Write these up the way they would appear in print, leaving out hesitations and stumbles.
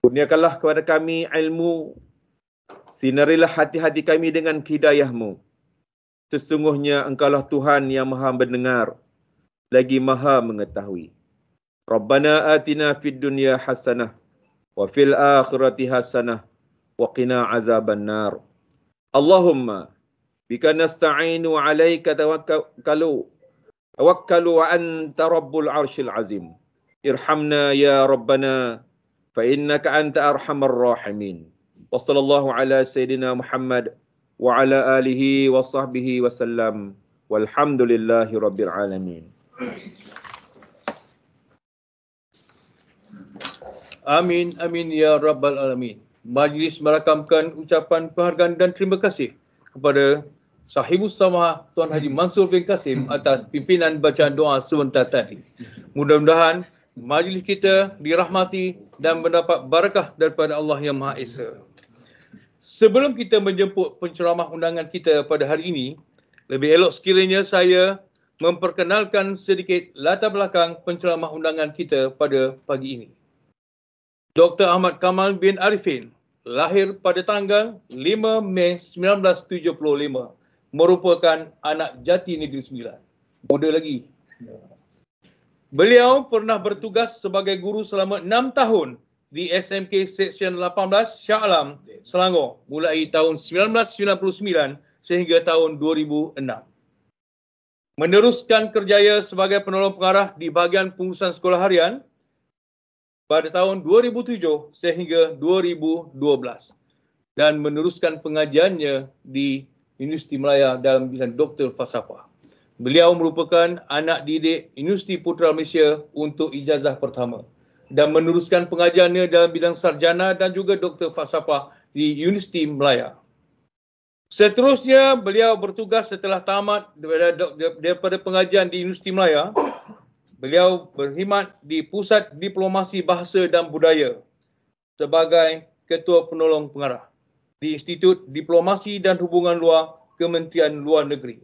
Kurniakanlah kepada kami ilmu, sinarilah hati-hati kami dengan hidayah-Mu. Sesungguhnya Engkaulah Tuhan yang Maha mendengar, lagi Maha mengetahui. Rabbana atina fid dunya hasanah wa fil akhirati hasanah wa qina azaban nar. Allahumma bika nasta'inu 'alaika tawakkalu wa anta rabbul arsyil azim. Irhamna ya rabbana fa innaka anta arhamar rahimin. Wa sallallahu ala sayyidina Muhammad wa ala alihi wa sahbihi wa sallam. Walhamdulillahi rabbil alamin. Amin, amin ya rabbal alamin. Majlis merakamkan ucapan penghargaan dan terima kasih kepada Sahibus Samah Tuan Haji Mansur bin Kasim atas pimpinan bacaan doa sebentar tadi. Mudah-mudahan majlis kita dirahmati dan mendapat barakah daripada Allah yang Maha Esa. Sebelum kita menjemput penceramah undangan kita pada hari ini, lebih elok sekiranya saya memperkenalkan sedikit latar belakang penceramah undangan kita pada pagi ini. Dr. Ahmad Kamal bin Arifin lahir pada tanggal 5 Mei 1975, merupakan anak jati Negeri Sembilan. Muda lagi. Beliau pernah bertugas sebagai guru selama 6 tahun di SMK Seksyen 18 Shah Alam, Selangor, mulai tahun 1999 sehingga tahun 2006. Meneruskan kerjaya sebagai penolong pengarah di bahagian pengurusan sekolah harian pada tahun 2007 sehingga 2012 dan meneruskan pengajiannya di Universiti Melaya dalam bidang Doktor Falsafah. Beliau merupakan anak didik Universiti Putra Malaysia untuk ijazah pertama dan meneruskan pengajiannya dalam bidang sarjana dan juga Doktor Falsafah di Universiti Melaya. Seterusnya, beliau bertugas setelah tamat daripada pengajian di Universiti Melaya. Beliau berkhidmat di Pusat Diplomasi Bahasa dan Budaya sebagai Ketua Penolong Pengarah di Institut Diplomasi dan Hubungan Luar Kementerian Luar Negeri.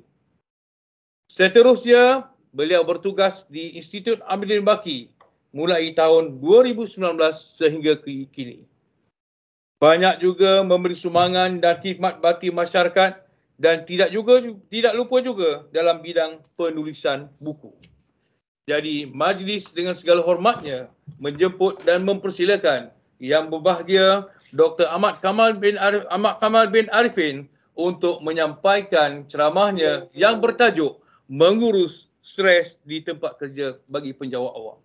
Seterusnya, beliau bertugas di Institut Amiruddin Baki mulai tahun 2019 sehingga kini. Banyak juga memberi sumbangan dan khidmat bakti masyarakat dan tidak lupa juga dalam bidang penulisan buku. Jadi majlis dengan segala hormatnya menjemput dan mempersilakan Yang Berbahagia Dr. Ahmad Kamal bin Arifin untuk menyampaikan ceramahnya yang bertajuk Mengurus Stres di Tempat Kerja bagi Penjawat Awam.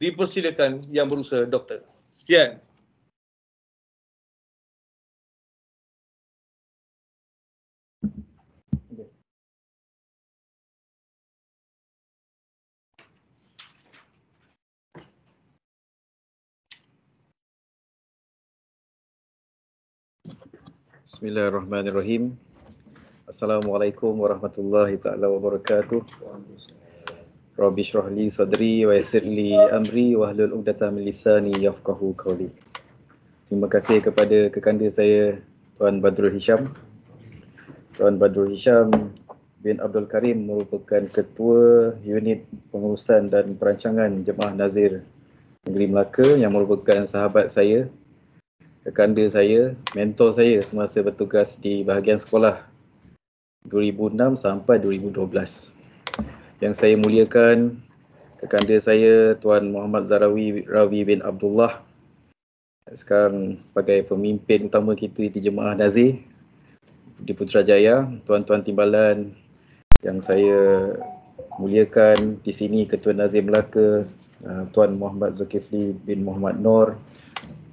Dipersilakan Yang Berusaha Doktor. Sekian. Bismillahirrahmanirrahim. Assalamualaikum warahmatullahi taala wabarakatuh. Rabbi shrah li sadri wa yassir li amri wahlul 'uqdatam min lisani yafqahu qawli. Terima kasih kepada kekanda saya Tuan Badrul Hisham. Tuan Badrul Hisham bin Abdul Karim merupakan Ketua Unit Pengurusan dan Perancangan Jemaah Nazir Negeri Melaka yang merupakan sahabat saya, kekanda saya, mentor saya semasa bertugas di bahagian sekolah 2006 sampai 2012. Yang saya muliakan kekanda saya Tuan Muhammad Rawi bin Abdullah, sekarang sebagai pemimpin utama kita di Jemaah Nazir di Putrajaya. Tuan-tuan timbalan yang saya muliakan di sini, Ketua Nazir Melaka Tuan Muhammad Zulkifli bin Muhammad Nur,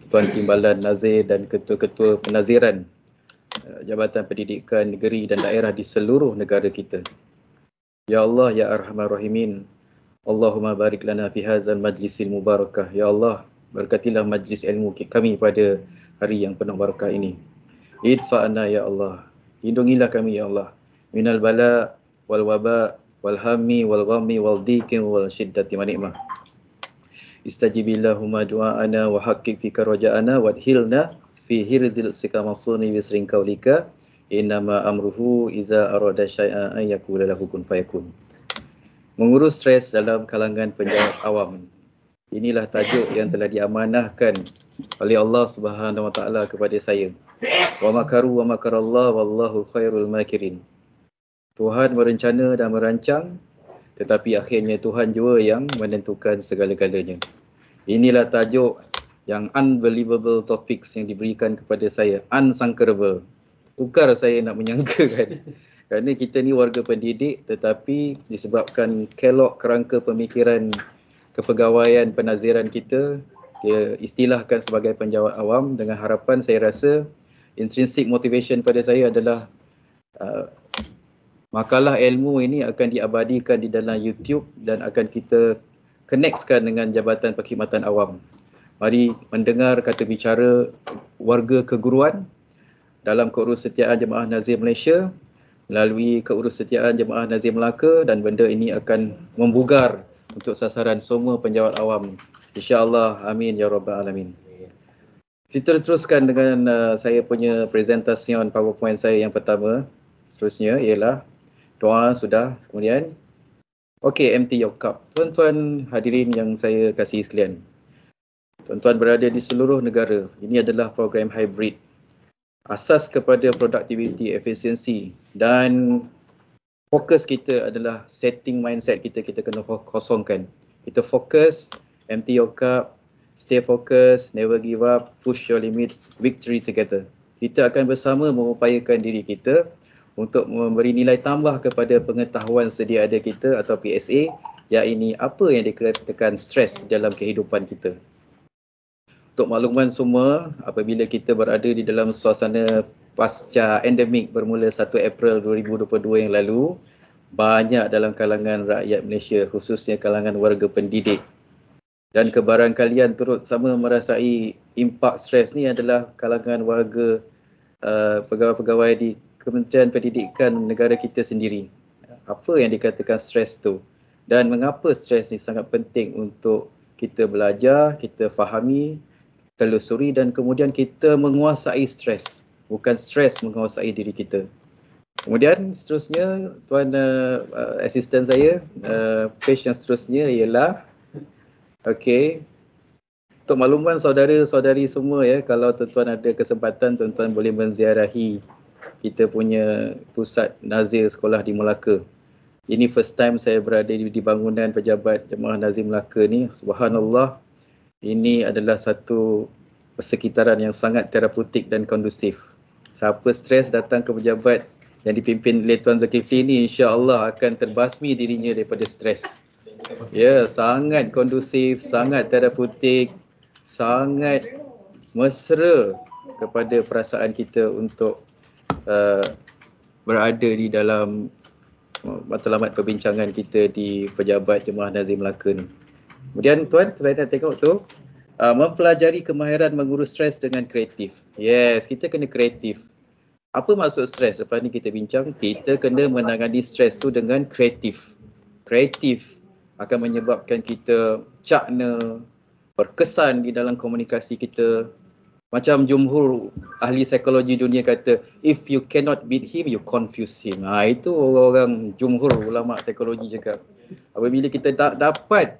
Tuan Timbalan Nazir dan ketua-ketua penaziran Jabatan Pendidikan Negeri dan Daerah di seluruh negara kita. Ya Allah, Ya Arhamar Rahimin, Allahumma barik lana fi hadzal majlisil mubarakah. Ya Allah, berkatilah majlis ilmu kami pada hari yang penuh barakah ini. Idfa'na Ya Allah, lindungilah kami Ya Allah, minal bala wal waba wal hammi wal ghammi wal dhiqi wal syiddati wa ni'mah. Istajibillahumma du'ana wa haqqik fika raja'ana wadhilna fi hirzil sikamasuni bisrin kaulika innama amruhu iza arada syai'an an yakula lahu kun fayakun. Mengurus stres dalam kalangan penjawat awam. Inilah tajuk yang telah diamanahkan oleh Allah Subhanahu Wa Taala kepada saya. Wa makaru wa makarallah wallahu khairul makirin. Tuhan merencana dan merancang, tetapi akhirnya Tuhan juga yang menentukan segala-galanya. Inilah tajuk yang unbelievable topics yang diberikan kepada saya. Unsangkable. Sukar saya nak menyangkakan. Kerana kita ni warga pendidik, tetapi disebabkan kelok kerangka pemikiran kepegawaian penaziran kita, dia istilahkan sebagai penjawat awam. Dengan harapan, saya rasa intrinsic motivation pada saya adalah makalah ilmu ini akan diabadikan di dalam YouTube dan akan kita connectkan dengan Jabatan Perkhidmatan Awam. Mari mendengar kata bicara warga keguruan dalam Keurusetiaan Jemaah Nazir Malaysia melalui Keurusetiaan Jemaah Nazir Melaka, dan benda ini akan membugar untuk sasaran semua penjawat awam. InsyaAllah, amin ya rabbal alamin. Kita teruskan dengan saya punya presentasiun PowerPoint saya yang pertama. Seterusnya ialah doa sudah, kemudian okey, empty your cup. Tuan-tuan hadirin yang saya kasihi sekalian, tuan-tuan berada di seluruh negara. Ini adalah program hybrid. Asas kepada produktiviti, efisiensi dan fokus kita adalah setting mindset kita kena kosongkan. Kita fokus, empty your cup, stay focused, never give up, push your limits, victory together. Kita akan bersama mengupayakan diri kita untuk memberi nilai tambah kepada pengetahuan sedia ada kita atau PSA, iaitu apa yang dikatakan stres dalam kehidupan kita. Untuk makluman semua, apabila kita berada di dalam suasana pasca endemik bermula 1 April 2022 yang lalu, banyak dalam kalangan rakyat Malaysia, khususnya kalangan warga pendidik dan kebarangkalian turut sama merasai impak stres ni adalah kalangan warga pegawai-pegawai di Kementerian Pendidikan negara kita sendiri. Apa yang dikatakan stres tu dan mengapa stres ni sangat penting untuk kita belajar, kita fahami, telusuri dan kemudian kita menguasai stres. Bukan stres menguasai diri kita. Kemudian seterusnya, tuan asisten saya, page yang seterusnya ialah, okey, untuk makluman saudara-saudari semua ya, kalau tuan-tuan ada kesempatan, tuan-tuan boleh menziarahi kita punya pusat Nazir Sekolah di Melaka. Ini first time saya berada di bangunan pejabat Jemaah Nazir Melaka ni. Subhanallah, ini adalah satu persekitaran yang sangat terapeutik dan kondusif. Siapa stres datang ke pejabat yang dipimpin oleh Tuan Zulkifli ni, insya-Allah akan terbasmi dirinya daripada stres. Ya, sangat kondusif, sangat terapeutik, sangat mesra kepada perasaan kita untuk berada di dalam matlamat perbincangan kita di pejabat Jemaah Nazir Melaka ni. Kemudian tuan, saya nak tengok tu, mempelajari kemahiran mengurus stres dengan kreatif. Yes, kita kena kreatif. Apa maksud stres? Lepas ni kita bincang, kita kena menangani stres tu dengan kreatif. Kreatif akan menyebabkan kita cakna, berkesan di dalam komunikasi kita. Macam jumhur ahli psikologi dunia kata, if you cannot beat him, you confuse him. Itu orang-orang jumhur ulama psikologi cakap. Apabila kita tak dapat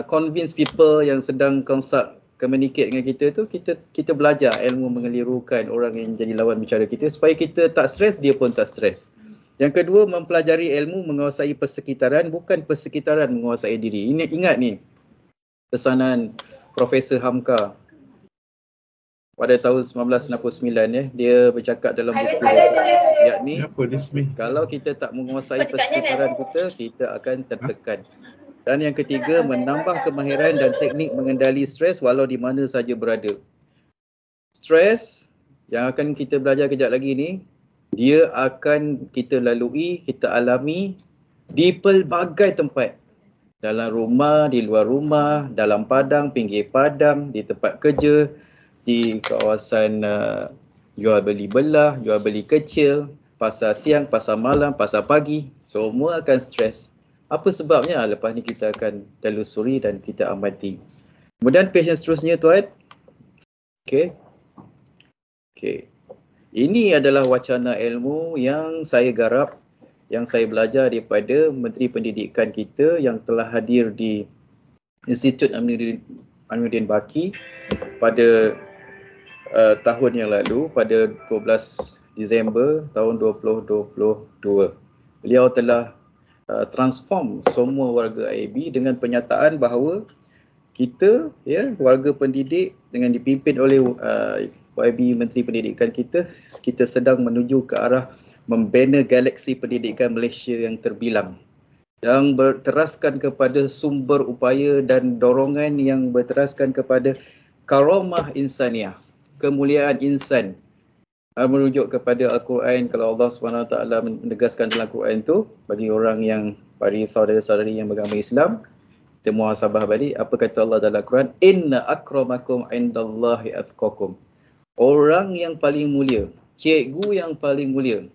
convince people yang sedang consult, communicate dengan kita tu, kita belajar ilmu mengelirukan orang yang jadi lawan bicara kita supaya kita tak stres, dia pun tak stres. Yang kedua, mempelajari ilmu menguasai persekitaran, bukan persekitaran menguasai diri. Ingat ni, pesanan Profesor Hamka pada tahun 1969 ya, dia bercakap dalam buku yakni kalau kita tak menguasai persekitaran kita akan tertekan. Dan yang ketiga, menambah kemahiran dan teknik mengendali stres walau di mana saja berada. Stres yang akan kita belajar kejap lagi ni, dia akan kita lalui, kita alami di pelbagai tempat. Dalam rumah, di luar rumah, dalam padang, pinggir padang, di tempat kerja, di kawasan jual beli belah, jual beli kecil, pasar siang, pasar malam, pasar pagi, semua akan stres. Apa sebabnya? Lepas ni kita akan telusuri dan kita amati. Kemudian page yang seterusnya tuan. Okey. Ini adalah wacana ilmu yang saya garap, yang saya belajar daripada Menteri Pendidikan kita yang telah hadir di Institut Aminuddin Baki pada tahun yang lalu, pada 12 Disember tahun 2022. Beliau telah transform semua warga IAB dengan penyataan bahawa kita, warga pendidik dengan dipimpin oleh YB Menteri Pendidikan kita sedang menuju ke arah membina galaksi pendidikan Malaysia yang terbilang, yang berteraskan kepada sumber upaya dan dorongan yang berteraskan kepada karamah insaniah, kemuliaan insan, merujuk kepada Al-Quran. Kalau Allah SWT menegaskan dalam Al-Quran tu, bagi orang yang, bagi saudara-saudari yang beragama Islam, kita muhasabah balik, apa kata Allah dalam Al-Quran? Inna akramakum indallahi atqakum. Orang yang paling mulia, cikgu yang paling mulia,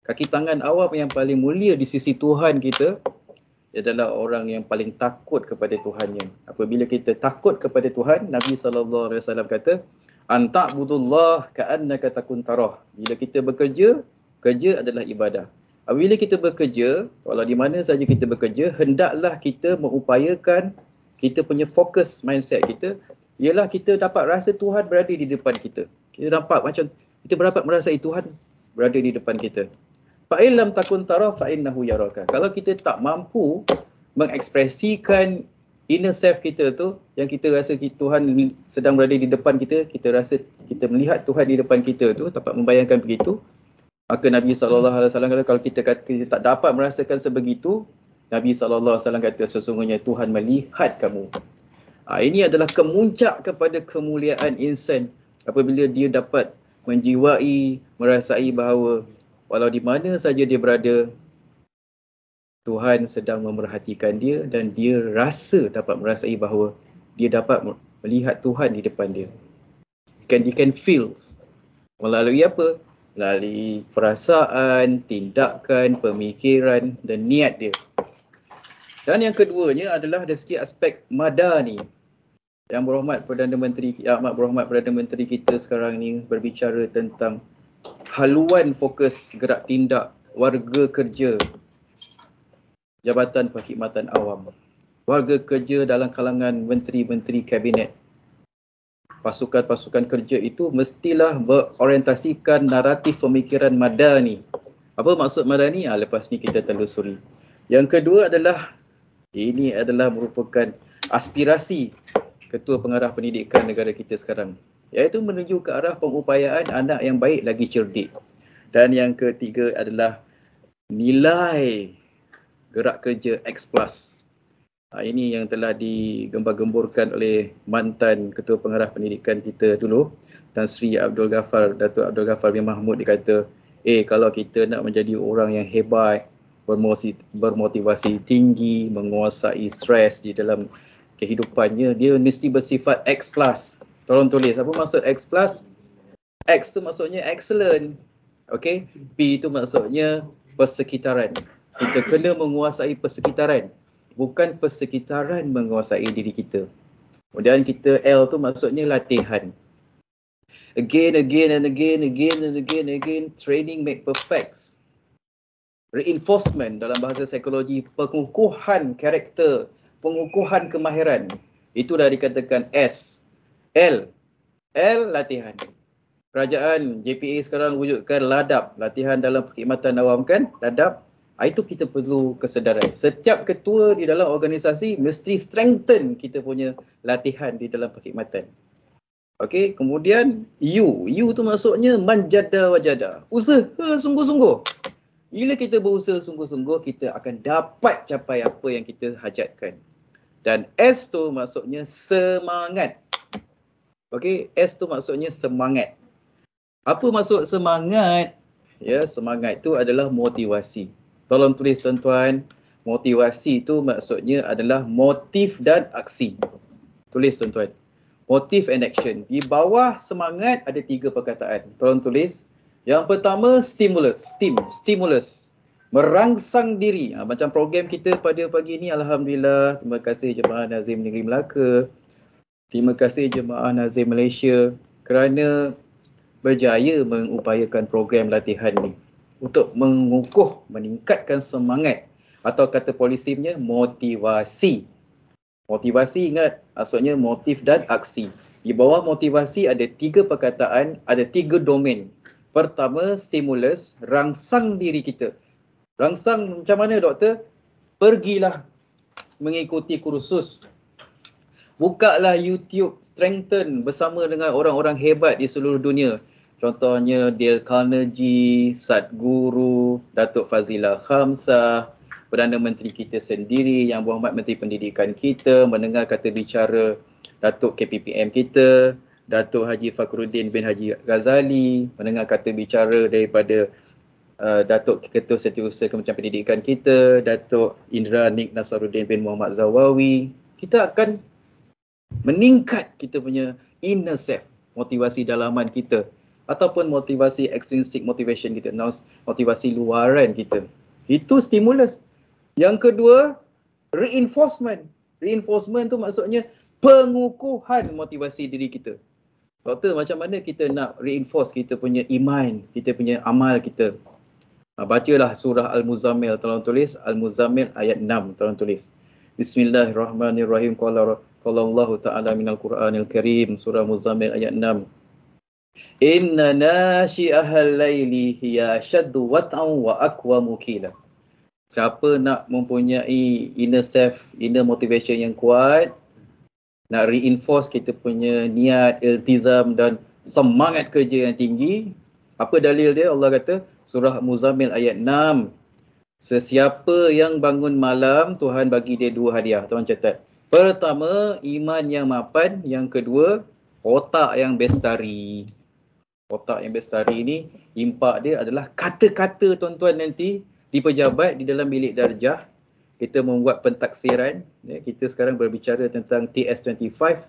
kaki tangan awam yang paling mulia di sisi Tuhan kita adalah orang yang paling takut kepada Tuhannya. Apabila kita takut kepada Tuhan, Nabi SAW kata, anta'budullah ka'annaka takun tarah. Bila kita bekerja, kerja adalah ibadah. Apabila kita bekerja, walau di mana saja kita bekerja, hendaklah kita mengupayakan kita punya fokus mindset kita, ialah kita dapat rasa Tuhan berada di depan kita. Kita dapat macam, kita dapat merasai Tuhan berada di depan kita. Fa'illam takun tarah fa'innahu yaraka. Kalau kita tak mampu mengekspresikan inner self kita tu, yang kita rasa Tuhan sedang berada di depan kita, kita rasa kita melihat Tuhan di depan kita tu, dapat membayangkan begitu, maka Nabi SAW kata, kalau kita tak dapat merasakan sebegitu, Nabi SAW kata sesungguhnya Tuhan melihat kamu. Ini adalah kemuncak kepada kemuliaan insan apabila dia dapat menjiwai, merasai bahawa walau di mana saja dia berada, Tuhan sedang memerhatikan dia dan dia rasa dapat merasai bahawa dia dapat melihat Tuhan di depan dia. He can feel. Melalui apa? Melalui perasaan, tindakan, pemikiran dan niat dia. Dan yang keduanya adalah dari segi aspek madani. Yang berhormat Perdana Menteri, amat berhormat Perdana Menteri kita sekarang ni berbicara tentang haluan fokus gerak tindak warga kerja Jabatan Perkhidmatan Awam. Warga kerja dalam kalangan menteri-menteri kabinet. Pasukan-pasukan kerja itu mestilah berorientasikan naratif pemikiran madani. Apa maksud madani? Lepas ni kita telusuri. Yang kedua adalah, ini adalah merupakan aspirasi Ketua Pengarah Pendidikan negara kita sekarang, iaitu menuju ke arah pengupayaan anak yang baik lagi cerdik. Dan yang ketiga adalah nilai gerak kerja X+. Ini yang telah digembar-gemburkan oleh mantan Ketua Pengarah Pendidikan kita dulu, Tan Sri Abdul Ghaffar, Datuk Abdul Ghaffar bin Mahmud. Dia kata, kalau kita nak menjadi orang yang hebat, bermotivasi tinggi, menguasai stres di dalam kehidupannya, dia mesti bersifat X+. Tolong tulis, apa maksud X+? X tu maksudnya excellent. Okey, P tu maksudnya persekitaran. Kita kena menguasai persekitaran, bukan persekitaran menguasai diri kita. Kemudian kita L tu maksudnya latihan. Again, training make perfect. Reinforcement dalam bahasa psikologi, pengukuhan karakter, pengukuhan kemahiran. Itu dah dikatakan S. L latihan. Kerajaan JPA sekarang wujudkan LADAP, latihan dalam perkhidmatan awam kan, LADAP. Itu kita perlu kesedaran. Setiap ketua di dalam organisasi mesti strengthen kita punya latihan di dalam perkhidmatan. Okey, kemudian U tu maksudnya manjada wajada. Usaha sungguh-sungguh. Bila kita berusaha sungguh-sungguh, kita akan dapat capai apa yang kita hajatkan. Dan S tu maksudnya semangat. Okey, S tu maksudnya semangat. Apa maksud semangat? Semangat tu adalah motivasi. Tolong tulis tuan-tuan, motivasi tu maksudnya adalah motif dan aksi. Tulis tuan-tuan. Motif and action. Di bawah semangat ada 3 perkataan. Tolong tulis. Yang pertama, stimulus. Merangsang diri. Macam program kita pada pagi ni, alhamdulillah. Terima kasih Jemaah Nazim Negeri Melaka. Terima kasih Jemaah Nazim Malaysia kerana berjaya mengupayakan program latihan ni untuk mengukuh, meningkatkan semangat atau kata polisifnya motivasi. Motivasi, ingat, maksudnya motif dan aksi. Di bawah motivasi ada 3 perkataan, ada 3 domain. Pertama, stimulus, rangsang diri kita. Rangsang macam mana, doktor? Pergilah mengikuti kursus. Bukalah YouTube, strengthen bersama dengan orang-orang hebat di seluruh dunia. Contohnya Dale Carnegie, Sadhguru, Datuk Fazila Khamsah, Perdana Menteri kita sendiri, Yang Berhormat Menteri Pendidikan kita, mendengar kata bicara Datuk KPPM kita, Datuk Haji Fakhruddin bin Haji Ghazali, mendengar kata bicara daripada Datuk Ketua Setiausaha Kementerian Pendidikan kita, Datuk Indra Nik Nasaruddin bin Muhammad Zawawi. Kita akan meningkat kita punya inner self, motivasi dalaman kita, ataupun motivasi extrinsic motivation kita, motivasi luaran kita. Itu stimulus. Yang kedua, reinforcement. Reinforcement tu maksudnya pengukuhan motivasi diri kita. Doktor, macam mana kita nak reinforce kita punya iman, kita punya amal kita? Bacalah surah Al-Muzammil, tolong tulis. Al-Muzammil ayat 6, tolong tulis. Bismillahirrahmanirrahim. Qala Allah Ta'ala minal Qur'anil Karim. Surah Muzammil ayat 6. Inna nashi'ahal layli hiya ashaddu wat'an wa aqwamu qila. Siapa nak mempunyai inner self, inner motivation yang kuat, nak reinforce kita punya niat, iltizam dan semangat kerja yang tinggi, apa dalil dia? Allah kata, surah Muzammil ayat 6. Sesiapa yang bangun malam, Tuhan bagi dia 2 hadiah. Tuan catat. Pertama, iman yang mapan. Yang kedua, otak yang bestari. Otak yang bestari ni, impak dia adalah kata-kata tuan-tuan nanti di pejabat, di dalam bilik darjah. Kita membuat pentaksiran. Kita sekarang berbicara tentang TS25.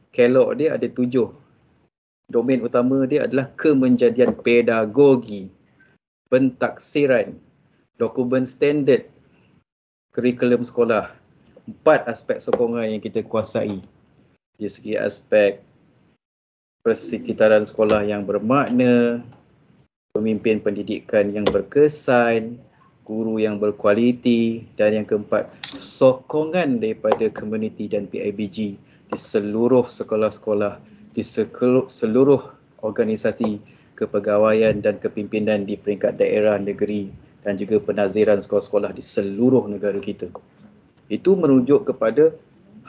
Kelok dia ada 7. Domain utama dia adalah kemenjadian pedagogi, pentaksiran, dokumen standard, kurikulum sekolah. 4 aspek sokongan yang kita kuasai. Di segi aspek persekitaran sekolah yang bermakna, pemimpin pendidikan yang berkesan, guru yang berkualiti, dan yang keempat, sokongan daripada komuniti dan PIBG di seluruh sekolah-sekolah, di seluruh organisasi kepegawaian dan kepimpinan di peringkat daerah, negeri dan juga penaziran sekolah-sekolah di seluruh negara kita. Itu merujuk kepada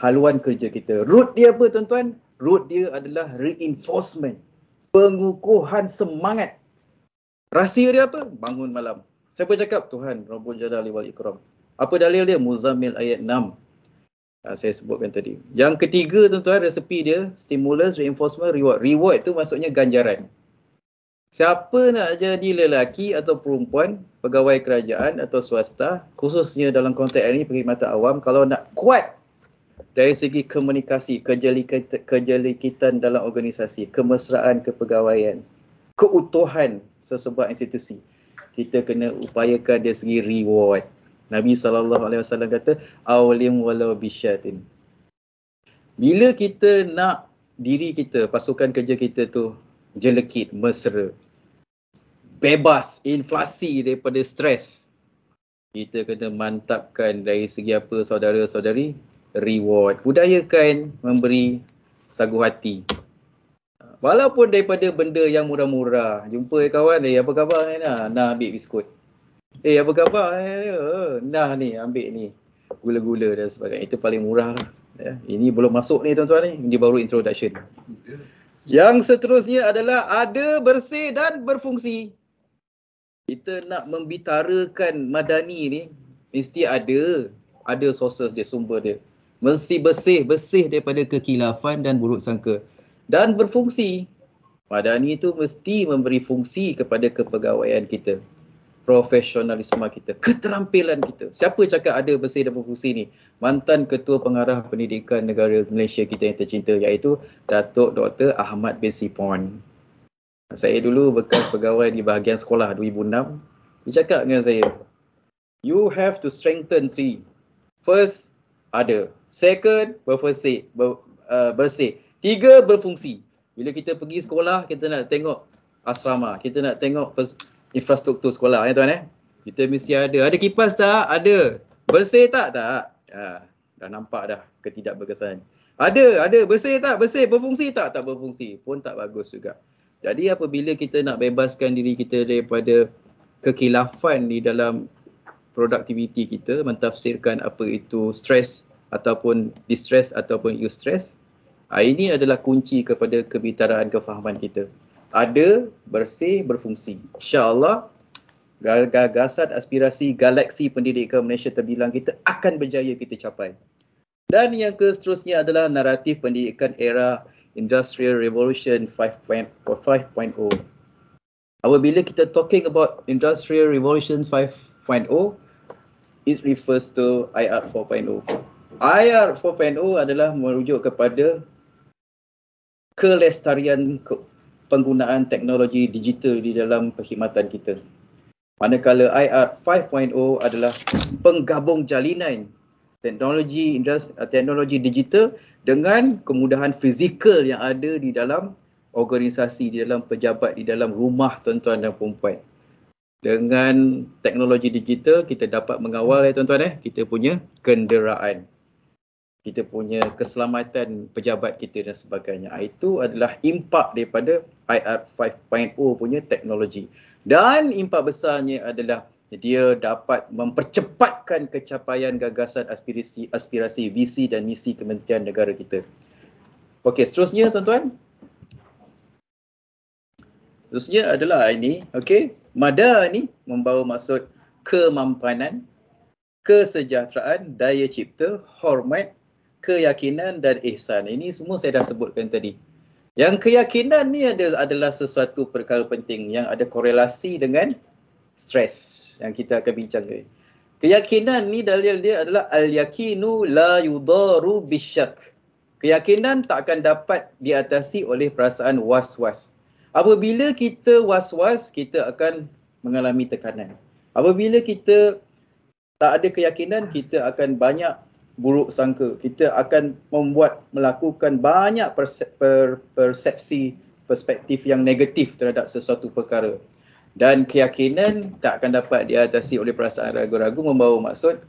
haluan kerja kita. Root dia apa tuan-tuan? Root dia adalah reinforcement, pengukuhan semangat. Rahsia dia apa? Bangun malam. Siapa cakap? Tuhan Rabbul Jalali wal Ikram. Apa dalil dia? Muzammil ayat 6. Saya sebutkan tadi. Yang ketiga tuan-tuan, resepi dia, stimulus, reinforcement, reward. Reward itu maksudnya ganjaran. Siapa nak jadi lelaki atau perempuan, pegawai kerajaan atau swasta, khususnya dalam konteks ini perkhidmatan awam, kalau nak kuat dari segi komunikasi, kejelikitan dalam organisasi, kemesraan kepegawaian, keutuhan sesebuah institusi, kita kena upayakan dari segi reward. Nabi SAW kata, awlim walau bisyatin. Bila kita nak diri kita, pasukan kerja kita tu jelekit, mesra, bebas, inflasi daripada stres, kita kena mantapkan dari segi apa saudara-saudari? Reward. Budayakan memberi sagu hati. Walaupun daripada benda yang murah-murah. Jumpa kawan, apa khabar ni? Nah ambil biskut. Apa khabar? Nah ni, ambil ni. Gula-gula dan sebagainya. Itu paling murah lah. Ya. Ini belum masuk ni tuan-tuan ni. Ini baru introduction. Yang seterusnya adalah ada, bersih dan berfungsi. Kita nak membitarakan madani ni, mesti ada sources dia, sumber dia. Mesti bersih daripada kekilafan dan buruk sangka. Dan berfungsi. Madani itu mesti memberi fungsi kepada kepegawaian kita, profesionalisme kita, keterampilan kita. Siapa cakap ada, bersih dan berfungsi ni? Mantan Ketua Pengarah Pendidikan Negara Malaysia kita yang tercinta, iaitu Datuk Dr. Ahmad bin Sipon. Saya dulu bekas pegawai di bahagian sekolah 2006. Dia cakap dengan saya, you have to strengthen 3. First, ada. Second, bersih. 3, berfungsi. Bila kita pergi sekolah, kita nak tengok asrama, kita nak tengok infrastruktur sekolah, tuan. Kita mesti ada. Ada kipas tak? Ada. Bersih tak? Tak. Dah nampak dah ketidakberkesanan. Ada bersih tak? Bersih. Berfungsi tak? Tak berfungsi. Pun tak bagus juga. Jadi apabila kita nak bebaskan diri kita daripada kekilafan di dalam produktiviti kita, mentafsirkan apa itu stres ataupun distress ataupun eustress, ini adalah kunci kepada kebitaraan kefahaman kita. Ada, bersih, berfungsi. InsyaAllah, gagasan aspirasi galaksi pendidikan Malaysia terbilang kita akan berjaya kita capai. Dan yang seterusnya adalah naratif pendidikan era Industrial Revolution 5.0. Apabila kita talking about Industrial Revolution 5.0, it refers to IR 4.0. IR 4.0 adalah merujuk kepada kelestarian penggunaan teknologi digital di dalam perkhidmatan kita. Manakala IR 5.0 adalah penggabung jalinan teknologi digital dengan kemudahan fizikal yang ada di dalam organisasi, di dalam pejabat, di dalam rumah tuan-tuan dan puan-puan. Dengan teknologi digital, kita dapat mengawal tuan-tuan kita punya kenderaan, kita punya keselamatan pejabat kita dan sebagainya. Itu adalah impak daripada IR 5.0 punya teknologi. Dan impak besarnya adalah dia dapat mempercepatkan kecapaian gagasan aspirasi visi dan misi Kementerian Negara kita. Okey, seterusnya tuan-tuan. Seterusnya adalah ini, okey. MADA ni membawa maksud kemampanan, kesejahteraan, daya cipta, hormat, keyakinan dan ihsan. Ini semua saya dah sebutkan tadi. Yang keyakinan ni adalah sesuatu perkara penting yang ada korelasi dengan stres yang kita akan bincangkan. Keyakinan ni dalil dia adalah al-yakinu la yudaru bisyak. Keyakinan tak akan dapat diatasi oleh perasaan was-was. Apabila kita was-was, kita akan mengalami tekanan. Apabila kita tak ada keyakinan, kita akan banyak buruk sangka. Kita akan melakukan banyak persepsi, perspektif yang negatif terhadap sesuatu perkara. Dan keyakinan tak akan dapat diatasi oleh perasaan ragu-ragu, membawa maksud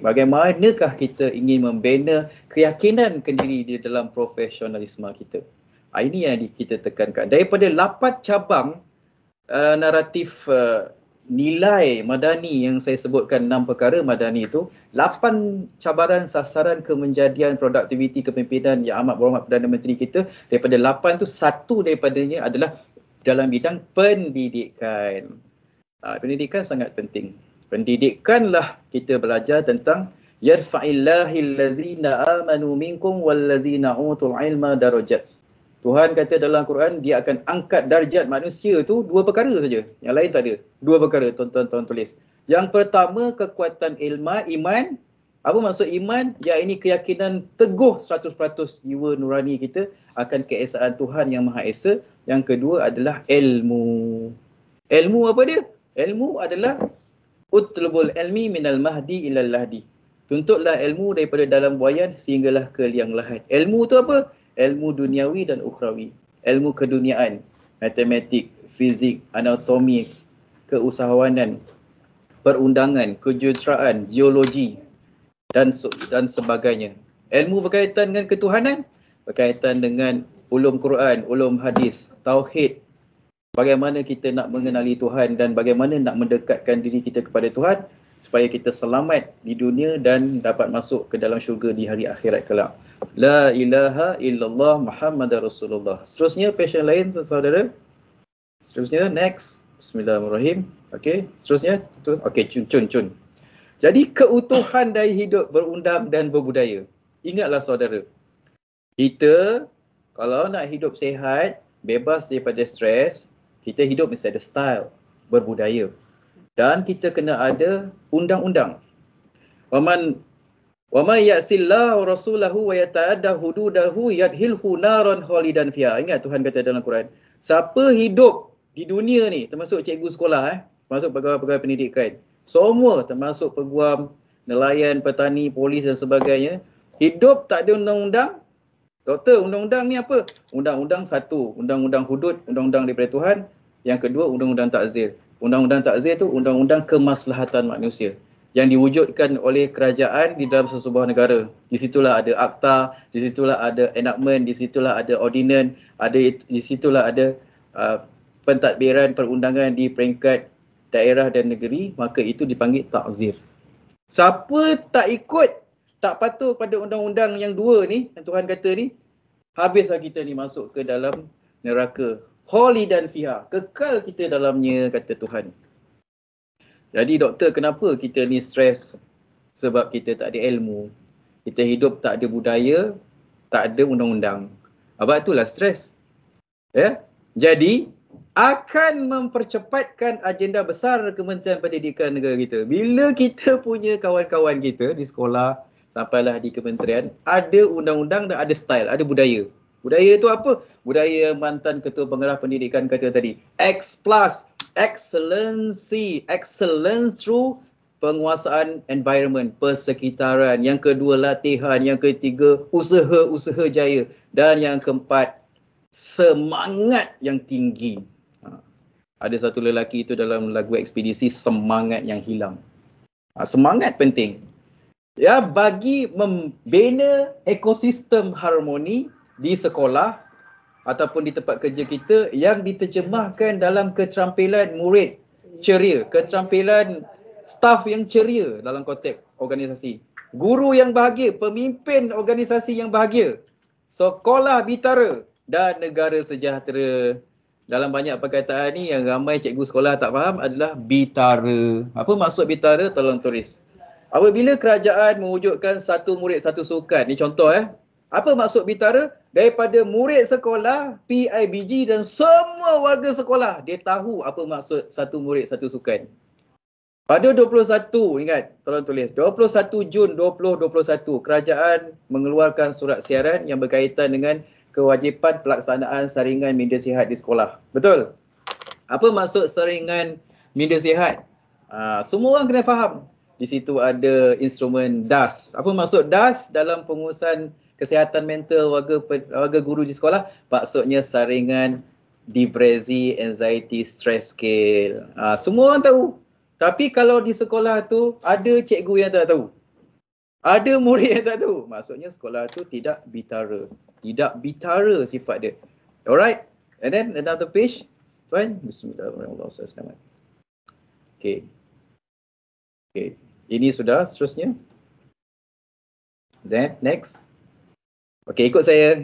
bagaimanakah kita ingin membina keyakinan sendiri di dalam profesionalisme kita. Ini yang kita tekankan. Daripada 8 cabang naratif nilai madani yang saya sebutkan, 6 perkara madani itu, 8 cabaran sasaran kemenjadian produktiviti kepimpinan yang amat berhormat Perdana Menteri kita, daripada 8 tu, satu daripadanya adalah dalam bidang pendidikan. Pendidikan sangat penting. Pendidikanlah kita belajar tentang yarfa'illahil ladzina amanu minkum wal ladzina utul ilma darajat. Tuhan kata dalam Quran dia akan angkat darjat manusia tu 2 perkara saja. Yang lain tak ada. 2 perkara tuan-tuan tulis. Yang pertama, kekuatan iman. Apa maksud iman? Ya, ini keyakinan teguh 100% jiwa nurani kita akan keesaan Tuhan yang Maha Esa. Yang kedua adalah ilmu. Ilmu apa dia? Ilmu adalah utlubul ilmi minal mahdi ilal lahdi. Tuntutlah ilmu daripada dalam buayan sehinggalah ke liang lahat. Ilmu tu apa? Ilmu duniawi dan ukhrawi. Ilmu keduniaan, matematik, fizik, anatomi, keusahawanan, perundangan, kejuruteraan, geologi dan sebagainya. Ilmu berkaitan dengan ketuhanan, berkaitan dengan ulum Quran, ulum hadis, tauhid, bagaimana kita nak mengenali Tuhan dan bagaimana nak mendekatkan diri kita kepada Tuhan supaya kita selamat di dunia dan dapat masuk ke dalam syurga di hari akhirat kelak. La ilaha illallah Muhammadar Rasulullah. Seterusnya passion lain saudara. Seterusnya next. Bismillahirrahmanirrahim. Okey, seterusnya. Okey, cun. Jadi keutuhan daya hidup berundang dan berbudaya. Ingatlah saudara. Kita kalau nak hidup sihat, bebas daripada stres, kita hidup mesti ada style, berbudaya. Dan kita kena ada undang-undang. Waman ya'sillahu rasulahu wa yata'adda hududahu yadhilhu naran khalidan fiha. Ingat Tuhan kata dalam Quran. Siapa hidup di dunia ni, termasuk cikgu sekolah, termasuk pegawai-pegawai pendidikan, semua termasuk peguam, nelayan, petani, polis dan sebagainya, hidup tak ada undang-undang. Doktor, undang-undang ni apa? Undang-undang satu, undang-undang hudud, undang-undang daripada Tuhan. Yang kedua, undang-undang takzir. Undang-undang takzir tu undang-undang kemaslahatan manusia. yang diwujudkan oleh kerajaan di dalam sesebuah negara. Di situlah ada akta, di situlah ada enactment, di situlah ada ordinance, di situlah ada pentadbiran perundangan di peringkat daerah dan negeri, maka itu dipanggil takzir. Siapa tak ikut, tak patuh pada undang-undang yang dua ni, yang Tuhan kata ni, habislah kita ni masuk ke dalam neraka. Khalidan fiha, kekal kita dalamnya, kata Tuhan. Jadi doktor, kenapa kita ni stres? Sebab kita tak ada ilmu. Kita hidup tak ada budaya, tak ada undang-undang. Sebab itulah stres. Ya? Jadi, akan mempercepatkan agenda besar Kementerian Pendidikan negara kita. Bila kita punya kawan-kawan kita di sekolah, sampailah di kementerian, ada undang-undang dan ada style, ada budaya. Budaya itu apa? Budaya mantan Ketua Pengarah Pendidikan kata tadi. X+, excellency, excellence through penguasaan environment, persekitaran. Yang kedua, latihan. Yang ketiga, usaha jaya. Dan yang keempat, semangat yang tinggi. Ada satu lelaki itu dalam lagu ekspedisi, semangat yang hilang. Semangat penting. Ya, bagi membina ekosistem harmoni di sekolah ataupun di tempat kerja kita yang diterjemahkan dalam keterampilan murid ceria, keterampilan staf yang ceria dalam konteks organisasi. Guru yang bahagia, pemimpin organisasi yang bahagia, sekolah bitara dan negara sejahtera. Dalam banyak perkataan ni yang ramai cikgu sekolah tak faham adalah bitara. Apa maksud bitara? Tolong tulis. Apabila kerajaan mewujudkan satu murid satu sukan, ni contoh apa maksud bitara? Daripada murid sekolah, PIBG dan semua warga sekolah, dia tahu apa maksud satu murid satu sukan. Pada 21, ingat, tolong tulis, 21 Jun 2021, kerajaan mengeluarkan surat siaran yang berkaitan dengan kewajipan pelaksanaan saringan minda sihat di sekolah. Betul? Apa maksud saringan minda sihat? Semua orang kena faham. Di situ ada instrumen DAS. Apa maksud DAS dalam pengurusan kesihatan mental warga guru di sekolah? Maksudnya saringan depresi, anxiety, stress scale. Semua orang tahu. Tapi kalau di sekolah tu ada cikgu yang tak tahu, ada murid yang tak tahu, maksudnya sekolah tu tidak bitara. Tidak bitara sifat dia. Alright? And then another page. Tuan, bismillahirrahmanirrahim. Okay. Ini sudah, seterusnya. Then next. Okay, ikut saya.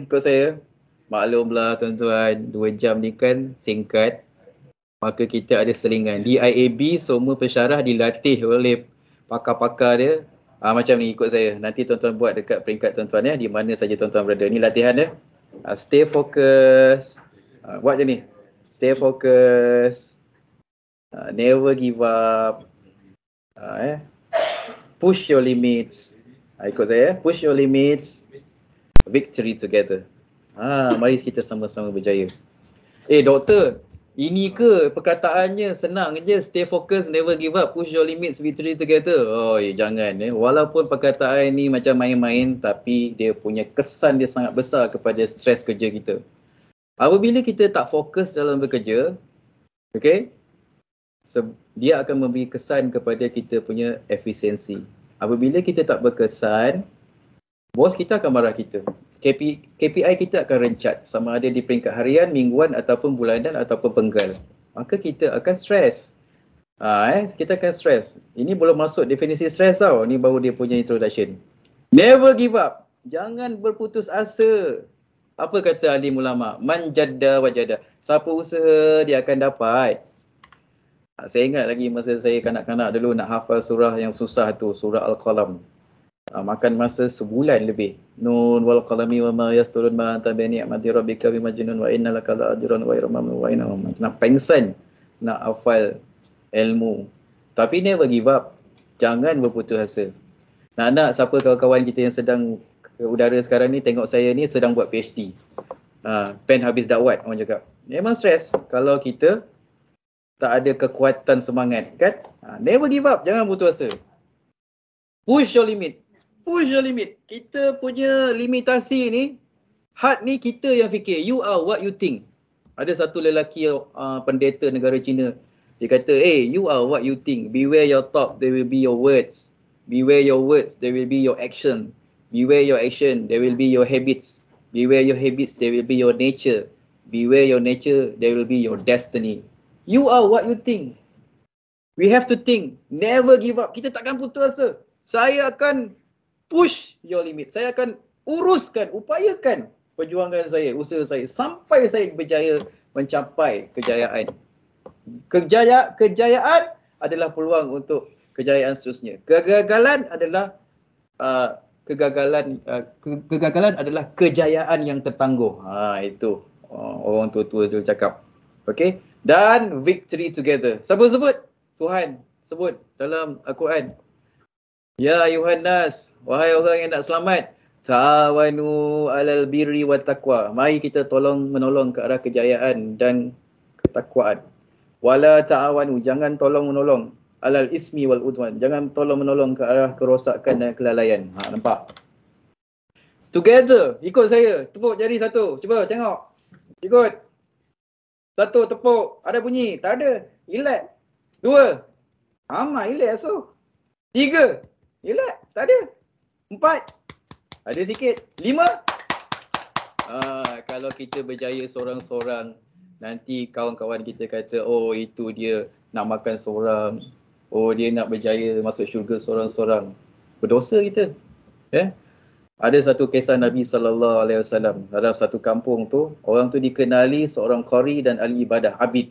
Maklumlah tuan-tuan, 2 jam ni kan singkat. Maka kita ada selingan. Di IAB, semua pensyarah dilatih oleh pakar-pakar dia. Macam ni, ikut saya. Nanti tuan-tuan buat dekat peringkat tuan-tuan di mana saja tuan-tuan berada. Ni latihan stay focus. Buat je ni. Stay focus. Never give up. Push your limits. Ikut saya. Push your limits. Victory together. Mari kita sama-sama berjaya. Doktor, ini ke perkataannya senang je, stay focus, never give up, push your limits, victory together. Jangan. Walaupun perkataan ni macam main-main, tapi dia punya kesan dia sangat besar kepada stres kerja kita. Apabila kita tak fokus dalam bekerja, dia akan memberi kesan kepada kita punya efisiensi. Apabila kita tak berkesan, bos kita akan marah kita. KPI kita akan rencat, sama ada di peringkat harian, mingguan ataupun bulanan ataupun penggal. Maka kita akan stres. Kita akan stres. Ini belum masuk definisi stres tau. Ini baru dia punya introduction. Never give up. Jangan berputus asa. Apa kata alim ulama? Man jadda wajada. Siapa usaha dia akan dapat. Saya ingat lagi masa saya kanak-kanak dulu nak hafal surah yang susah tu, surah Al-Qalam. Makan masa sebulan lebih. Nun wal qalami wa ma yasturun ma anta bi ni'mati rabbika bimajnun wa inna laka la ajran wa irmam wa inna nak pengsan nak hafal ilmu. Tapi never give up. Jangan berputus asa. Nak siapa kawan-kawan kita yang sedang ke udara sekarang ni tengok saya ni sedang buat PhD. Pen habis dakwat orang cakap. Memang stres kalau kita tak ada kekuatan semangat kan? Never give up, jangan putus asa. Push your limit. Push your limit. Kita punya limitasi ni, had ni kita yang fikir. You are what you think. Ada satu lelaki pendeta negara China. Dia kata, you are what you think. Beware your thought, there will be your words. Beware your words, there will be your action. Beware your action, there will be your habits. Beware your habits, there will be your nature. Beware your nature, there will be your destiny. You are what you think. We have to think. Never give up. Kita takkan putus asa. Saya akan push your limit. Saya akan uruskan, upayakan perjuangan saya, usaha saya sampai saya berjaya mencapai kejayaan. Kejayaan adalah peluang untuk kejayaan seterusnya. Kegagalan adalah kegagalan adalah kejayaan yang tertangguh. Itu orang tua-tua dulu cakap. Okey? Dan victory together. Siapa sebut? Tuhan sebut dalam Al-Quran. Ya ayuhan nas, wahai orang yang nak selamat, ta'awanu alal birri wat taqwa. Mari kita tolong menolong ke arah kejayaan dan ketakwaan. Wala ta'awanu, jangan tolong menolong alal ismi wal udwan. Jangan tolong menolong ke arah kerosakan dan kelalaian. Nampak? Together, ikut saya. Tepuk jari satu. Cuba tengok. Ikut. Satu tepuk. Ada bunyi? Tak ada. Relax. Dua. Relax so. Tiga. Relax. Tak ada. Empat. Ada sikit. Lima. Kalau kita berjaya seorang-seorang, nanti kawan-kawan kita kata, oh itu dia nak makan seorang. Oh dia nak berjaya masuk syurga seorang-seorang. Berdosa kita. Ada satu kisah Nabi SAW. Dalam satu kampung tu, orang tu dikenali seorang qari dan ahli ibadah, abid.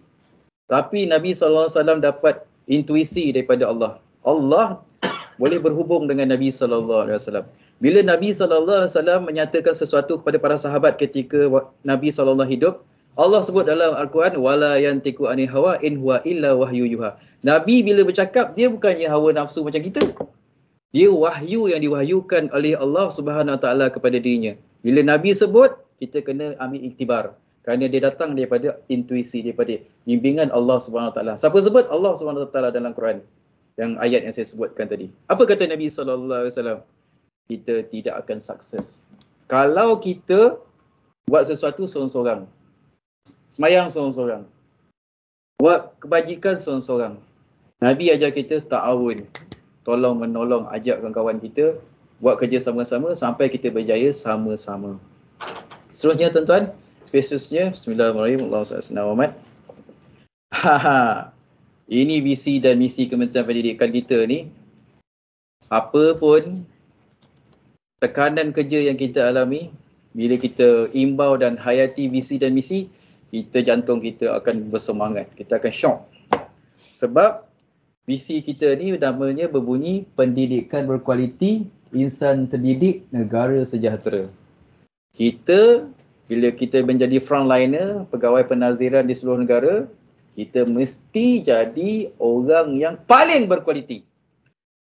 Tapi Nabi SAW dapat intuisi daripada Allah. Allah boleh berhubung dengan Nabi SAW. Bila Nabi SAW menyatakan sesuatu kepada para sahabat ketika Nabi SAW hidup, Allah sebut dalam Al-Quran, wala yantiqu anil hawa in huwa illa wahyu yuha. Nabi bila bercakap, dia bukannya hawa nafsu macam kita. Dia wahyu yang diwahyukan oleh Allah Subhanahu Wa Taala kepada dirinya. Bila Nabi sebut, kita kena ambil iktibar. Kerana dia datang daripada intuisi, daripada bimbingan Allah Subhanahu Wa Taala. Siapa sebut? Allah Subhanahu Wa Taala dalam Quran. Yang ayat yang saya sebutkan tadi. Apa kata Nabi SAW? Kita tidak akan sukses kalau kita buat sesuatu seorang-seorang. Semayang seorang-seorang. Buat kebajikan seorang-seorang. Nabi ajar kita ta'awun. Tolong menolong, ajak kawan-kawan kita. Buat kerja sama-sama sampai kita berjaya sama-sama. Seterusnya tuan-tuan. Khususnya, Bismillahirrahmanirrahim. Allahumma ini visi dan misi Kementerian Pendidikan kita ni. Apa pun tekanan kerja yang kita alami, bila kita imbau dan hayati visi dan misi, jantung kita akan bersemangat. Kita akan syok. Sebab visi kita ni namanya berbunyi pendidikan berkualiti, insan terdidik, negara sejahtera. Bila kita menjadi frontliner, pegawai penaziran di seluruh negara, kita mesti jadi orang yang paling berkualiti.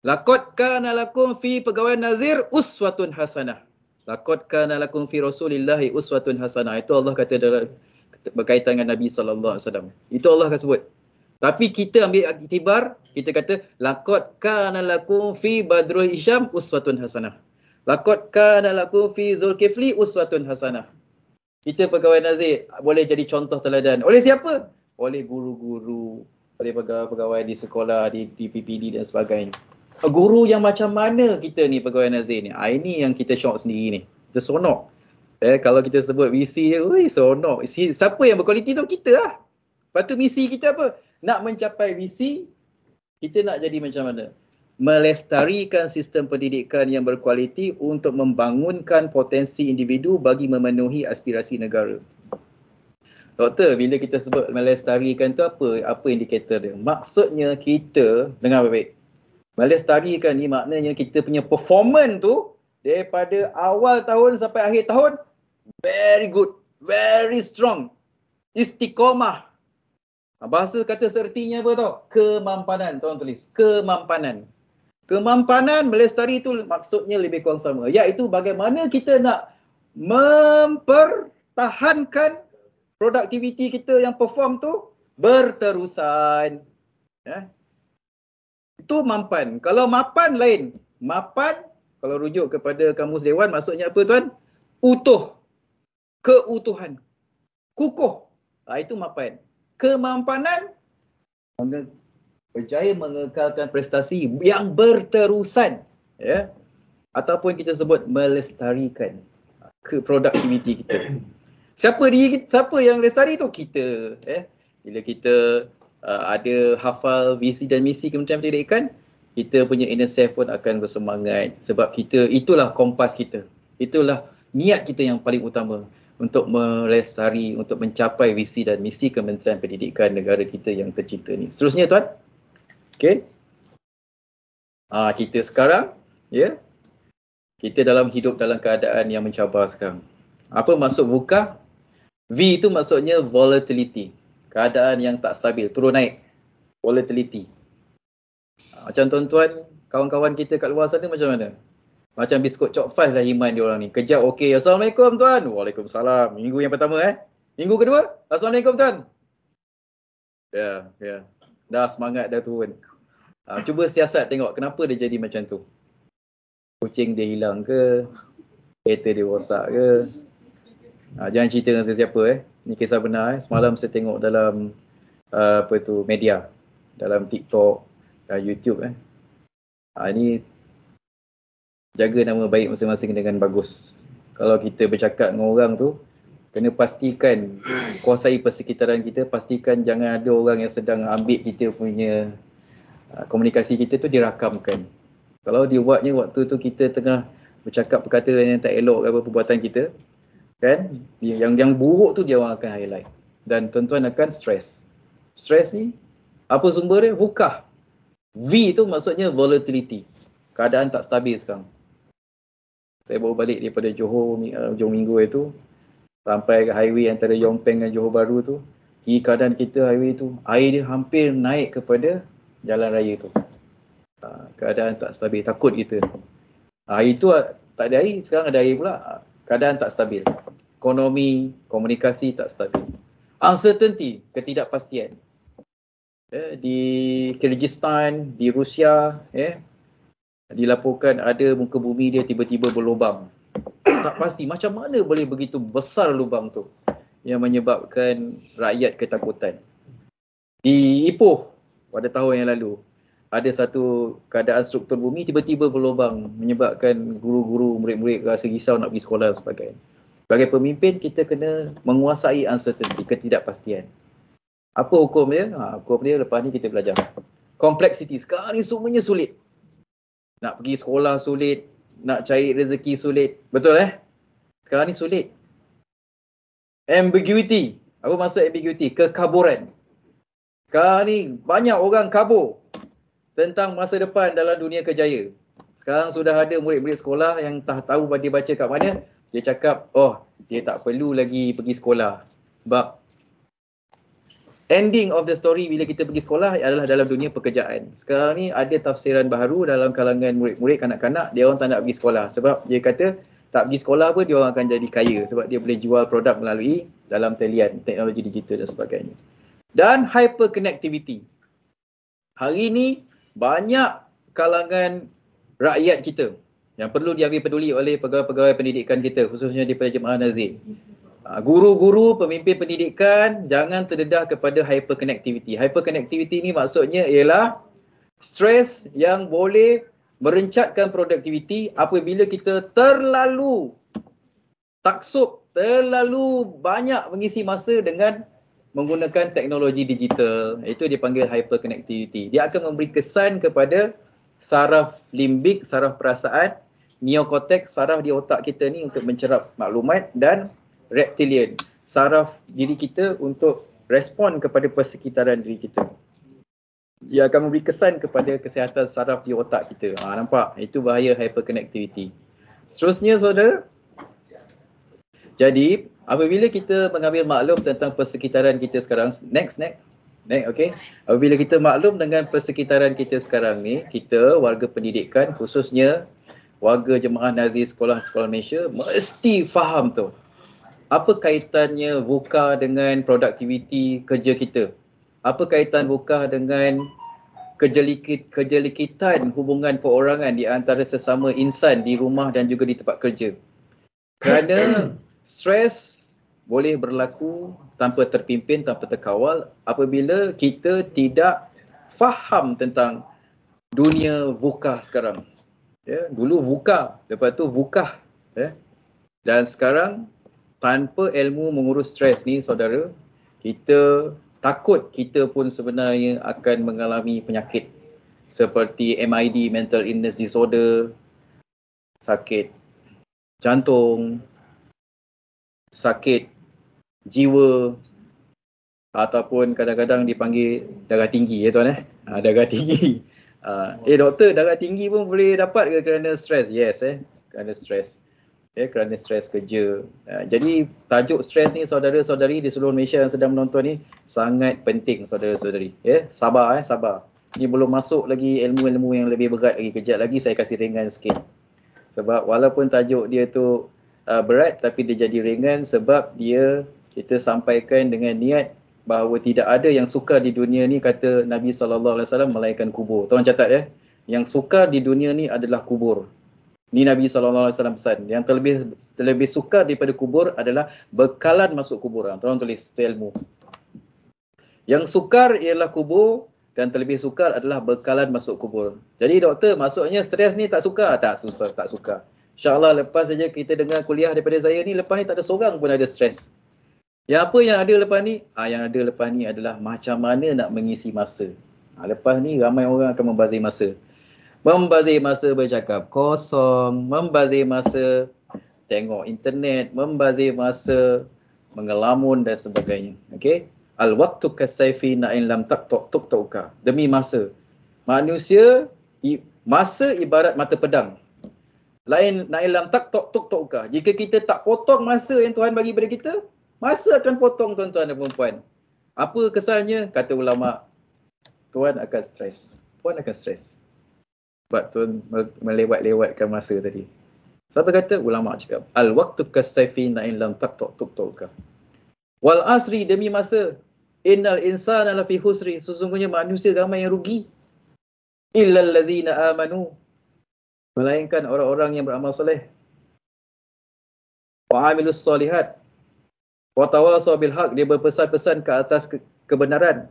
Laqad kana lakum fi pegawai nazir uswatun hasanah. Laqad kana lakum fi Rasulillahi uswatun hasanah. Itu Allah kata dalam berkaitan dengan Nabi SAW. Itu Allah akan sebut. Tapi kita ambil iktibar, kita kata laqad kana lakum fi Badrul Hisham uswatun hasanah. Laqad kana lakum fi Zulkifli uswatun hasanah. Kita pegawai nazir boleh jadi contoh teladan. Oleh siapa? Oleh guru-guru, oleh pegawai di sekolah, di PPD dan sebagainya. Guru yang macam mana kita ni pegawai nazir ni? Ini yang kita syok sendiri ni. Kita seronok. Kalau kita sebut visi je, seronok. Siapa yang berkualiti tu? Kita lah. Lepas tu misi kita apa? Nak mencapai visi, kita nak jadi macam mana? Melestarikan sistem pendidikan yang berkualiti untuk membangunkan potensi individu bagi memenuhi aspirasi negara. Doktor, bila kita sebut melestarikan tu apa indikator dia? Maksudnya kita, dengar baik-baik. Melestarikan ni maknanya kita punya performance tu daripada awal tahun sampai akhir tahun very good, very strong. Istiqomah. Bahasa kata sertinya apa tau? Kemampanan. Tolong tulis. Kemampanan. Kemampanan melestari itu maksudnya lebih kurang sama. Iaitu bagaimana kita nak mempertahankan produktiviti kita yang perform tu berterusan. Itu mampan. Kalau mapan lain. Mapan, kalau rujuk kepada Kamus Dewan, maksudnya apa tuan? Utuh. Keutuhan. Kukuh. Itu mapan. Kemampanan, berjaya mengekalkan prestasi yang berterusan, ya, ataupun kita sebut melestarikan produktiviti kita. Siapa yang lestari tu? Kita, bila kita ada hafal visi dan misi Kementerian Pendidikan, kita punya inner self pun akan bersemangat sebab itulah kompas kita. Itulah niat kita yang paling utama untuk melestari, untuk mencapai visi dan misi Kementerian Pendidikan negara kita yang tercinta ni. Seterusnya tuan. Okey. Kita sekarang, ya, kita hidup dalam keadaan yang mencabar sekarang. Apa maksud VUCA? V itu maksudnya volatility. Keadaan yang tak stabil, turun naik. Volatility. Macam tuan-tuan, kawan-kawan kita kat luar sana macam mana? Macam biskut cok fast lah iman dia orang ni. Kejap okey, Assalamualaikum tuan. Waalaikumsalam. Minggu yang pertama Minggu kedua, Assalamualaikum tuan. Ya. Dah semangat dah turun. Cuba siasat tengok kenapa dia jadi macam tu. Kucing dia hilang ke? Kereta dia rosak ke? Jangan cerita dengan sesiapa Ni kisah benar Semalam saya tengok dalam media, dalam TikTok, YouTube Ini jaga nama baik masing-masing dengan bagus. Kalau kita bercakap dengan orang tu, kena pastikan kuasai persekitaran kita, pastikan jangan ada orang yang sedang ambil kita punya komunikasi kita tu dirakamkan. Kalau dia buatnya waktu tu kita tengah bercakap perkata yang tak elok apa perbuatan kita, kan? Yang buruk tu dia orang akan highlight. Dan tuan-tuan akan stres. Stres ni apa sumber dia? VUCA. V tu maksudnya volatility. Keadaan tak stabil sekarang. Saya baru balik daripada Johor minggu itu, sampai ke highway antara Yong Peng dan Johor Bahru tu, keadaan kita highway tu, air dia hampir naik kepada jalan raya tu. Keadaan tak stabil, takut kita. Itu tak ada air, sekarang ada air pula. Keadaan tak stabil. Ekonomi, komunikasi tak stabil. Uncertainty, ketidakpastian. Di Kyrgyzstan, di Rusia, dilaporkan ada muka bumi dia tiba-tiba berlubang. Tak pasti macam mana boleh begitu besar lubang tu yang menyebabkan rakyat ketakutan. Di Ipoh pada tahun yang lalu ada satu keadaan struktur bumi tiba-tiba berlubang menyebabkan guru-guru, murid-murid rasa risau nak pergi sekolah dan sebagainya. Sebagai pemimpin kita kena menguasai uncertainty, ketidakpastian. Apa hukum dia? Hukum dia lepas ni kita belajar. Complexity. Sekarang ni semuanya sulit. Nak pergi sekolah sulit, nak cari rezeki sulit. Betul Sekarang ni sulit. Ambiguity. Apa maksud ambiguity? Kekaburan. Sekarang ni banyak orang kabur tentang masa depan dalam dunia kerjaya. Sekarang sudah ada murid-murid sekolah yang tak tahu dia baca kat mana. Dia cakap, dia tak perlu lagi pergi sekolah. Sebab ending of the story bila kita pergi sekolah adalah dalam dunia pekerjaan. Sekarang ni ada tafsiran baru dalam kalangan murid-murid, kanak-kanak, dia orang tak nak pergi sekolah. Sebab dia kata tak pergi sekolah pun dia orang akan jadi kaya. Sebab dia boleh jual produk melalui dalam talian, teknologi digital dan sebagainya. Dan hyperconnectivity. Hari ni banyak kalangan rakyat kita yang perlu diambil peduli oleh pegawai-pegawai pendidikan kita, khususnya daripada Jemaah Nazir. Guru-guru, pemimpin pendidikan, jangan terdedah kepada hyperconnectivity. Hyperconnectivity ni maksudnya ialah stres yang boleh merencatkan produktiviti apabila kita terlalu taksub, terlalu banyak mengisi masa dengan menggunakan teknologi digital. Itu dipanggil hyperconnectivity. Dia akan memberi kesan kepada saraf limbik, saraf perasaan, neokortex, saraf di otak kita ni untuk mencerap maklumat, dan reptilian, saraf diri kita untuk respon kepada persekitaran diri kita. Dia akan memberi kesan kepada kesihatan saraf di otak kita. Nampak? Itu bahaya hyperconnectivity. Seterusnya saudara. Jadi, apabila kita mengambil maklum tentang persekitaran kita sekarang, next, okay. Apabila kita maklum dengan persekitaran kita sekarang ni, kita warga pendidikan, khususnya warga Jemaah Nazir Sekolah-Sekolah Malaysia, mesti faham tu. Apa kaitannya VUCA dengan produktiviti kerja kita? Apa kaitan VUCA dengan kejelikitan hubungan perorangan di antara sesama insan di rumah dan juga di tempat kerja? Kerana stres boleh berlaku tanpa terpimpin, tanpa terkawal apabila kita tidak faham tentang dunia VUCA sekarang. Ya, dulu VUCA, lepas tu VUCA. Ya. Dan sekarang tanpa ilmu mengurus stres ni saudara, kita takut kita pun sebenarnya akan mengalami penyakit seperti MID, Mental Illness Disorder, sakit jantung, sakit jiwa, ataupun kadang-kadang dipanggil darah tinggi ya tuan darah tinggi. Doktor, darah tinggi pun boleh dapat ke kerana stres? Yes, kerana stres. Kerana stres kerja. Jadi tajuk stres ni saudara-saudari di seluruh Malaysia yang sedang menonton ni sangat penting saudara-saudari. Sabar sabar. Ni belum masuk lagi ilmu-ilmu yang lebih berat lagi. Kejap lagi saya kasih ringan sikit. Sebab walaupun tajuk dia tu berat tapi dia jadi ringan sebab dia kita sampaikan dengan niat bahawa tidak ada yang sukar di dunia ni, kata Nabi SAW, melainkan kubur. Tuan catat Yang sukar di dunia ni adalah kubur. Ni Nabi SAW pesan. Yang terlebih sukar daripada kubur adalah bekalan masuk kubur. Tolong tulis, itu ilmu. Yang sukar ialah kubur dan terlebih sukar adalah bekalan masuk kubur. Jadi doktor, maksudnya stres ni tak sukar? Tak sukar. InsyaAllah lepas saja kita dengar kuliah daripada saya ni, lepas ni tak ada seorang pun ada stres. Yang apa yang ada lepas ni? Yang ada lepas ni adalah macam mana nak mengisi masa. Lepas ni ramai orang akan membazir masa. Membazir masa bercakap kosong, membazir masa tengok internet, membazir masa mengelamun dan sebagainya. Okey? Al-waqtu kasayfi na'in lam taqtuka. Demi masa. Manusia, masa ibarat mata pedang. Lain na'in lam taqtuka. Jika kita tak potong masa yang Tuhan bagi pada kita, masa akan potong tuan-tuan dan puan-puan. Apa kesannya? Kata ulama, Tuan akan stres. Puan akan stres. Sebab Tuan melewat-lewatkan masa tadi. Siapa kata? Ulama cakap. Al-waqtu kasayfi na'in lam taqtuka. Wal asri, demi masa. Innal insana lafi husri. Sesungguhnya manusia ramai yang rugi. Illal lazina amanu. Melainkan orang-orang yang beramal soleh. Wa amilus solihat. Wa tawasaw bil haq, dia berpesan-pesan ke atas kebenaran.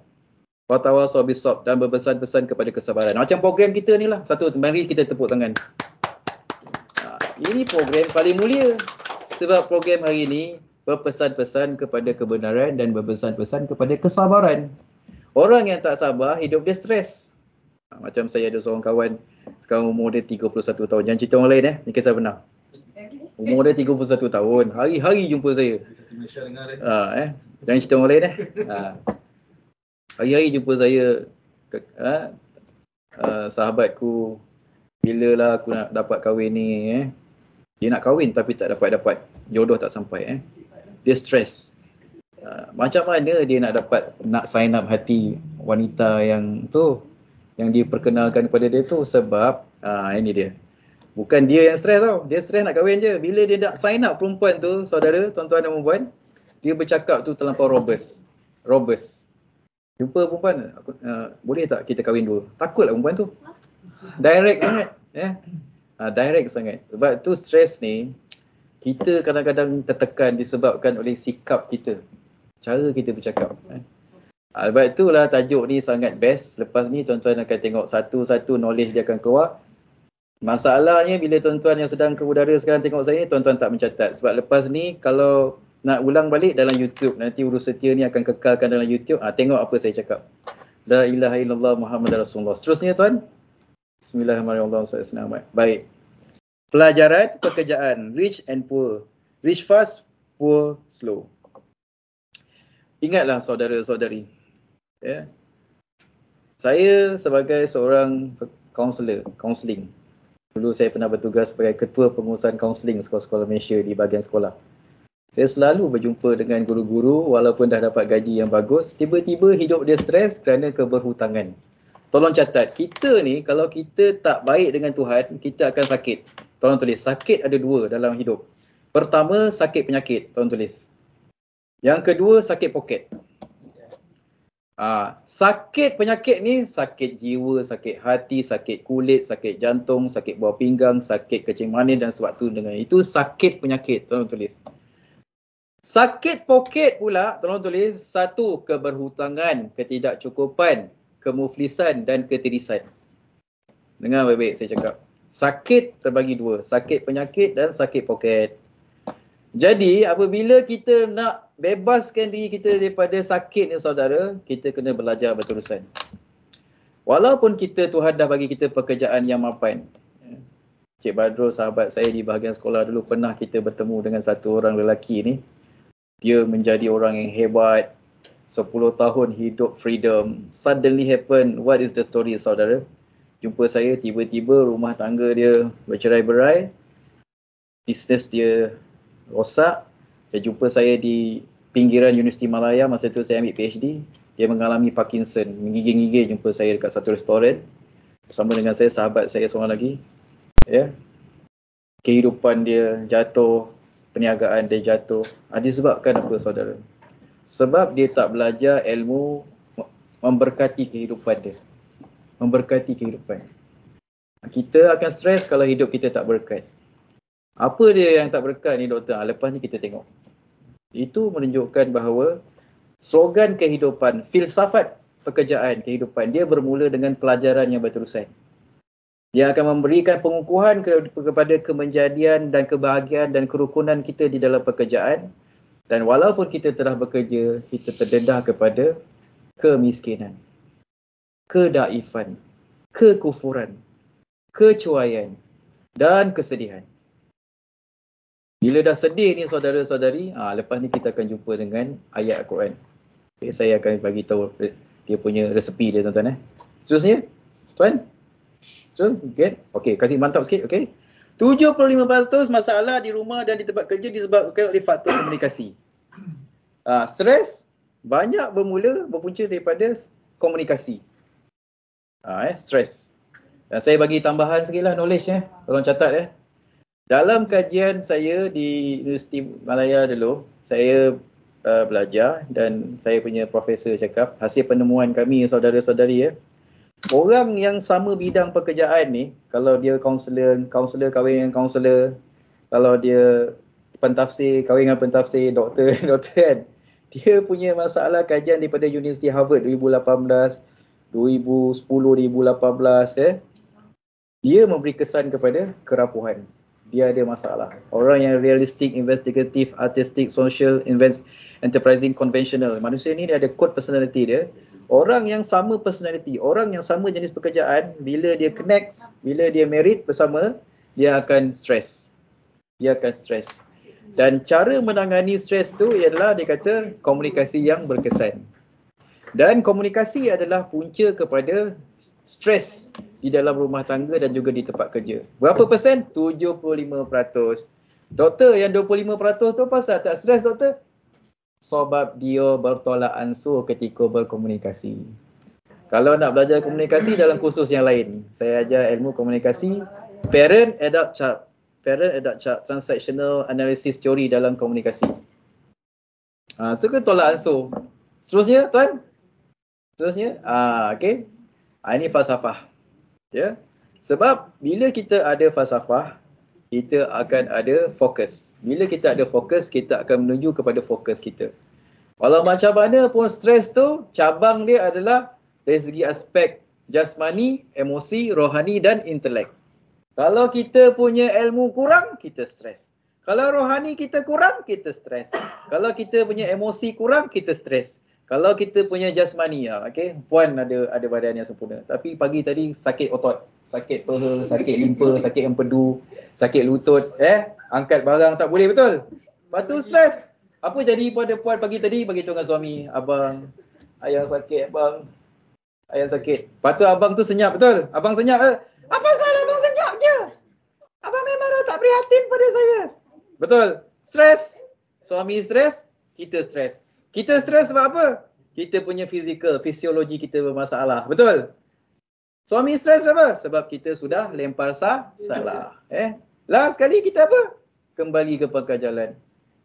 Wa tawasaw bis sabr, dan berpesan-pesan kepada kesabaran. Macam program kita ni lah. Satu, mari kita tepuk tangan. Ini program paling mulia. Sebab program hari ini berpesan-pesan kepada kebenaran dan berpesan-pesan kepada kesabaran. Orang yang tak sabar, hidup dia stres. Macam saya ada seorang kawan, sekarang umur dia 31 tahun. Jangan cerita orang lain ni kisah benar. Umur dia 31 tahun, hari-hari jumpa saya. Jangan cerita orang lain Hari-hari jumpa saya. Sahabatku, bilalah aku nak dapat kahwin ni. Dia nak kahwin tapi tak dapat. Jodoh tak sampai. Dia stres. Macam mana dia nak sign up hati wanita yang tu, yang diperkenalkan kepada dia tu? Sebab ini dia. Bukan dia yang stres tau. Dia stres nak kahwin je. Bila dia nak sign up perempuan tu, saudara, tuan-tuan dan perempuan, dia bercakap tu terlampau robust. Jumpa perempuan, boleh tak kita kahwin dulu? Takutlah perempuan tu. Direct sangat. Direct sangat. Sebab tu stres ni, kita kadang-kadang tertekan disebabkan oleh sikap kita. Cara kita bercakap. Sebab itulah tajuk ni sangat best. Lepas ni tuan-tuan akan tengok satu-satu knowledge dia akan keluar. Masalahnya bila tuan-tuan yang sedang ke udara sekarang tengok saya, tuan-tuan tak mencatat. Sebab lepas ni kalau nak ulang balik dalam YouTube, nanti Urus Setia ni akan kekalkan dalam YouTube. Tengok apa saya cakap. La ilaha illallah Muhammad Rasulullah. Seterusnya tuan. Bismillahirrahmanirrahim. Baik. Pelajaran pekerjaan. Rich and poor. Rich fast, poor slow. Ingatlah saudara-saudari. Saya sebagai seorang counselling. Dulu saya pernah bertugas sebagai ketua pengurusan kaunseling sekolah-sekolah Malaysia di bahagian sekolah. Saya selalu berjumpa dengan guru-guru walaupun dah dapat gaji yang bagus, tiba-tiba hidup dia stres kerana keberhutangan. Tolong catat, kita ni kalau kita tak baik dengan Tuhan, kita akan sakit. Tolong tulis, sakit ada dua dalam hidup. Pertama, sakit penyakit. Tolong tulis. Yang kedua, sakit poket. Sakit penyakit ni, sakit jiwa, sakit hati, sakit kulit, sakit jantung, sakit buah pinggang, sakit kencing manis dan sebab tu dengan itu sakit penyakit. Tolong tulis. Sakit poket pula, tolong tulis, 1, keberhutangan, ketidakcukupan, kemuflisan dan ketirisan. Dengar baik-baik saya cakap. Sakit terbagi 2, sakit penyakit dan sakit poket. Jadi apabila kita nak bebaskan diri kita daripada sakit ni saudara, kita kena belajar berterusan. Walaupun Tuhan dah bagi kita pekerjaan yang mapan. Cik Badrul, sahabat saya di bahagian sekolah dulu, pernah kita bertemu dengan satu orang lelaki ni. Dia menjadi orang yang hebat, 10 tahun hidup freedom. Suddenly happen, what is the story saudara? Jumpa saya, tiba-tiba rumah tangga dia bercerai-berai, bisnes dia rosak. Dia jumpa saya di pinggiran Universiti Malaya, masa tu saya ambil PhD. Dia mengalami Parkinson, menggigil-gigil jumpa saya dekat satu restoran. Bersama dengan saya, sahabat saya seorang lagi. Ya. Kehidupan dia jatuh, perniagaan dia jatuh. Disebabkan apa saudara? Sebab dia tak belajar ilmu memberkati kehidupan dia. Memberkati kehidupan. Kita akan stres kalau hidup kita tak berkat. Apa dia yang tak berkat ni doktor? Lepas ni kita tengok. Itu menunjukkan bahawa slogan kehidupan, filsafat pekerjaan kehidupan dia bermula dengan pelajaran yang berterusan. Dia akan memberikan pengukuhan kepada kemenjadian dan kebahagiaan dan kerukunan kita di dalam pekerjaan. Dan walaupun kita telah bekerja, kita terdedah kepada kemiskinan, kedaifan, kekufuran, kecuaian dan kesedihan. Bila dah sedih ni saudara-saudari, lepas ni kita akan jumpa dengan ayat Al-Quran. Okay, saya akan bagi tahu dia punya resepi dia tuan-tuan. Seterusnya, tuan. Okey, kasih mantap sikit, okey. 75% masalah di rumah dan di tempat kerja disebabkan oleh faktor komunikasi. Stres banyak berpunca daripada komunikasi. Stres. Dan saya bagi tambahan sikitlah knowledge tolong catat Dalam kajian saya di Universiti Malaya dulu, saya belajar dan saya punya profesor cakap, hasil penemuan kami saudara-saudari orang yang sama bidang pekerjaan ni, kalau dia kaunselor kahwin dengan kaunselor, kalau dia pentafsir kahwin dengan pentafsir, doktor kan, dia punya masalah kajian daripada Universiti Harvard 2018, 2010, 2018 dia memberi kesan kepada kerapuhan. Dia ada masalah. Orang yang realistic, investigative, artistic, social, enterprising, conventional. Manusia ni dia ada code personality dia. Orang yang sama personality, orang yang sama jenis pekerjaan, bila dia connect, bila dia married bersama, dia akan stres. Dan cara menangani stres tu ialah dia kata komunikasi yang berkesan. Dan komunikasi adalah punca kepada stres di dalam rumah tangga dan juga di tempat kerja. Berapa persen? 75%. Doktor, yang 25% tu pasal tak stres doktor? Sebab dia bertolak ansur ketika berkomunikasi. Kalau nak belajar komunikasi dalam kursus yang lain, saya ajar ilmu komunikasi, parent adult child, transactional analysis teori dalam komunikasi. Itu kan tolak ansur. Seterusnya tuan? Okey. Ini falsafah. Ya. Sebab bila kita ada falsafah, kita akan ada fokus. Bila kita ada fokus, kita akan menuju kepada fokus kita. Walau macam mana pun stres tu, cabang dia adalah dari segi aspek jasmani, emosi, rohani dan intelek. Kalau kita punya ilmu kurang, kita stres. Kalau rohani kita kurang, kita stres. Kalau kita punya emosi kurang, kita stres. Kalau kita punya jasmani, puan ada badan yang sempurna. Tapi pagi tadi sakit otot, sakit peha, sakit limpa, sakit empedu, sakit lutut, angkat barang tak boleh, betul? Lepas tu stres. Apa jadi pada puan pagi tadi? Bagi tahu dengan suami, abang, ayang sakit, abang. Ayang sakit. Lepas tu abang tu senyap, betul? Abang senyap. Apa salah abang senyap je? Abang memang dah tak prihatin pada saya. Betul? Stres. Suami stres, kita stres. Kita stres sebab apa? Kita punya fisiologi kita bermasalah. Betul? Suami stres apa? Sebab kita sudah lempar salah. Last sekali kita apa? Kembali ke pangkal jalan.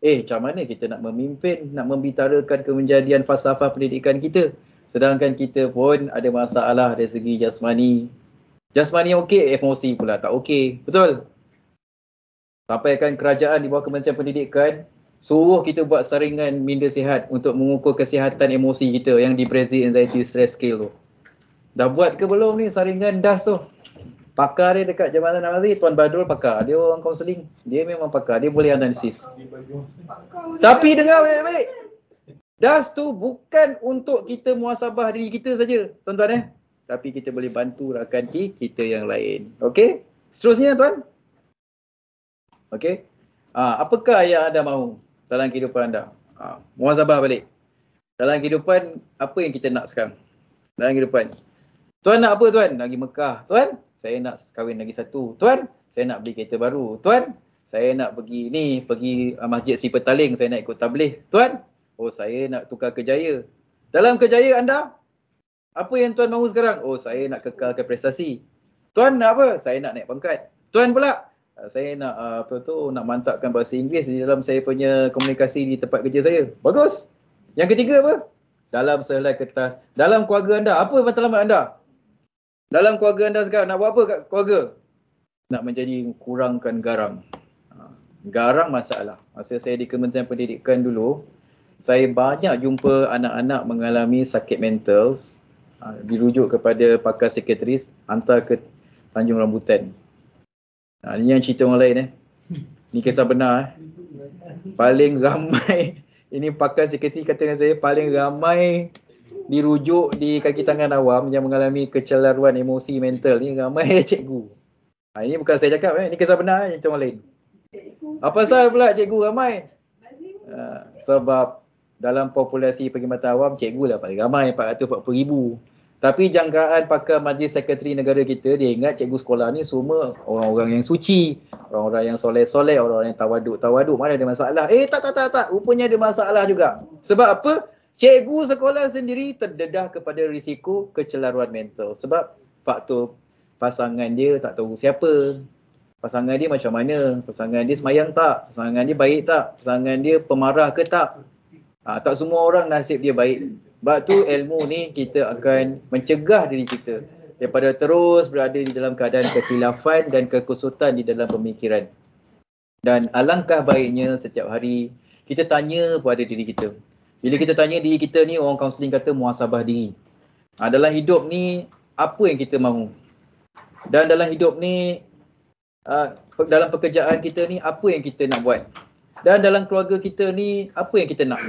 Macam mana kita nak memimpin, nak membicarakan kemenjadian falsafah pendidikan kita? Sedangkan kita pun ada masalah dari segi jasmani. Jasmani okey, emosi pula tak okey. Betul? Sampaikan kerajaan di bawah Kementerian Pendidikan, Suruh kita buat saringan minda sihat untuk mengukur kesihatan emosi kita yang di Brazil Anxiety Stress Scale tu. Dah buat ke belum ni saringan DAS tu? Pakar dia dekat Jabatan Nazir, Tuan Badrul pakar. Dia orang kaunseling. Dia memang pakar. Dia boleh analisis. Tapi dengar baik-baik. DAS tu bukan untuk kita muhasabah diri kita saja, tuan-tuan Tapi kita boleh bantu rakan kita yang lain. Okey? Seterusnya, tuan. Okey? Apakah yang anda mahu dalam kehidupan anda? Muhasabah balik. Dalam kehidupan, apa yang kita nak sekarang? Dalam kehidupan. Tuan nak apa, tuan? Nak pergi Mekah. Tuan, saya nak kahwin lagi satu. Tuan, saya nak beli kereta baru. Tuan, saya nak pergi Masjid Sri Petaling, saya nak ikut tabligh. Tuan, saya nak tukar kerjaya. Dalam kerjaya anda, apa yang tuan mahu sekarang? Saya nak kekalkan prestasi. Tuan nak apa? Saya nak naik pangkat. Tuan pula, saya nak nak mantapkan bahasa Inggeris di dalam saya punya komunikasi di tempat kerja saya. Bagus. Yang ketiga apa? Dalam sehelai kertas. Dalam keluarga anda, apa matlamat anda? Dalam keluarga anda sekarang, nak buat apa kat keluarga? Nak menjadi kurangkan garang. Garang masalah. Masa saya di Kementerian Pendidikan dulu, saya banyak jumpa anak-anak mengalami sakit mental, dirujuk kepada pakar psikiatris, hantar ke Tanjung Rambutan. Ini yang cerita orang lain Ini kisah benar Paling ramai, ini pakar psikiatri kata dengan saya, paling ramai dirujuk di kaki tangan awam yang mengalami kecelaruan emosi mental ni ramai cikgu. Ini bukan saya cakap ini kisah benar cerita orang lain. Apa pasal pula cikgu ramai? Sebab dalam populasi perkhidmatan awam cikgu lah paling ramai 440,000. Tapi jangkaan pakar Majlis Sekretari Negara kita, dia ingat cikgu sekolah ni semua orang-orang yang suci, orang-orang yang soleh-soleh, orang-orang yang tawaduk-tawaduk. Mana ada masalah? Tak. Rupanya ada masalah juga. Sebab apa? Cikgu sekolah sendiri terdedah kepada risiko kecelaruan mental. Sebab faktor pasangan dia tak tahu siapa. Pasangan dia macam mana? Pasangan dia semayang tak? Pasangan dia baik tak? Pasangan dia pemarah ke tak? Tak semua orang nasib dia baik. Sebab tu ilmu ni kita akan mencegah diri kita daripada terus berada di dalam keadaan kekhilafan dan kekusutan di dalam pemikiran. Dan alangkah baiknya setiap hari kita tanya pada diri kita. Bila kita tanya diri kita ni, orang kaunseling kata muhasabah diri. Dalam hidup ni, apa yang kita mahu? Dan dalam hidup ni, dalam pekerjaan kita ni, apa yang kita nak buat? Dan dalam keluarga kita ni, apa yang kita nak?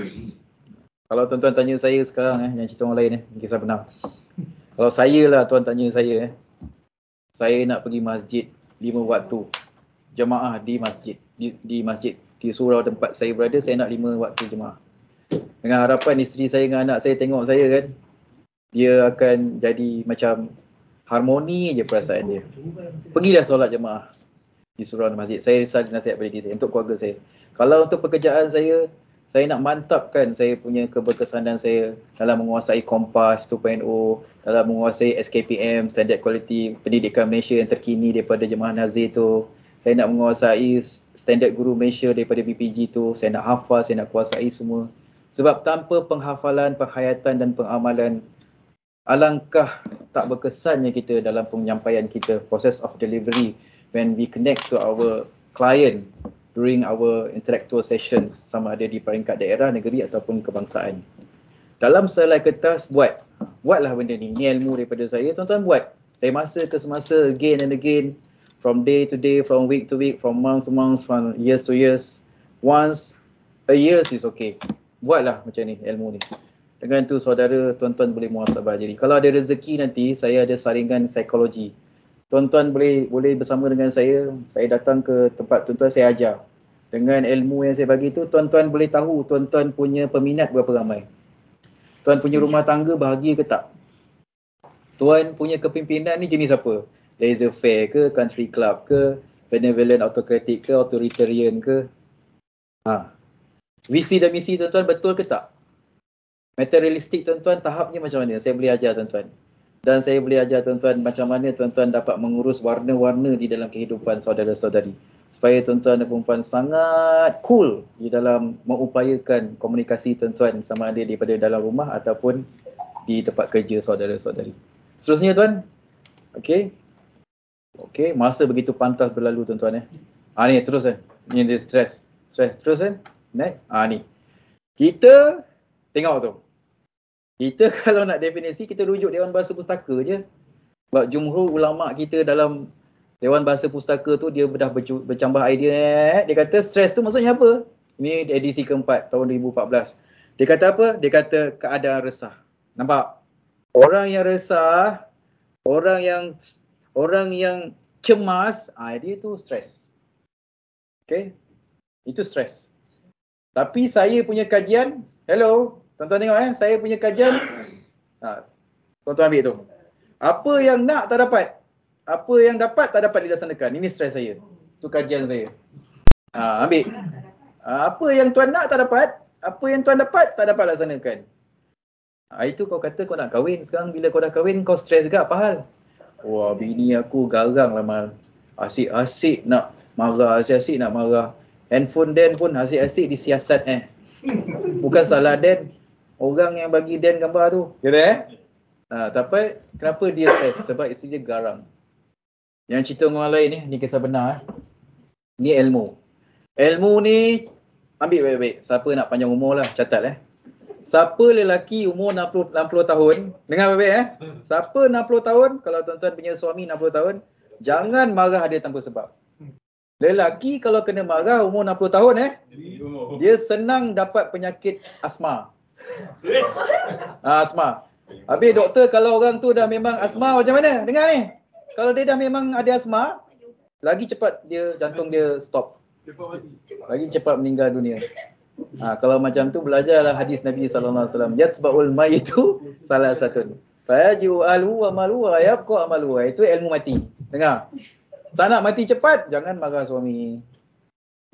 Kalau tuan-tuan tanya saya sekarang, yang cerita orang lain, kisah benar. Kalau saya lah, tuan tanya saya, saya nak pergi masjid 5 waktu. Jemaah di masjid. Di masjid. Di surau tempat saya berada, saya nak 5 waktu jemaah. Dengan harapan isteri saya dengan anak saya tengok saya kan, dia akan jadi macam harmoni je perasaan dia. Pergilah solat jemaah di surau masjid. Saya risau nasihat pada diri saya untuk keluarga saya. Kalau untuk pekerjaan saya nak mantapkan saya punya keberkesanan saya dalam menguasai Kompas 2.0, dalam menguasai SKPM, Standard Quality Pendidikan Malaysia yang terkini daripada Jemaah Nazir tu. Saya nak menguasai Standard Guru Malaysia daripada BPG tu. Saya nak hafal, saya nak kuasai semua. Sebab tanpa penghafalan, penghayatan dan pengamalan, alangkah tak berkesannya kita dalam penyampaian kita, process of delivery, when we connect to our client during our intellectual sessions, sama ada di peringkat daerah, negeri ataupun kebangsaan. Dalam sehelai kertas, buatlah benda ni. Ni ilmu daripada saya, tuan-tuan buat. Dari masa ke semasa, again and again, from day to day, from week to week, from month to month, from years to years. Once a year is okay. Buatlah macam ni ilmu ni. Dengan tu saudara, tuan-tuan boleh muhasabah diri. Kalau ada rezeki nanti, saya ada saringan psikologi. Tuan-tuan boleh bersama dengan saya datang ke tempat tuan-tuan, saya ajar. Dengan ilmu yang saya bagi tu, tuan-tuan boleh tahu tuan-tuan punya peminat berapa ramai. Tuan punya rumah tangga bahagia ke tak? Tuan punya kepimpinan ni jenis apa? Laissez-faire ke, country club ke, benevolent autocratic ke, authoritarian ke? Visi dan misi tuan-tuan betul ke tak? Materialistik tuan-tuan, tahapnya macam mana? Saya boleh ajar tuan-tuan. Dan saya boleh ajar tuan-tuan macam mana tuan-tuan dapat mengurus warna-warna di dalam kehidupan saudara-saudari. Supaya tuan-tuan dan perempuan sangat cool di dalam mengupayakan komunikasi tuan-tuan sama ada daripada dalam rumah ataupun di tempat kerja saudara-saudari. Seterusnya tuan. Okey. Masa begitu pantas berlalu tuan-tuan. Ni terus Ni dia stres. Terus Next. Ni. Kita tengok tu. Kita kalau nak definisi, kita rujuk Dewan Bahasa Pustaka je. Sebab jumhur ulama' kita dalam Dewan Bahasa Pustaka tu, dia dah bercambah idea. Dia kata stres tu maksudnya apa? Ini edisi keempat tahun 2014. Dia kata apa? Dia kata keadaan resah. Nampak? Orang yang resah, orang yang cemas, dia tu stres. Okay? Itu stres. Tapi saya punya kajian, hello, tuan-tuan tengok saya punya kajian, tuan-tuan ambil tu. Apa yang nak tak dapat. Apa yang dapat tak dapat dilaksanakan. Ini stres saya. Itu kajian saya. Ambil. Apa yang tuan nak tak dapat. Apa yang tuan dapat tak dapat laksanakan. Itu kau kata kau nak kahwin. Sekarang bila kau dah kahwin kau stres juga. Apa hal? Wah, bini aku garang lah mal. Asyik-asyik nak marah. Asyik-asyik nak marah. Handphone Dan pun asyik-asyik disiasat Bukan salah Dan. Orang yang bagi Dan gambar tu. Kira tapi kenapa dia stres? Sebab isteri dia garang. Yang cerita orang lain ni kisah benar. Ni ilmu. Ilmu ni ambil baik-baik. Siapa nak panjang umur lah, catat Siapa lelaki umur 60 tahun, dengar baik-baik Siapa 60 tahun, kalau tuan-tuan punya suami 60 tahun, jangan marah dia tanpa sebab. Lelaki kalau kena marah umur 60 tahun dia senang dapat penyakit asma. Asma. Habis doktor kalau orang tu dah memang asma macam mana? Dengar ni. Kalau dia dah memang ada asma, lagi cepat dia jantung dia stop. Lagi cepat meninggal dunia. Kalau macam tu belajarlah hadis Nabi SAW. Yatba'ul mayyitu salah satu. Fayaji'u ahluhu wa maluhu wa yabqa amaluhu. Itu ilmu mati. Dengar. Tak nak mati cepat, jangan marah suami.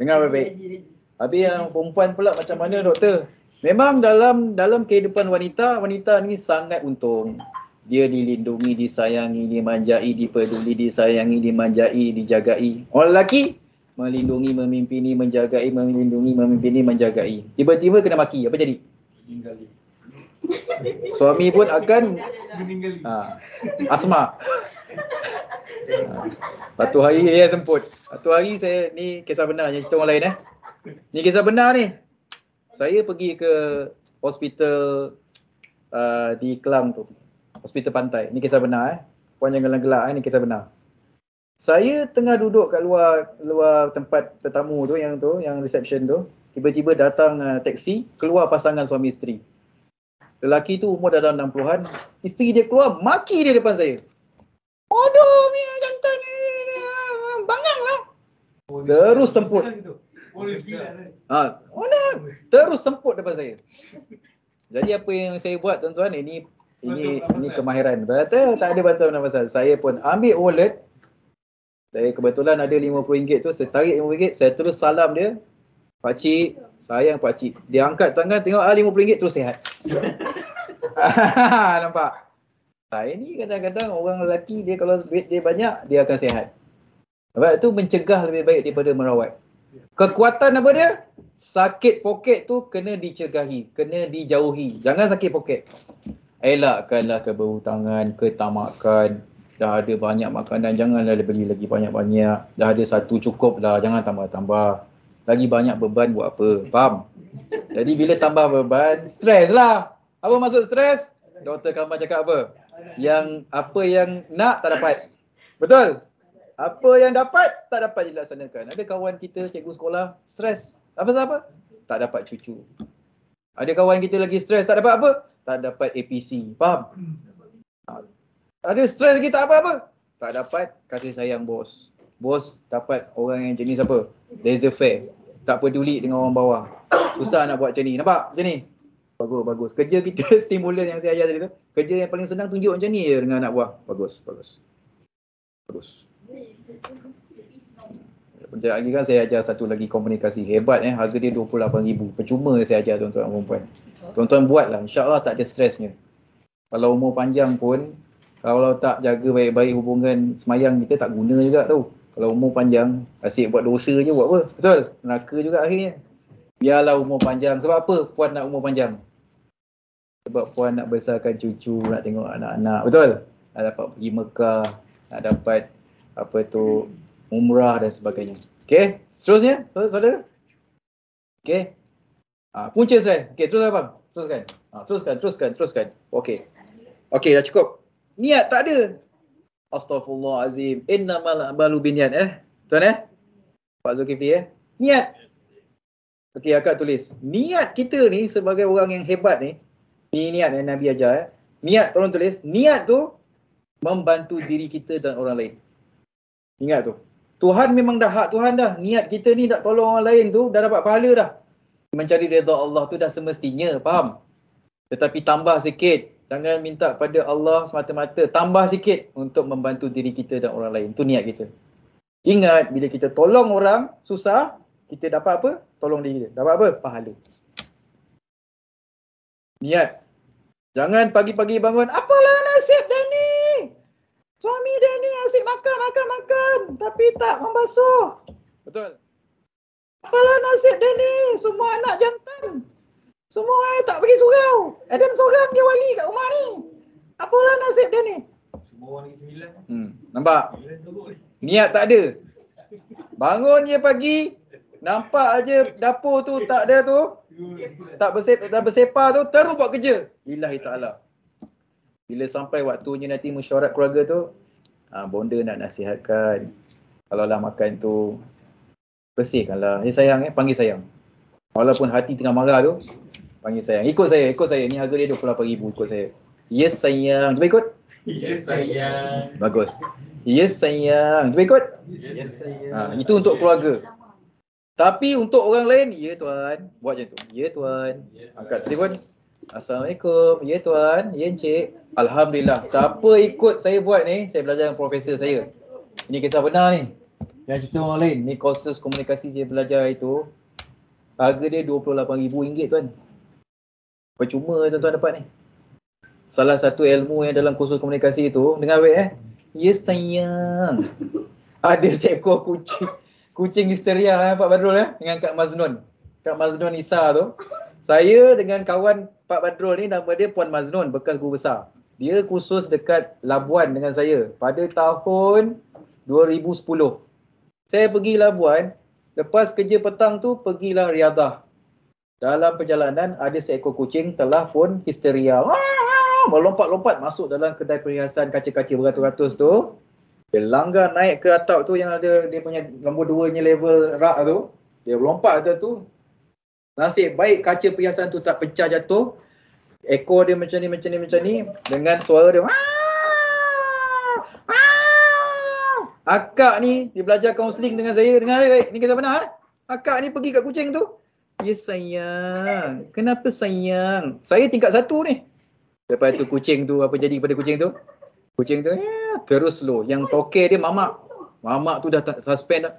Dengar baik-baik. Habis yang perempuan pula macam mana doktor? Memang dalam kehidupan wanita ni sangat untung. Dia dilindungi, disayangi, dimanjai, dipeduli, disayangi, dimanjai, dijagai. Orang lelaki melindungi, memimpini, menjagai, melindungi, memimpini, menjagai. Tiba-tiba kena maki, apa jadi? Meninggali. Suami pun akan asma. Satu hari dia semput. Satu hari saya, ni kisah benar, yang cerita orang lain Ni kisah benar ni. Saya pergi ke hospital di Kelang tu. Hospital pantai. Ni kisah benar Puan jangan gelak ni kisah benar. Saya tengah duduk kat luar tempat tetamu tu, yang reception tu. Tiba-tiba datang teksi, keluar pasangan suami isteri. Lelaki tu umur dalam 60-an, isteri dia keluar maki dia depan saya. Aduh, ni jantan ni bangang lah. Terus semput. Terus semput depan saya. Jadi apa yang saya buat tuan-tuan, ini kemahiran. Berkata tak ada bantuan pasal. Saya pun ambil wallet. Saya kebetulan ada RM50 tu, saya tarik RM50, saya terus salam dia. Pakcik, sayang pakcik. Dia angkat tangan, tengok RM50 terus sihat. Nampak? Ini kadang-kadang orang lelaki dia kalau duit dia banyak, dia akan sihat. Sebab itu mencegah lebih baik daripada merawat. Kekuatan apa dia? Sakit poket tu kena dicegahi, kena dijauhi. Jangan sakit poket. Elakkanlah keberhutangan, ketamakan. Dah ada banyak makanan, janganlah beli lagi banyak-banyak. Dah ada satu cukup lah, jangan tambah-tambah. Lagi banyak beban buat apa? Faham? Jadi bila tambah beban, stres lah. Apa maksud stres? Dr. Kamal cakap apa? Apa yang nak tak dapat. Betul? Apa yang dapat tak dapat dilaksanakan. Ada kawan kita cikgu sekolah stres. Apa? Tak dapat cucu. Ada kawan kita lagi stres, tak dapat apa? Tak dapat APC. Faham? Ada stres lagi tak apa-apa. Tak dapat kasih sayang bos. Bos dapat orang yang jenis apa? Laissez-faire. Tak peduli dengan orang bawah. Susah nak buat macam ni. Nampak? Macam ni. Bagus. Kerja kita stimulan yang saya ajar tadi tu. Kerja yang paling senang tunjuk macam ni je dengan anak buah. Bagus. Sekejap lagi kan saya ajar satu lagi komunikasi. Hebat harga dia RM28,000. Percuma saya ajar tuan-tuan perempuan. Tuan-tuan buatlah. InsyaAllah tak ada stresnya. Kalau umur panjang pun, kalau tak jaga baik-baik hubungan semayang kita tak guna juga tau. Kalau umur panjang, asyik buat dosa je buat apa? Betul? Neraka juga akhirnya. Biarlah umur panjang. Sebab apa puan nak umur panjang? Sebab puan nak besarkan cucu, nak tengok anak-anak. Betul? Nak dapat pergi Mekah, nak dapat umrah dan sebagainya. Okey? Seterusnya, saudara? Okey? Punca saya. Okey, teruskan abang. Teruskan. Okey. Okey, dah cukup. Niat tak ada. Astaghfirullahalazim. Innamal a'malu binniyat. Tuan Pak Zulkifli Niat. Okey, akak tulis. Niat kita ni sebagai orang yang hebat ni. Ni niat yang Nabi ajar. Niat, tolong tulis. Niat tu membantu diri kita dan orang lain. Ingat tu. Tuhan memang dah hak Tuhan dah. Niat kita ni nak tolong orang lain tu dah dapat pahala dah. Mencari redha Allah tu dah semestinya, faham? Tetapi tambah sikit. Jangan minta pada Allah semata-mata. Tambah sikit untuk membantu diri kita dan orang lain. Itu niat kita. Ingat, bila kita tolong orang susah, kita dapat apa? Tolong diri kita. Dapat apa? Pahala. Niat. Jangan pagi-pagi bangun, apalah nasib Danny? Suami Danny asyik makan. Tapi tak membasuh. Betul? Apalah nasib Danny? Semua anak jantan. Semua tak pergi surau. Adam seorang dia wali kat rumah ni. Apalah nasib dia ni? Semua wali 9. Nampak? Niat tak ada. Bangun je pagi, nampak aja dapur tu tak ada tu. Tak bersepar tu, terus buat kerja. Lillahi ta'ala. Bila sampai waktunya nanti mesyuarat keluarga tu, bonda nak nasihatkan. Kalau lah makan tu, bersihkanlah. Sayang panggil sayang. Walaupun hati tengah marah tu, panggil sayang. Ikut saya. Ni harga dia RM28,000. Ikut saya. Yes sayang. Cuba ikut. Yes sayang. Bagus. Yes sayang. Cuba ikut. Yes sayang. Itu untuk keluarga. Tapi untuk orang lain, ya tuan. Buat macam tu. Ya tuan. Angkat telefon. Assalamualaikum. Ya tuan. Ya encik. Alhamdulillah. Siapa ikut saya buat ni, saya belajar dengan profesor saya. Ini kisah benar ni. Yang cerita orang lain. Ni kursus komunikasi saya belajar itu. Harga dia RM28,000 tuan. Percuma tuan-tuan dapat ni. Salah satu ilmu yang dalam kursus komunikasi itu, dengar baik yes sayang. Ada seekor kucing histeria Pak Badrul dengan Kak Maznun. Kak Maznun Isa tu. Saya dengan kawan Pak Badrul ni, nama dia Puan Maznun, bekas guru besar. Dia kursus dekat Labuan dengan saya pada tahun 2010. Saya pergi Labuan, lepas kerja petang tu pergilah Riadah. Dalam perjalanan ada seekor kucing telah pun histeria. Melompat-lompat masuk dalam kedai perhiasan kaca-kaca beratus-ratus tu. Dia langgar naik ke atap tu yang ada dia punya nombor 2-nya level rak tu. Dia lompat tu. Nasib baik kaca perhiasan tu tak pecah jatuh. Ekor dia macam ni dengan suara dia. Akak ni dia belajar kaunseling dengan saya. Dengar baik, ni kisah benar. Akak ni pergi kat kucing tu. Ya sayang. Kenapa sayang? Saya tingkat 1 ni. Lepas tu kucing tu, apa jadi kepada kucing tu? Kucing tu terus slow. Yang tokek dia mamak. Mamak tu dah suspend dah.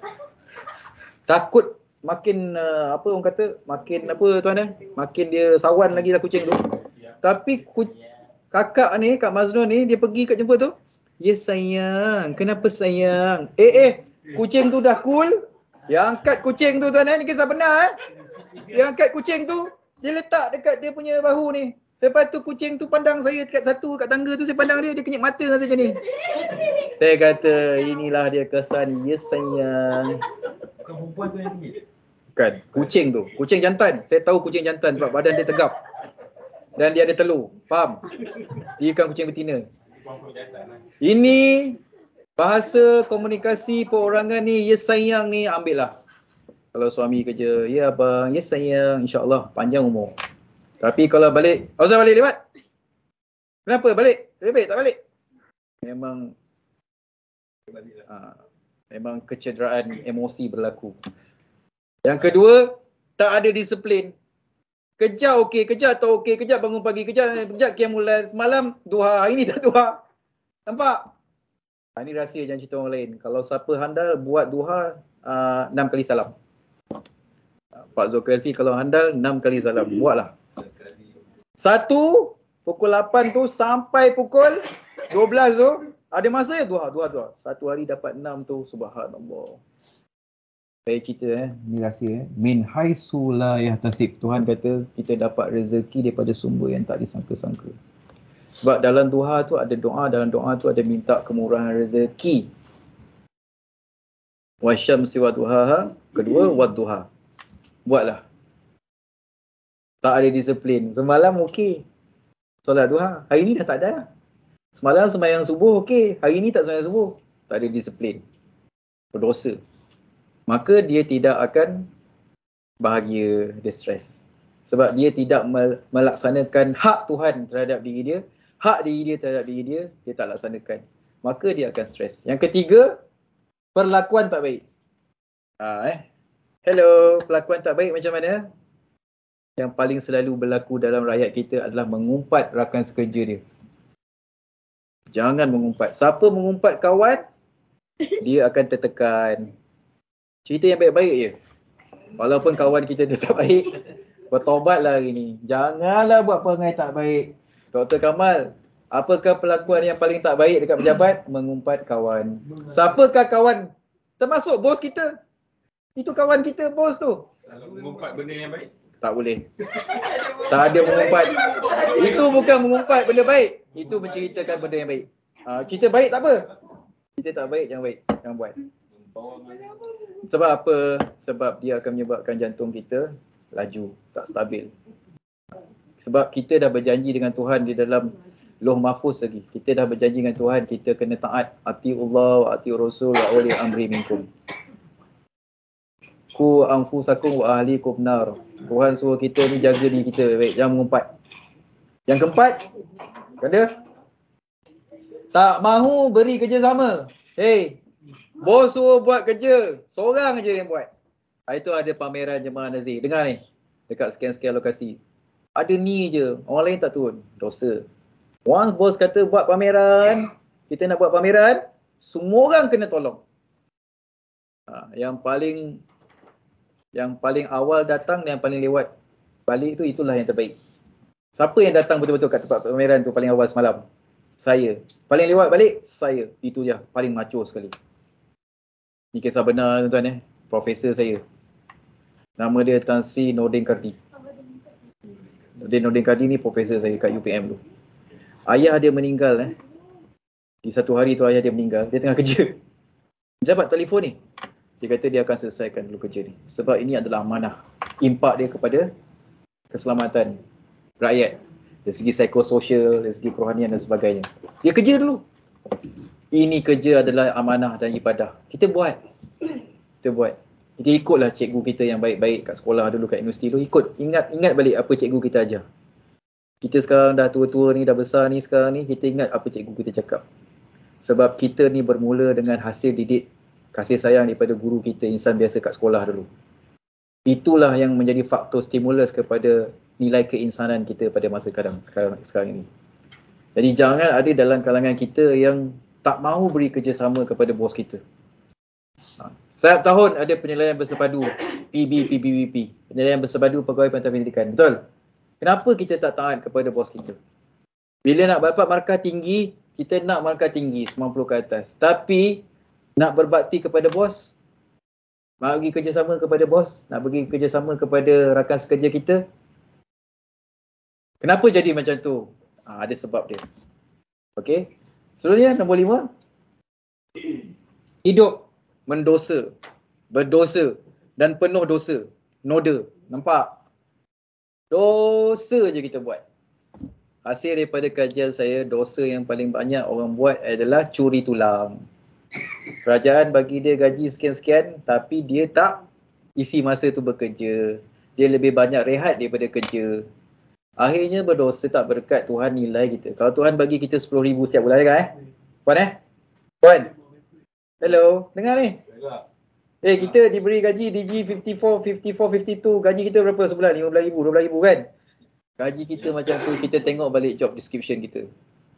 Takut makin apa orang kata, makin apa tuan makin dia sawan lagi lah kucing tu. Tapi kakak ni, Kak Maznun ni, dia pergi kat jumpa tu. Ya sayang. Kenapa sayang? Kucing tu dah cool. Dia angkat kucing tu tuan ni kisah benar Dia angkat kucing tu, dia letak dekat dia punya bahu ni. Lepas tu kucing tu pandang saya kat tangga tu, saya pandang dia kenyit mata dengan saya macam ni. Saya kata, inilah dia kesan ya sayang. Bukan perempuan tu yang tinggi? Bukan, kucing tu. Kucing jantan. Saya tahu kucing jantan sebab badan dia tegap. Dan dia ada telur. Faham? Dia bukan kucing betina. Ini bahasa komunikasi perorangan ni, ya sayang ni, ambil lah. Kalau suami kerja, ya abang, ya sayang, insyaAllah panjang umur. Tapi kalau balik, Azhar balik lewat. Kenapa balik? Lebih tak balik? Memang memang kecederaan emosi berlaku. Yang kedua, tak ada disiplin. Kerja okey, kerja tak okey, kerja bangun pagi, kerja qiyamul semalam duha, hari ni tak duha. Nampak? Ini rahsia jangan cerita orang lain. Kalau siapa handal buat duha 6 kali salam. Pak Zulkifli kalau handal 6 kali salam. Buatlah. 1 pukul 8 tu sampai pukul 12 tu ada masa ya duha. Satu hari dapat 6 tu, subhanallah. Saya cerita ni rahsia min haitsu la yahtasib. Tuhan kata kita dapat rezeki daripada sumber yang tak disangka-sangka. Sebab dalam duha tu ada doa, dalam doa tu ada minta kemurahan rezeki. Wasyamsi wa duhaha, kedua wa duha. Buatlah. Tak ada disiplin. Semalam okey. Solat duha. Hari ni dah tak ada. Semalam sembahyang subuh okey. Hari ni tak sembahyang subuh. Tak ada disiplin. Berdosa. Maka dia tidak akan bahagia, dia stres. Sebab dia tidak melaksanakan hak Tuhan terhadap diri dia. Hak diri dia terhadap diri dia, dia tak laksanakan. Maka dia akan stres. Yang ketiga, perlakuan tak baik. Hello, perlakuan tak baik macam mana? Yang paling selalu berlaku dalam rakyat kita adalah mengumpat rakan sekerja dia. Jangan mengumpat. Siapa mengumpat kawan, dia akan tertekan. Cerita yang baik-baik je. Walaupun kawan kita tu tak baik, bertobatlah hari ni. Janganlah buat perangai tak baik. Dr. Kamal, apakah perlakuan yang paling tak baik dekat pejabat? Mengumpat kawan. Siapakah kawan? Termasuk bos kita. Itu kawan kita, bos tu. Kalau mengumpat benda yang baik? Tak boleh. Tak ada mengumpat. Itu bukan mengumpat benda baik. Itu menceritakan benda yang baik. Cerita baik tak apa. Cerita tak baik, jangan baik. Jangan buat. Sebab apa? Sebab dia akan menyebabkan jantung kita laju, tak stabil. Sebab kita dah berjanji dengan Tuhan di dalam Lauh Mahfuz lagi. Kita dah berjanji dengan Tuhan, kita kena taat. Atiullah wa atiur rasul wa uli amri minkum. Ku anfusakum wa ahlikum nar. Tuhan suruh kita ni jaga diri kita baik, jangan mengumpat. Yang keempat, kena tak mahu beri kerjasama. Hey, bos suruh buat kerja, seorang je yang buat. Itu ada pameran jemaah Nazir. Dengar ni, dekat sekian-sekian lokasi. Ada ni je, orang lain tak turun. Dosa. Once bos kata buat pameran, kita nak buat pameran, semua orang kena tolong. Yang paling awal datang dan yang paling lewat balik tu, itulah yang terbaik. Siapa yang datang betul-betul kat tempat pameran tu paling awal semalam? Saya. Paling lewat balik? Saya. Itu je, paling macho sekali. Ni kisah benar tuan-tuan Profesor saya. Nama dia Tan Sri Nordin Kardi. Nordin Kardi ni profesor saya kat UPM tu. Ayah dia meninggal Di satu hari tu ayah dia meninggal, dia tengah kerja. Dia dapat telefon ni. Dia kata dia akan selesaikan dulu kerja ni. Sebab ini adalah amanah. Impak dia kepada keselamatan rakyat. Dari segi psikososial, dari segi kerohanian dan sebagainya. Dia kerja dulu. Ini kerja adalah amanah dan ibadah. Kita buat. Kita ikutlah cikgu kita yang baik-baik kat sekolah dulu, kat universiti dulu. Ikut. Ingat balik apa cikgu kita ajar. Kita sekarang dah tua-tua ni, dah besar ni sekarang ni, kita ingat apa cikgu kita cakap. Sebab kita ni bermula dengan hasil didik kasih sayang daripada guru kita, insan biasa kat sekolah dulu. Itulah yang menjadi faktor stimulus kepada nilai keinsanan kita pada masa sekarang ini. Jadi jangan ada dalam kalangan kita yang tak mahu beri kerjasama kepada bos kita. Setiap tahun ada penilaian bersepadu, PBPP, penilaian bersepadu pegawai Pantai Pendidikan. Betul? Kenapa kita tak taat kepada bos kita? Bila nak dapat markah tinggi, kita nak markah tinggi 90 ke atas. Tapi nak berbakti kepada bos, nak bagi kerjasama kepada bos, nak bagi kerjasama kepada rakan sekerja kita. Kenapa jadi macam tu? Ada sebab dia. Okey. Seterusnya nombor 5. Hidup mendosa, berdosa dan penuh dosa. Noda. Nampak? Dosa je kita buat. Hasil daripada kajian saya, dosa yang paling banyak orang buat adalah curi tulang. Kerajaan bagi dia gaji sekian-sekian, tapi dia tak isi masa tu bekerja. Dia lebih banyak rehat daripada kerja. Akhirnya berdosa, tak berkat Tuhan nilai kita. Kalau Tuhan bagi kita 10,000 setiap bulan kan? Puan Puan? Hello, dengar ni? Kita diberi gaji DG 54, 52, gaji kita berapa sebulan? 15,000, 12,000 kan? Gaji kita macam tu, kita tengok balik job description kita.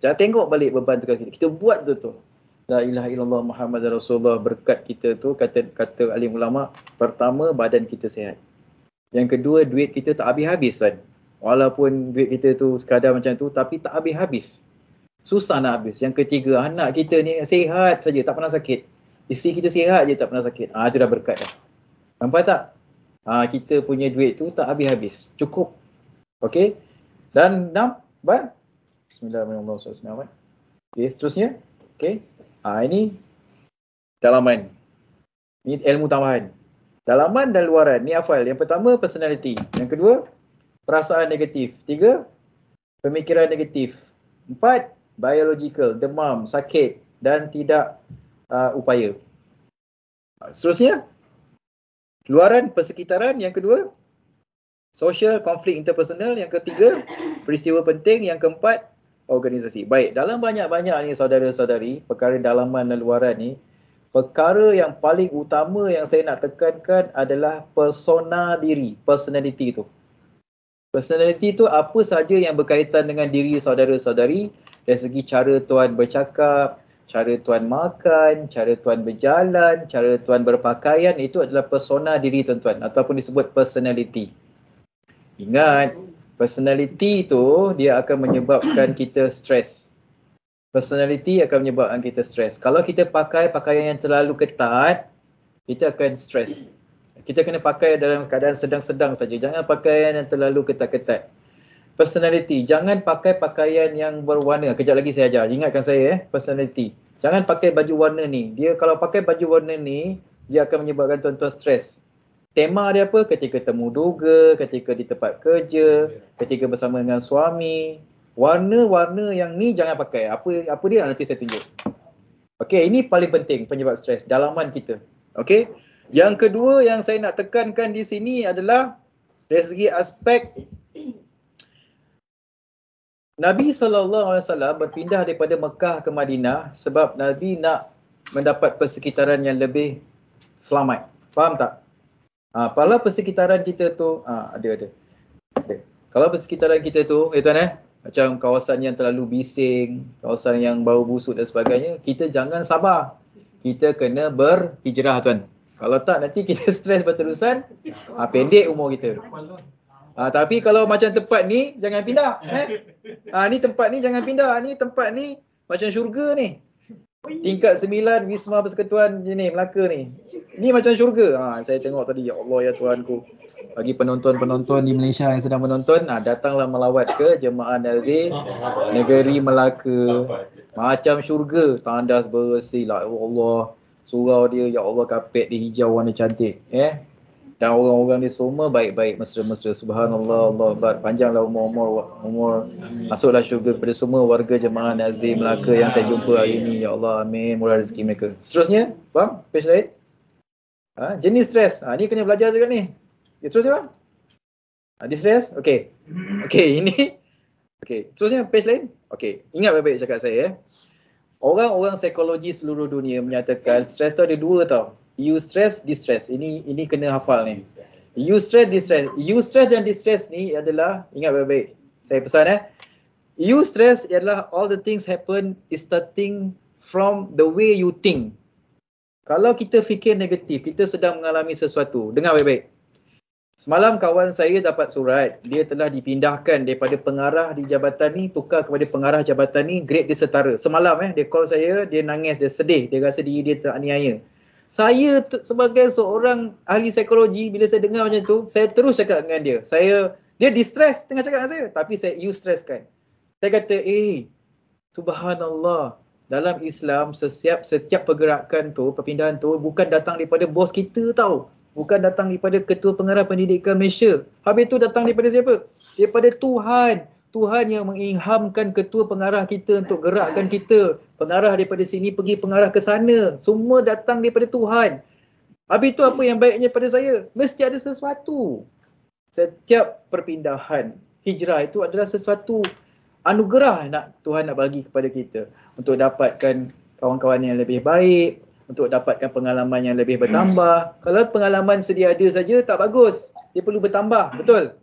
Jangan tengok balik beban tugas kita. Kita buat betul-betul. La ilaha illallah Muhammad Rasulullah, berkat kita tu, kata alim ulama, pertama badan kita sihat. Yang kedua, duit kita tak habis-habis kan? Walaupun duit kita tu sekadar macam tu, tapi tak habis-habis. Susah nak habis. Yang ketiga, anak kita ni sihat saja, tak pernah sakit. Isteri kita sihat je, tak pernah sakit. Itu dah berkat dah. Nampak tak? Kita punya duit tu tak habis-habis. Cukup. Okey. Dan 6, Bismillahirrahmanirrahim. Okey, seterusnya. Okey. Ini dalaman. Ini ilmu tambahan. Dalaman dan luaran. Ni hafal. Yang pertama, personality. Yang kedua, perasaan negatif. 3, pemikiran negatif. 4, biological, demam, sakit dan tidak upaya. Seterusnya, luaran persekitaran. Yang kedua, social, konflik interpersonal. Yang ketiga, peristiwa penting. Yang keempat, organisasi. Baik, dalam banyak-banyak ni saudara-saudari, perkara dalaman dan luaran ni, perkara yang paling utama yang saya nak tekankan adalah persona diri, personality tu. Personality tu apa saja yang berkaitan dengan diri saudara-saudari dari segi cara tuan bercakap, cara tuan makan, cara tuan berjalan, cara tuan berpakaian, itu adalah persona diri tuan-tuan ataupun disebut personality. Ingat, personality tu dia akan menyebabkan kita stres. Personality akan menyebabkan kita stres. Kalau kita pakai pakaian yang terlalu ketat, kita akan stres. Kita kena pakai dalam keadaan sedang-sedang saja. Jangan pakaian yang terlalu ketat-ketat. Personality, jangan pakai pakaian yang berwarna. Kejap lagi saya ajar. Ingatkan saya personality. Jangan pakai baju warna ni. Dia kalau pakai baju warna ni, dia akan menyebabkan tuan-tuan stres. Tema dia apa? Ketika temu duga, ketika di tempat kerja, ketika bersama dengan suami. Warna-warna yang ni jangan pakai. Apa dia? Nanti saya tunjuk. Okey, ini paling penting penyebab stres. Dalaman kita. Okey. Yang kedua yang saya nak tekankan di sini adalah dari segi aspek Nabi SAW berpindah daripada Mekah ke Madinah sebab Nabi nak mendapat persekitaran yang lebih selamat. Faham tak? Kalau persekitaran kita tu, ada. Kalau persekitaran kita tu, tuan macam kawasan yang terlalu bising, kawasan yang bau busuk dan sebagainya, kita jangan sabar. Kita kena berhijrah tuan. Kalau tak nanti kita stres berterusan, pendek umur kita. Tapi kalau macam tempat ni, jangan pindah. Ni tempat ni jangan pindah. Ni tempat ni macam syurga ni. Tingkat 9 Wisma Persekutuan ni, Melaka ni. Ni macam syurga. Saya tengok tadi, ya Allah ya Tuhanku. Bagi penonton-penonton di Malaysia yang sedang menonton, datanglah melawat ke Jemaah Nazir Negeri Melaka. Macam syurga, tandas bersih lah. Ya Allah. Surau dia, ya Allah, kapet dia hijau warna cantik. Dan orang-orang dia semua baik-baik, mesra-mesra. Subhanallah, Allah Akbar. Panjanglah umur. Masuklah syurga kepada semua warga Jemaah Nazir Melaka yang saya jumpa hari ini. Ya Allah, amin. Murah rezeki mereka. Seterusnya, faham? Page lain. Jenis stres. Ni kena belajar juga ni. Terusnya bang. Distress? Okey. Okey, ini. Okey, terusnya page lain. Okey, ingat baik-baik cakap saya. Orang-orang psikologi seluruh dunia menyatakan stres tu ada dua tau. Eustress, distress. Ini kena hafal ni. Eustress, distress. Eustress dan distress ni adalah, ingat baik-baik. Saya pesan Eustress adalah all the things happen is starting from the way you think. Kalau kita fikir negatif, kita sedang mengalami sesuatu. Dengar baik-baik. Semalam kawan saya dapat surat, dia telah dipindahkan daripada pengarah di jabatan ni, tukar kepada pengarah jabatan ni, grade dia setara. Semalam dia call saya, dia nangis, dia sedih, dia rasa diri dia teraniaya. Saya sebagai seorang ahli psikologi, bila saya dengar macam tu, saya terus cakap dengan dia. Dia distress tengah cakap dengan saya, tapi saya eustresskan. Saya kata, subhanallah, dalam Islam setiap pergerakan tu, perpindahan tu bukan datang daripada bos kita tau. Bukan datang daripada Ketua Pengarah Pendidikan Malaysia. Habis tu datang daripada siapa? Daripada Tuhan. Tuhan yang mengilhamkan Ketua Pengarah kita untuk gerakkan kita. Pengarah daripada sini pergi pengarah ke sana. Semua datang daripada Tuhan. Habis tu apa yang baiknya pada saya? Mesti ada sesuatu. Setiap perpindahan hijrah itu adalah sesuatu anugerah Tuhan nak bagi kepada kita. Untuk dapatkan kawan-kawan yang lebih baik. Untuk dapatkan pengalaman yang lebih bertambah. Kalau pengalaman sedia ada saja tak bagus. Dia perlu bertambah, betul?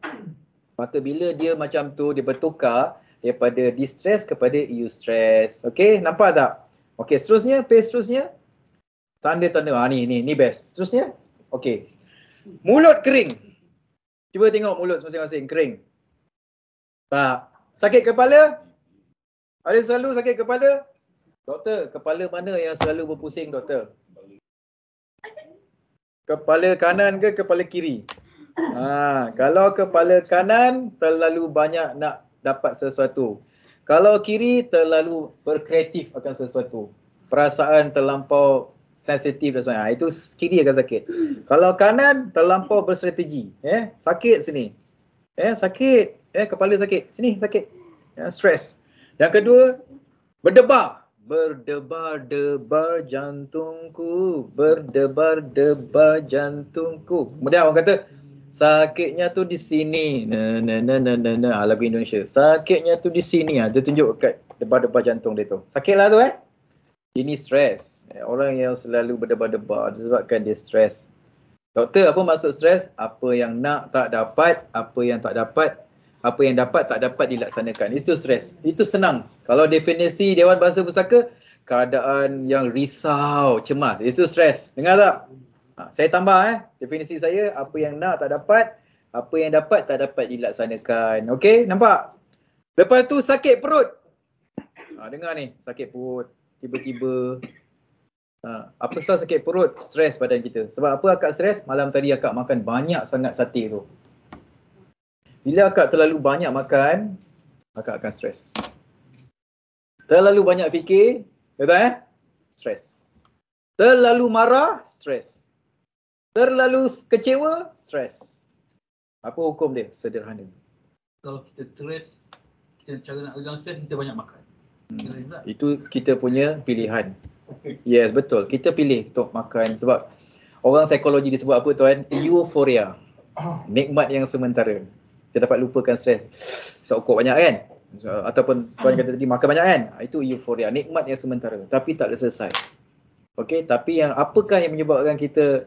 Maka bila dia macam tu, dia bertukar daripada distress kepada eustress. Okey, nampak tak? Okey, seterusnya, page seterusnya. Tanda-tanda, ni best. Seterusnya, okey. Mulut kering. Cuba tengok mulut masing-masing, kering. Tak. Sakit kepala? Ada selalu sakit kepala? Doktor, kepala mana yang selalu berpusing, doktor? Kepala kanan ke kepala kiri? Kalau kepala kanan, terlalu banyak nak dapat sesuatu. Kalau kiri, terlalu berkreatif akan sesuatu. Perasaan terlampau sensitif dan sebagainya. Itu kiri akan sakit. Kalau kanan, terlampau berstrategi. Sakit sini. Sakit. Kepala sakit. Sini sakit. Stres. Yang kedua, berdebar. Berdebar-debar jantungku. Berdebar-debar jantungku. Kemudian orang kata, sakitnya tu di sini. Lagu Indonesia. Sakitnya tu di sini. Dia tunjuk kat debar-debar jantung dia tu. Sakitlah tu Ini stres. Orang yang selalu berdebar-debar disebabkan dia stres. Doktor, apa maksud stres? Apa yang nak tak dapat, apa yang tak dapat, apa yang dapat tak dapat dilaksanakan. Itu stres. Itu senang. Kalau definisi Dewan Bahasa Pusaka, keadaan yang risau, cemas. Itu stres. Dengar tak? Saya tambah definisi saya, apa yang nak tak dapat, apa yang dapat tak dapat dilaksanakan. Okey, nampak? Lepas tu sakit perut. Dengar ni, sakit perut. Tiba-tiba apa sebab sakit perut? Stres badan kita. Sebab apa akak stres? Malam tadi akak makan banyak sangat sate tu. Bila akak terlalu banyak makan, akak akan stres. Terlalu banyak fikir, betul stres. Terlalu marah, stres. Terlalu kecewa, stres. Apa hukum dia? Sederhana. Kalau kita stres, cara nak redam stres, kita banyak makan. Itu kita punya pilihan. Yes, betul. Kita pilih untuk makan sebab orang psikologi disebut apa tuan? Euforia. Nikmat yang sementara. Kita dapat lupakan stres. Sokok banyak kan? Ataupun tuan kata tadi makan banyak kan? Itu euforia. Nikmat yang sementara. Tapi tak selesai. Okey, tapi yang apakah yang menyebabkan kita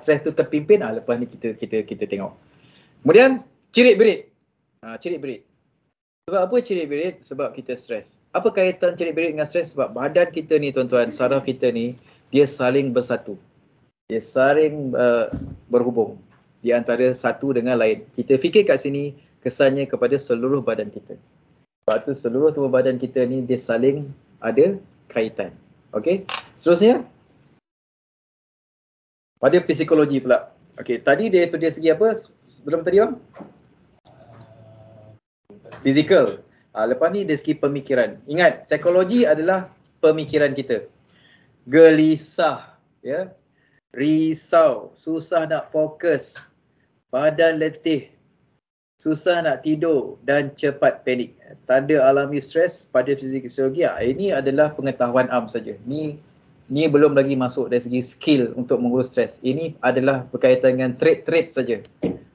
stres tu terpimpin? Lepas ni kita tengok. Kemudian cirit-berit. Cirit-berit. Sebab apa cirit-berit? Sebab kita stres. Apa kaitan cirit-berit dengan stres? Sebab badan kita ni tuan-tuan, saraf kita ni, dia saling bersatu. Dia saling berhubung di antara satu dengan lain. Kita fikir kat sini, kesannya kepada seluruh badan kita. Sebab tu seluruh tubuh badan kita ni, dia saling ada kaitan. Okey, seterusnya. Pada psikologi pula. Okey, tadi daripada segi apa? Sebelum tadi bang? Fizikal. Lepas ni dari segi pemikiran. Ingat, psikologi adalah pemikiran kita. Gelisah, risau, susah nak fokus, badan letih, susah nak tidur dan cepat panik. Tanda alami stres pada fisiologi. Ini adalah pengetahuan am saja. Ni belum lagi masuk dari segi skill untuk mengurus stres. Ini adalah berkaitan dengan trait-trait saja.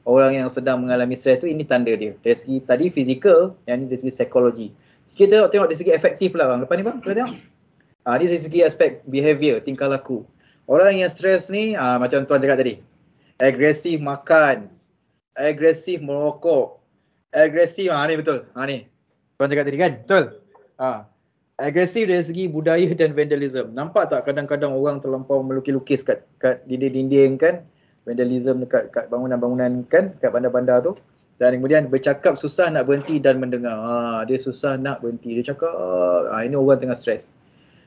Orang yang sedang mengalami stres tu, ini tanda dia. Dari segi tadi fizikal, yang ni dari segi psikologi. Kita tengok dari segi efektif lah bang. Lepas ni bang, kita tengok. Ni dari segi aspek behavior, tingkah laku. Orang yang stres ni, macam tuan cakap tadi. Agresif makan. Agresif merokok. Agresif, ni betul. Ni. Tuan cakap tadi kan? Betul? Agresif dari segi budaya dan vandalism. Nampak tak kadang-kadang orang terlampau melukis-lukis kat dinding-dinding kan? Vandalism dekat bangunan-bangunan kan, kat bandar-bandar tu. Dan kemudian bercakap susah nak berhenti dan mendengar. Dia susah nak berhenti. Dia cakap, ini orang tengah stres.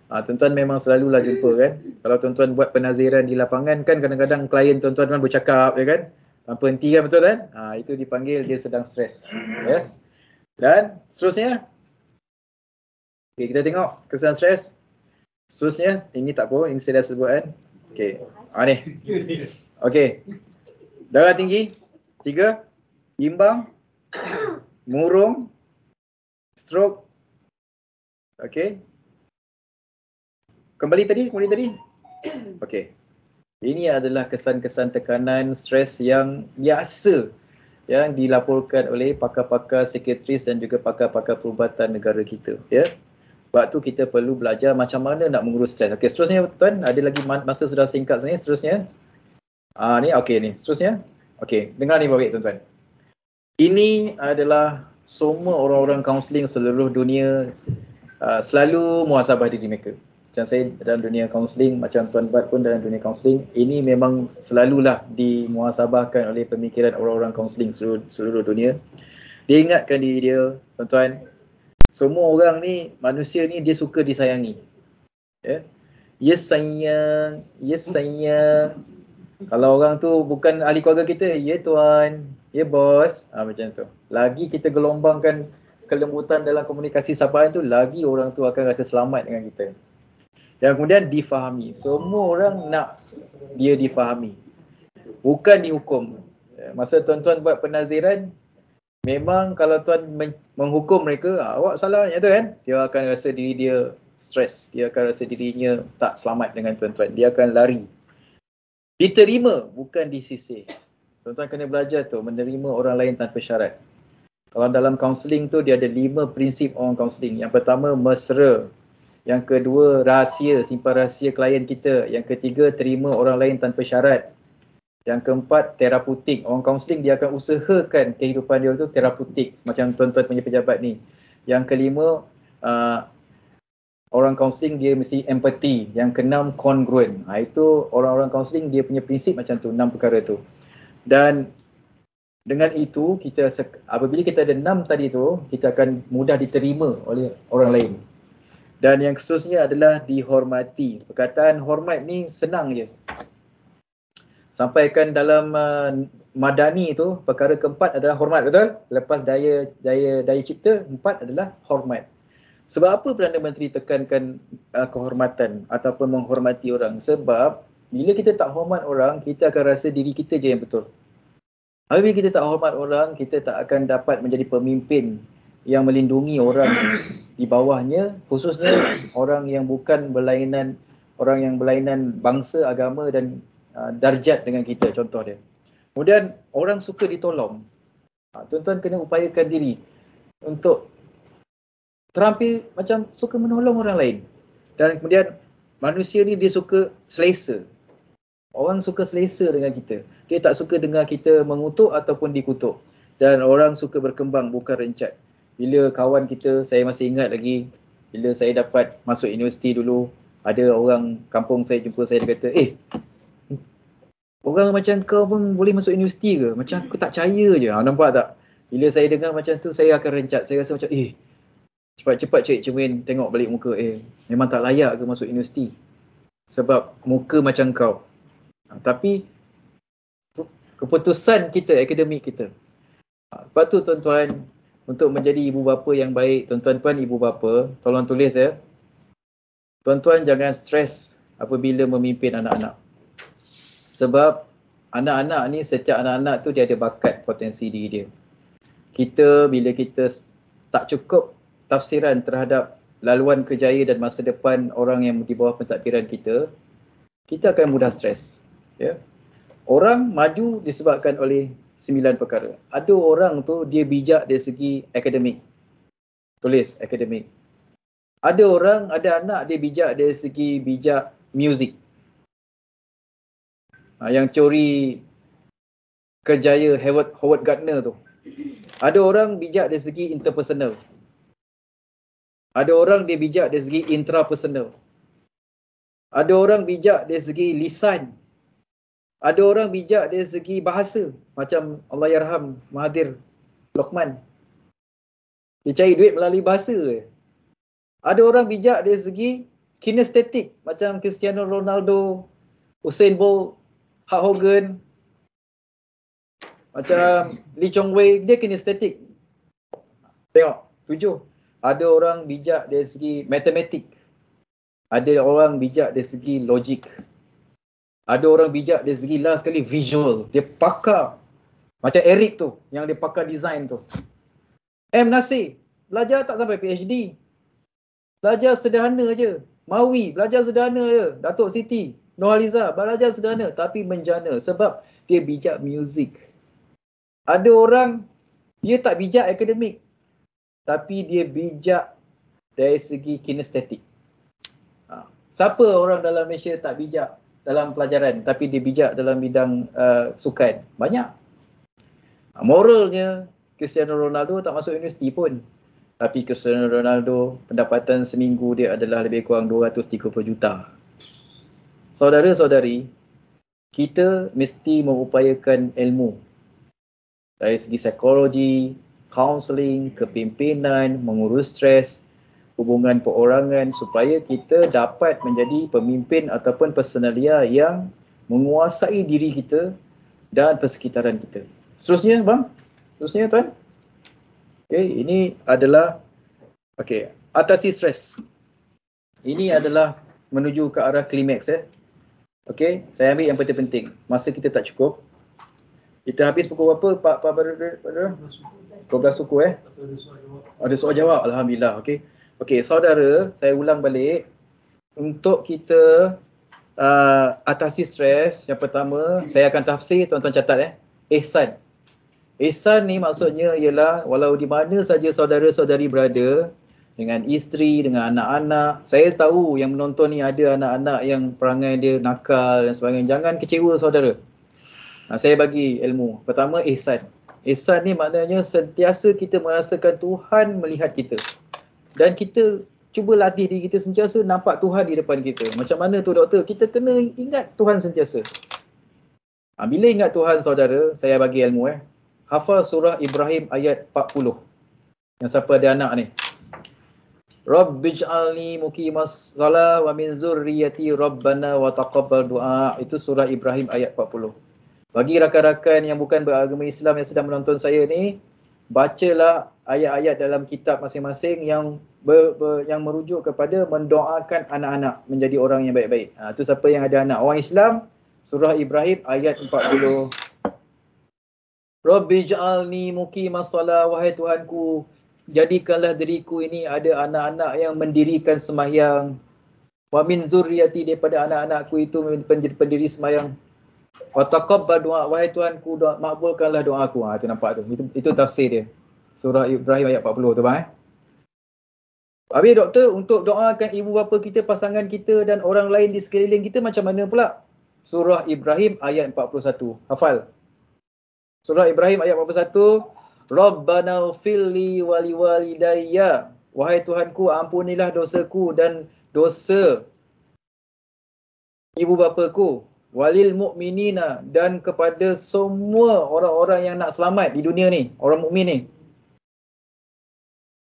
Tuan-tuan memang selalulah jumpa kan. Kalau tuan-tuan buat penaziran di lapangan kan, kadang-kadang klien tuan-tuan kan bercakap kan. Tanpa henti kan, betul kan? Itu dipanggil dia sedang stres. Dan seterusnya. Okay, kita tengok kesan stres. Seterusnya, ini tak apa, ini saya dah sebut kan. Okay, ni. Okey. Darah tinggi 3, bimbang, murung, stroke. Okey. Kembali tadi. Okey. Ini adalah kesan-kesan tekanan stres yang biasa yang dilaporkan oleh pakar-pakar psikiatris dan juga pakar-pakar perubatan negara kita, Sebab tu kita perlu belajar macam mana nak mengurus stres. Okey, seterusnya tuan, ada lagi masa sudah singkat sini, seterusnya. Ni okey ni. Seterusnya. Okey, dengar ni baik tuan-tuan. Ini adalah semua orang-orang kaunseling seluruh dunia selalu muhasabah diri mereka. Macam saya dalam dunia kaunseling, macam tuan Bat pun dalam dunia kaunseling, ini memang selalulah dimuhasabahkan oleh pemikiran orang-orang kaunseling seluruh dunia. Dia ingatkan diri dia, tuan-tuan, semua orang ni, manusia ni dia suka disayangi. Yes sayang, yes sayang. Kalau orang tu bukan ahli keluarga kita, ya tuan, ya bos, macam tu. Lagi kita gelombangkan kelembutan dalam komunikasi sapaan tu, lagi orang tu akan rasa selamat dengan kita. Dan kemudian difahami. Semua orang nak dia difahami. Bukan dihukum. Masa tuan-tuan buat penaziran, memang kalau tuan menghukum mereka, awak salah macam tu kan, dia akan rasa diri dia stres, dia akan rasa dirinya tak selamat dengan tuan-tuan, dia akan lari. Diterima, bukan disisih. Tuan-tuan kena belajar tu, menerima orang lain tanpa syarat. Kalau dalam kaunseling tu, dia ada 5 prinsip orang kaunseling. Yang pertama, mesra. Yang kedua, rahsia, simpan rahsia klien kita. Yang ketiga, terima orang lain tanpa syarat. Yang keempat, terapeutik. Orang kaunseling dia akan usahakan kehidupan dia tu terapeutik. Macam tuan-tuan punya pejabat ni. Yang kelima, orang kaunseling dia mesti empathy. Yang keenam, congruent. Itu orang-orang kaunseling dia punya prinsip macam tu, 6 perkara tu. Dan dengan itu, kita apabila kita ada 6 tadi tu, kita akan mudah diterima oleh orang lain. Dan yang seterusnya adalah dihormati. Perkataan hormat ni senang je. Sampaikan dalam Madani tu, perkara keempat adalah hormat, betul? Lepas daya cipta, 4 adalah hormat. Sebab apa Perdana Menteri tekankan kehormatan ataupun menghormati orang? Sebab bila kita tak hormat orang, kita akan rasa diri kita je yang betul. Apabila kita tak hormat orang, kita tak akan dapat menjadi pemimpin yang melindungi orang di bawahnya, khususnya orang yang bukan berlainan, orang yang berlainan bangsa, agama dan darjat dengan kita, contoh dia. Kemudian orang suka ditolong. Tuan-tuan kena upayakan diri untuk terampil macam suka menolong orang lain. Dan kemudian manusia ni dia suka selesa. Orang suka selesa dengan kita. Dia tak suka dengar kita mengutuk ataupun dikutuk. Dan orang suka berkembang, bukan rencat. Bila kawan kita, saya masih ingat lagi, bila saya dapat masuk universiti dulu, ada orang kampung saya jumpa saya, dia kata, orang macam kau pun boleh masuk universiti ke? Macam aku tak percaya je. Nampak tak? Bila saya dengar macam tu, saya akan rencat. Saya rasa macam, cepat-cepat cik cermin, tengok balik muka. Memang tak layak ke masuk universiti? Sebab muka macam kau. Tapi keputusan kita, akademik kita. Lepas tu tuan-tuan, untuk menjadi ibu bapa yang baik, tuan-tuan puan ibu bapa, tolong tulis ya. Tuan-tuan jangan stres apabila memimpin anak-anak. Sebab anak-anak ni, setiap anak-anak tu dia ada bakat, potensi diri dia. Kita, bila kita tak cukup tafsiran terhadap laluan kerjaya dan masa depan orang yang di bawah pentadbiran kita, kita akan mudah stres. Ya. Orang maju disebabkan oleh 9 perkara. Ada orang tu dia bijak dari segi akademik. Tulis akademik. Ada orang, ada anak dia bijak dari segi bijak muzik. Yang teori kerjaya Howard Gardner tu. Ada orang bijak dari segi interpersonal. Ada orang dia bijak dari segi intrapersonal. Ada orang bijak dari segi lisan. Ada orang bijak dari segi bahasa. Macam Allahyarham Mahathir Lokman. Dia cari duit melalui bahasa. Ada orang bijak dari segi kinestetik. Macam Cristiano Ronaldo, Usain Bolt, Hulk Hogan. Macam Lee Chong Wei, dia kinestetik. Tengok, 7. Ada orang bijak dari segi matematik. Ada orang bijak dari segi logik. Ada orang bijak dari segi last sekali visual. Dia pakar. Macam Eric tu, yang dia pakar design tu. M. Nasir, belajar tak sampai PhD. Belajar sederhana je. Mawi, belajar sederhana je. Datuk Siti, Nurhaliza, belajar sederhana tapi menjana sebab dia bijak muzik. Ada orang, dia tak bijak akademik. Tapi dia bijak dari segi kinestetik. Siapa orang dalam Malaysia tak bijak dalam pelajaran tapi dia bijak dalam bidang sukan? Banyak. Moralnya, Cristiano Ronaldo tak masuk universiti pun. Tapi Cristiano Ronaldo, pendapatan seminggu dia adalah lebih kurang 230 juta. Saudara-saudari, kita mesti mengupayakan ilmu. Dari segi psikologi, kaunseling, kepimpinan, mengurus stres, hubungan perorangan supaya kita dapat menjadi pemimpin ataupun personalia yang menguasai diri kita dan persekitaran kita. Seterusnya bang, seterusnya tuan. Okay, ini adalah atasi stres. Ini adalah menuju ke arah klimaks ya. Okay, saya ambil yang penting-penting. Masa kita tak cukup. Kita habis pukul berapa Pak Badrul? 12 suku Ada soal jawab. Alhamdulillah. Okey. Okey, saudara, saya ulang balik. Untuk kita atasi stres, yang pertama saya akan tafsir, tuan-tuan catat ihsan. Ihsan ni maksudnya ialah walau di mana saja saudara-saudari berada, dengan isteri, dengan anak-anak. Saya tahu yang menonton ni ada anak-anak yang perangai dia nakal dan sebagainya. Jangan kecewa saudara. Saya bagi ilmu. Pertama, ihsan. Ihsan ni maknanya sentiasa kita merasakan Tuhan melihat kita. Dan kita cuba latih diri kita sentiasa nampak Tuhan di depan kita. Macam mana tu doktor? Kita kena ingat Tuhan sentiasa. Bila ingat Tuhan saudara, saya bagi ilmu hafal surah Ibrahim ayat 40. Yang siapa ada anak ni. Rabbij'alni muqimas shalah wa min zurriyyati rabbana wa taqabbal du'a. Itu surah Ibrahim ayat 40. Bagi rakan-rakan yang bukan beragama Islam yang sedang menonton saya ni, bacalah ayat-ayat dalam kitab masing-masing yang merujuk kepada mendoakan anak-anak menjadi orang yang baik-baik. Itu siapa yang ada anak. Orang Islam, surah Ibrahim ayat 40. Rabbij'alni muqimas shalah, wahai Tuhanku, jadikanlah diriku ini ada anak-anak yang mendirikan sembahyang. Wa min zurriyati, daripada anak-anakku itu pendiri sembahyang. Wa taqabbal du'a, wahai Tuhanku, makbulkanlah doaku. Itu nampak tu. Itu tafsir dia. Surah Ibrahim ayat 40 tu bang. Habis doktor, untuk doakan ibu bapa kita, pasangan kita dan orang lain di sekeliling kita macam mana pula? Surah Ibrahim ayat 41. Hafal. Surah Ibrahim ayat 41. Rabbana ighfirli wa liwalidayya. Wahai Tuhanku, ampunilah dosaku dan dosa ibu bapaku. Walil mu'minina, dan kepada semua orang-orang yang nak selamat di dunia ni, orang mukmin ni.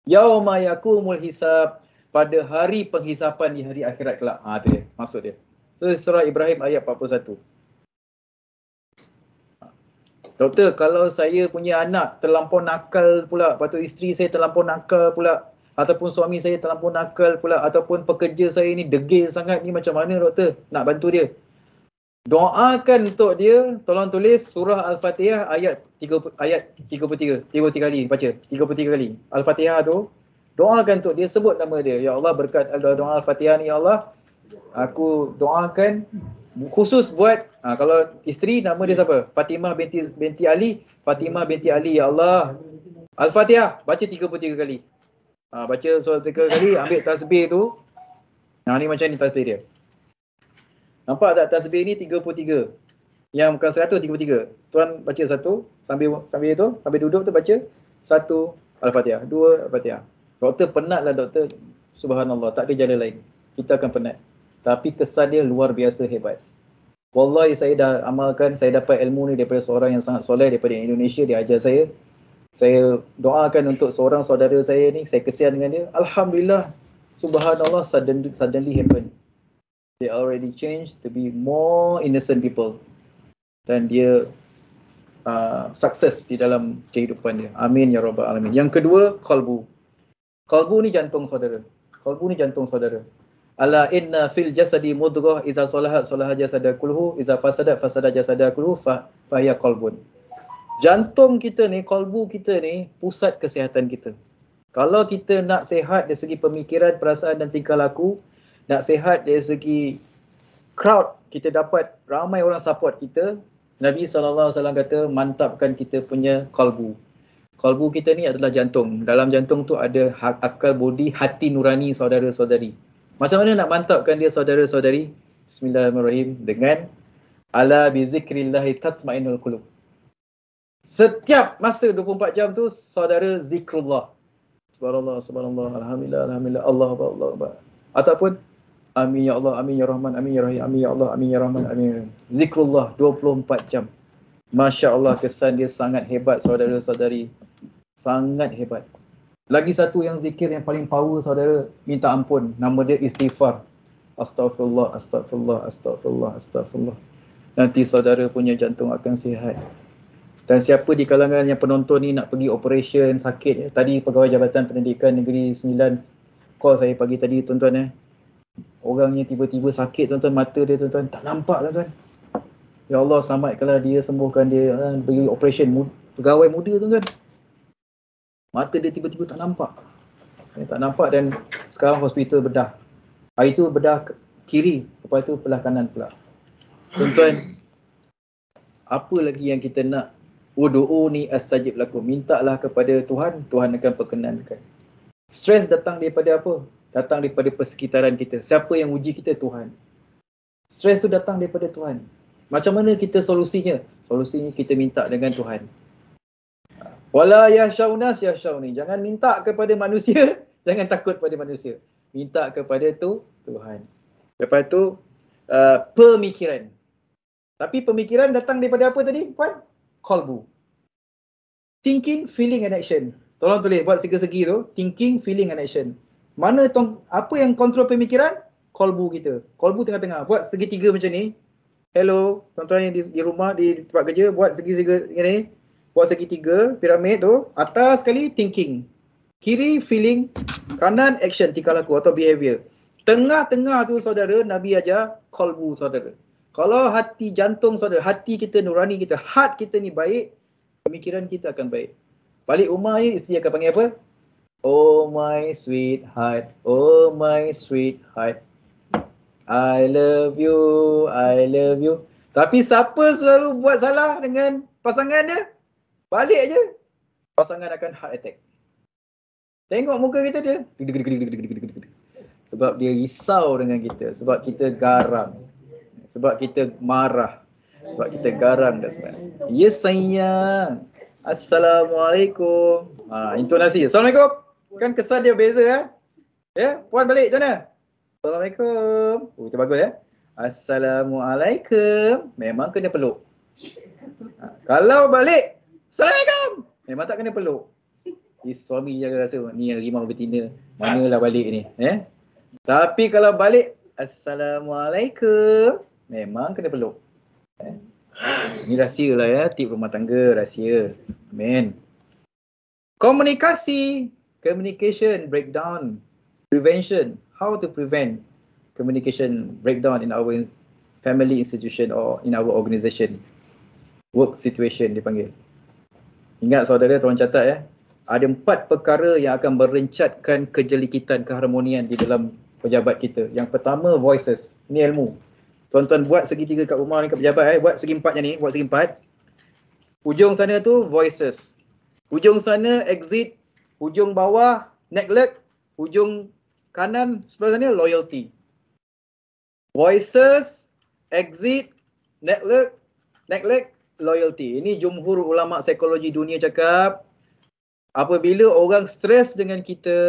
Yauma yakumul hisab, pada hari penghisapan di hari akhirat kelak. Tu dia, maksud dia. So, surah Ibrahim ayat 41. Doktor, kalau saya punya anak terlampau nakal pula, lepas tu isteri saya terlampau nakal pula, ataupun suami saya terlampau nakal pula, ataupun pekerja saya ni degil sangat ni, macam mana doktor nak bantu dia? Doakan untuk dia, tolong tulis surah Al-Fatihah ayat 33 kali, baca 33 kali. Al-Fatihah tu, doakan untuk dia, sebut nama dia. Ya Allah, berkat doa Al-Fatihah ni, ya Allah, aku doakan khusus buat, kalau isteri nama dia siapa? Fatimah binti Ali. Fatimah binti Ali, ya Allah. Al-Fatihah, baca 33 kali. Baca surah 3 kali, ambil tasbih tu. Ni macam ni tasbih dia. Nampak tak tasbih ni 33. Yang bukan 133. Tuan baca satu, sambil duduk tu baca satu Al-Fatihah, 2 Al-Fatihah. Doktor penatlah doktor. Subhanallah, tak ada jalan lain. Kita akan penat. Tapi kesan dia luar biasa hebat. Wallahi saya dah amalkan, saya dapat ilmu ni daripada seorang yang sangat soleh daripada Indonesia, dia ajar saya. Saya doakan untuk seorang saudara saya ni, saya kesian dengan dia. Alhamdulillah, subhanallah, suddenly happen. They already changed to be more innocent people. Dan dia sukses di dalam kehidupan dia. Amin ya rabbal alamin. Yang kedua, qalbu. Qalbu ni jantung saudara. Qalbu ni jantung saudara. Ala inna fil jasadi mudghah, iza salahat salaha jasada kulluhu, iza fasadat fasada jasada kulluhu, fahiya qalbun. Jantung kita ni, qalbu kita ni, pusat kesihatan kita. Kalau kita nak sihat dari segi pemikiran, perasaan dan tingkah laku, nak sihat dari segi crowd, kita dapat ramai orang support kita, Nabi SAW kata, mantapkan kita punya qalbu. Qalbu kita ni adalah jantung. Dalam jantung tu ada akal budi, hati nurani saudara-saudari. Macam mana nak mantapkan dia saudara-saudari? Bismillahirrahmanirrahim. Dengan ala bizikrillahi tatma'innul qulub. Setiap masa 24 jam tu saudara zikrullah. Subhanallah, subhanallah, alhamdulillah, alhamdulillah, Allah akbar, Allah akbar. Ataupun amin ya Allah, amin ya Rahman, amin ya Rahim, amin ya Allah, amin ya Rahman, amin. Zikrullah 24 jam. Masya Allah, kesan dia sangat hebat saudara-saudari. Sangat hebat. Lagi satu yang zikir yang paling power saudara, minta ampun. Nama dia istighfar. Astaghfirullah, astaghfirullah, astaghfirullah, astaghfirullah. Nanti saudara punya jantung akan sihat. Dan siapa di kalangan yang penonton ni nak pergi operation sakit, tadi Pegawai Jabatan Pendidikan Negeri 9 call saya pagi tadi tuan-tuan. Orangnya tiba-tiba sakit tuan-tuan, mata dia tuan-tuan tak nampak tuan-tuan. Ya Allah, selamatkanlah dia, sembuhkan dia, bagi operation pegawai muda tu kan. Mata dia tiba-tiba tak nampak. Tak nampak dan sekarang hospital bedah. Hari tu bedah kiri, lepas tu belah kanan pula. Tuan-tuan, apa lagi yang kita nak? Udu'uni astajib lakum. Mintalah kepada Tuhan, Tuhan akan perkenankan. Stres datang daripada apa? Datang daripada persekitaran kita. Siapa yang uji kita? Tuhan. Stres tu datang daripada Tuhan. Macam mana kita solusinya? Solusinya kita minta dengan Tuhan. Wala yahsyaunas yahsyauni. Jangan minta kepada manusia, jangan takut pada manusia. Minta kepada Tuhan. Lepas tu pemikiran. Tapi pemikiran datang daripada apa tadi, Puan? Qalbu. Thinking, feeling and action. Tolong tulis buat segi-segi tu, thinking, feeling and action. Mana apa yang kontrol pemikiran? Qalbu kita. Qalbu tengah-tengah. Buat segitiga macam ni. Hello, tuan-tuan yang di rumah, di tempat kerja, buat segitiga ni. Buat segitiga, piramid tu. Atas sekali, thinking. Kiri, feeling. Kanan, action, tingkah laku atau behavior. Tengah-tengah tu saudara, Nabi ajar qalbu saudara. Kalau hati jantung saudara, hati kita, nurani kita, heart kita ni baik, pemikiran kita akan baik. Balik rumah ni, isteri akan panggil apa? Oh my sweetheart, oh my sweetheart. I love you, I love you. Tapi siapa selalu buat salah dengan pasangan dia? Balik je. Pasangan akan heart attack. Tengok muka kita dia. Sebab dia risau dengan kita. Sebab kita garam. Sebab kita marah. Sebab kita garam kat sebenarnya. Ya sayang. Assalamualaikum. Intonasi. Assalamualaikum. Kan kesan dia beza kan? Ya, Puan balik macam mana? Assalamualaikum. Itu bagus ya. Assalamualaikum. Memang kena peluk. Kalau balik, Assalamualaikum. Memang tak kena peluk. Suami jaga rasa ni harimau betina. Manalah balik ni. Tapi kalau balik, Assalamualaikum. Memang kena peluk. Ini rahsia lah ya. Tip rumah tangga, rahsia. Amin. Komunikasi. Communication breakdown. Prevention. How to prevent communication breakdown in our family institution or in our organisation. Work situation dipanggil. Ingat saudara, tolong catat ya. Ada 4 perkara yang akan merencatkan kejelikitan, keharmonian di dalam pejabat kita. Yang pertama, voices. Ini ilmu. Tuan-tuan buat segitiga kat rumah ni, kat pejabat. Buat segi 4 ni. Buat segi 4. Ujung sana tu, voices. Ujung sana, exit. Ujung bawah, neglect. Ujung kanan sebelah sana, loyalty. Voices, exit, neglect, loyalty. Ini jumhur ulama psikologi dunia cakap, apabila orang stres dengan kita,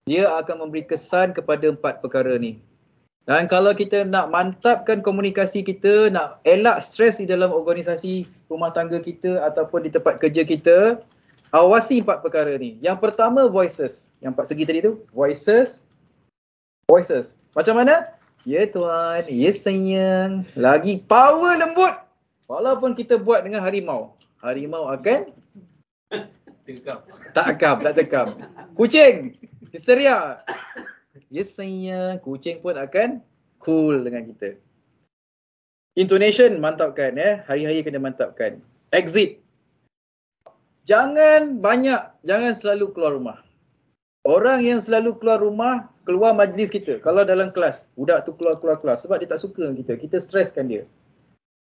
dia akan memberi kesan kepada 4 perkara ni. Dan kalau kita nak mantapkan komunikasi kita, nak elak stres di dalam organisasi rumah tangga kita ataupun di tempat kerja kita, awasi 4 perkara ni. Yang pertama, voices. Yang 4 segi tadi tu, voices. Macam mana? Ya tuan, ya sayang. Lagi power lembut. Walaupun kita buat dengan harimau. Harimau akan tak tekam. Kucing, histeria. Ya sayang, kucing pun akan cool dengan kita. Intonation, mantapkan ya. Hari-hari kena mantapkan. Exit. Jangan selalu keluar rumah. Orang yang selalu keluar rumah, keluar majlis kita. Kalau dalam kelas, budak tu keluar. Sebab dia tak suka kita. Kita streskan dia.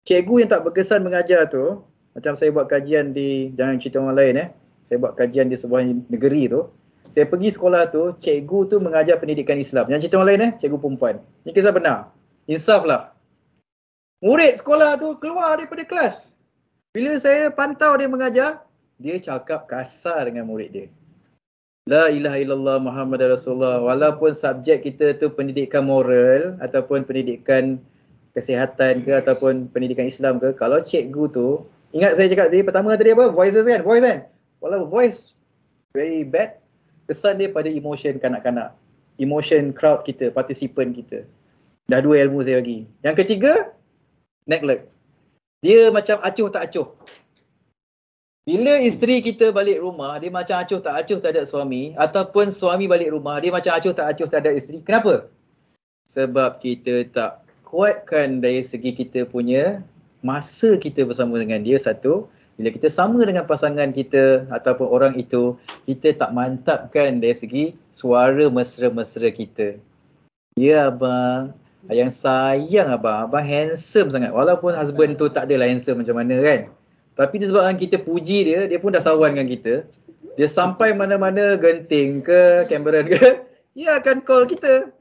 Cikgu yang tak berkesan mengajar tu, macam saya buat kajian di, jangan cerita orang lain saya buat kajian di sebuah negeri tu. Saya pergi sekolah tu, cikgu tu mengajar pendidikan Islam. Jangan cerita orang lain cikgu perempuan. Ini kisah benar. Insaf lah. Murid sekolah tu keluar daripada kelas. Bila saya pantau dia mengajar, dia cakap kasar dengan murid dia. La ilaha illallah Muhammad Rasulullah. Walaupun subjek kita tu pendidikan moral ataupun pendidikan kesihatan ke ataupun pendidikan Islam ke, kalau cikgu tu, ingat saya cakap tadi pertama tadi apa? Voices kan? Voice kan? Walaupun voice very bad, kesan dia pada emotion kanak-kanak. Emotion crowd kita, participant kita. Dah 2 ilmu saya bagi. Yang ketiga, neglect. Dia macam acuh tak acuh. Bila isteri kita balik rumah, dia macam acuh tak ada suami. Ataupun suami balik rumah, dia macam acuh tak ada isteri. Kenapa? Sebab kita tak kuatkan dari segi kita punya masa kita bersama dengan dia satu. Bila kita sama dengan pasangan kita ataupun orang itu, kita tak mantapkan dari segi suara mesra-mesra kita. Ya abang, yang sayang abang, abang handsome sangat. Walaupun husband tu tak adalah handsome macam mana kan. Tapi disebabkan kita puji dia, dia pun dah sawan dengan kita. Dia sampai mana-mana, Genting ke, Cameron ke, dia akan call kita.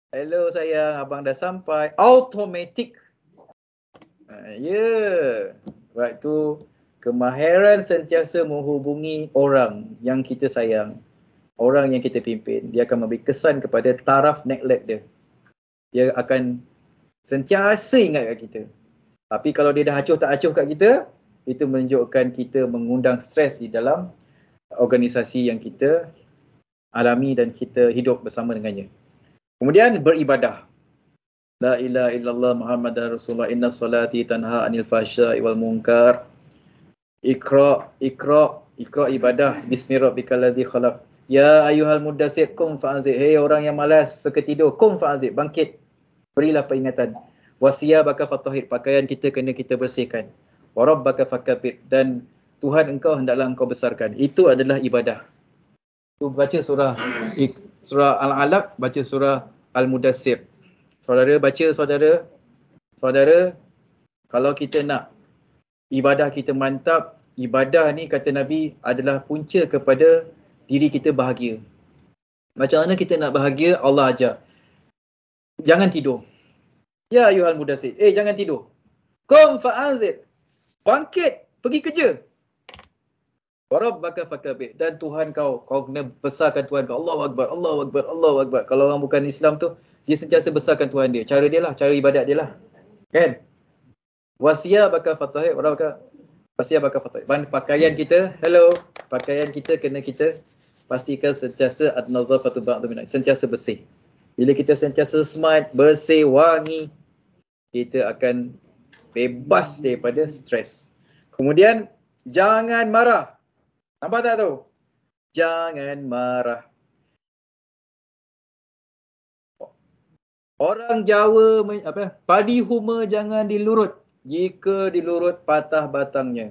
Hello sayang, abang dah sampai. Automatic. Ya. Right tu, kemahiran sentiasa menghubungi orang yang kita sayang. Orang yang kita pimpin. Dia akan memberi kesan kepada taraf neglect dia. Dia akan sentiasa ingat kat kita. Tapi kalau dia dah acuh tak acuh kat kita, itu menunjukkan kita mengundang stres di dalam organisasi yang kita alami dan kita hidup bersama dengannya. Kemudian beribadah. La ilaha illallah Muhammadar Rasulullah, inna salati tanha anil fahsya'i wal munkar. Iqra ibadah. Bismi rabbikal ladzi khalaq. Ya ayyuhal mudassir qum fa'anzir. Hei orang yang malas suka tidur, qum fa'anzir, bangkit. Berilah peringatan. Wasiyabaka fatahhir, pakaian kita kena kita bersihkan. Wa rabbaka fakabbir, dan Tuhan engkau hendaklah engkau besarkan. Itu adalah ibadah. Tu baca surah Al-Alaq, baca surah Al-Mudassir. Saudara baca, saudara, kalau kita nak ibadah kita mantap, ibadah ni kata Nabi adalah punca kepada diri kita bahagia. Macam mana kita nak bahagia? Allah ajar. Jangan tidur. Ya ayuhal mudassir. Jangan tidur. Qum fa'anzir. Bangkit, pergi kerja. Warabbaka fakabbir, dan Tuhan kau kena besarkan Tuhan kau. Allahu akbar, Allahu akbar, Allahu akbar. Kalau orang bukan Islam tu, dia sentiasa besarkan Tuhan dia. Cara dia lah, cara ibadat dia lah. Kan? Wasiyabaka fatahhir, warabbaka wasiyabaka fatahhir. Pakaian kita, pakaian kita kena kita pastikan sentiasa ad-nazafatu ba'da min, sentiasa bersih. Bila kita sentiasa smart, bersih, wangi, kita akan bebas daripada stres. Kemudian jangan marah. Nampak tak tu? Jangan marah. Orang Jawa padi huma jangan dilurut. Jika dilurut patah batangnya.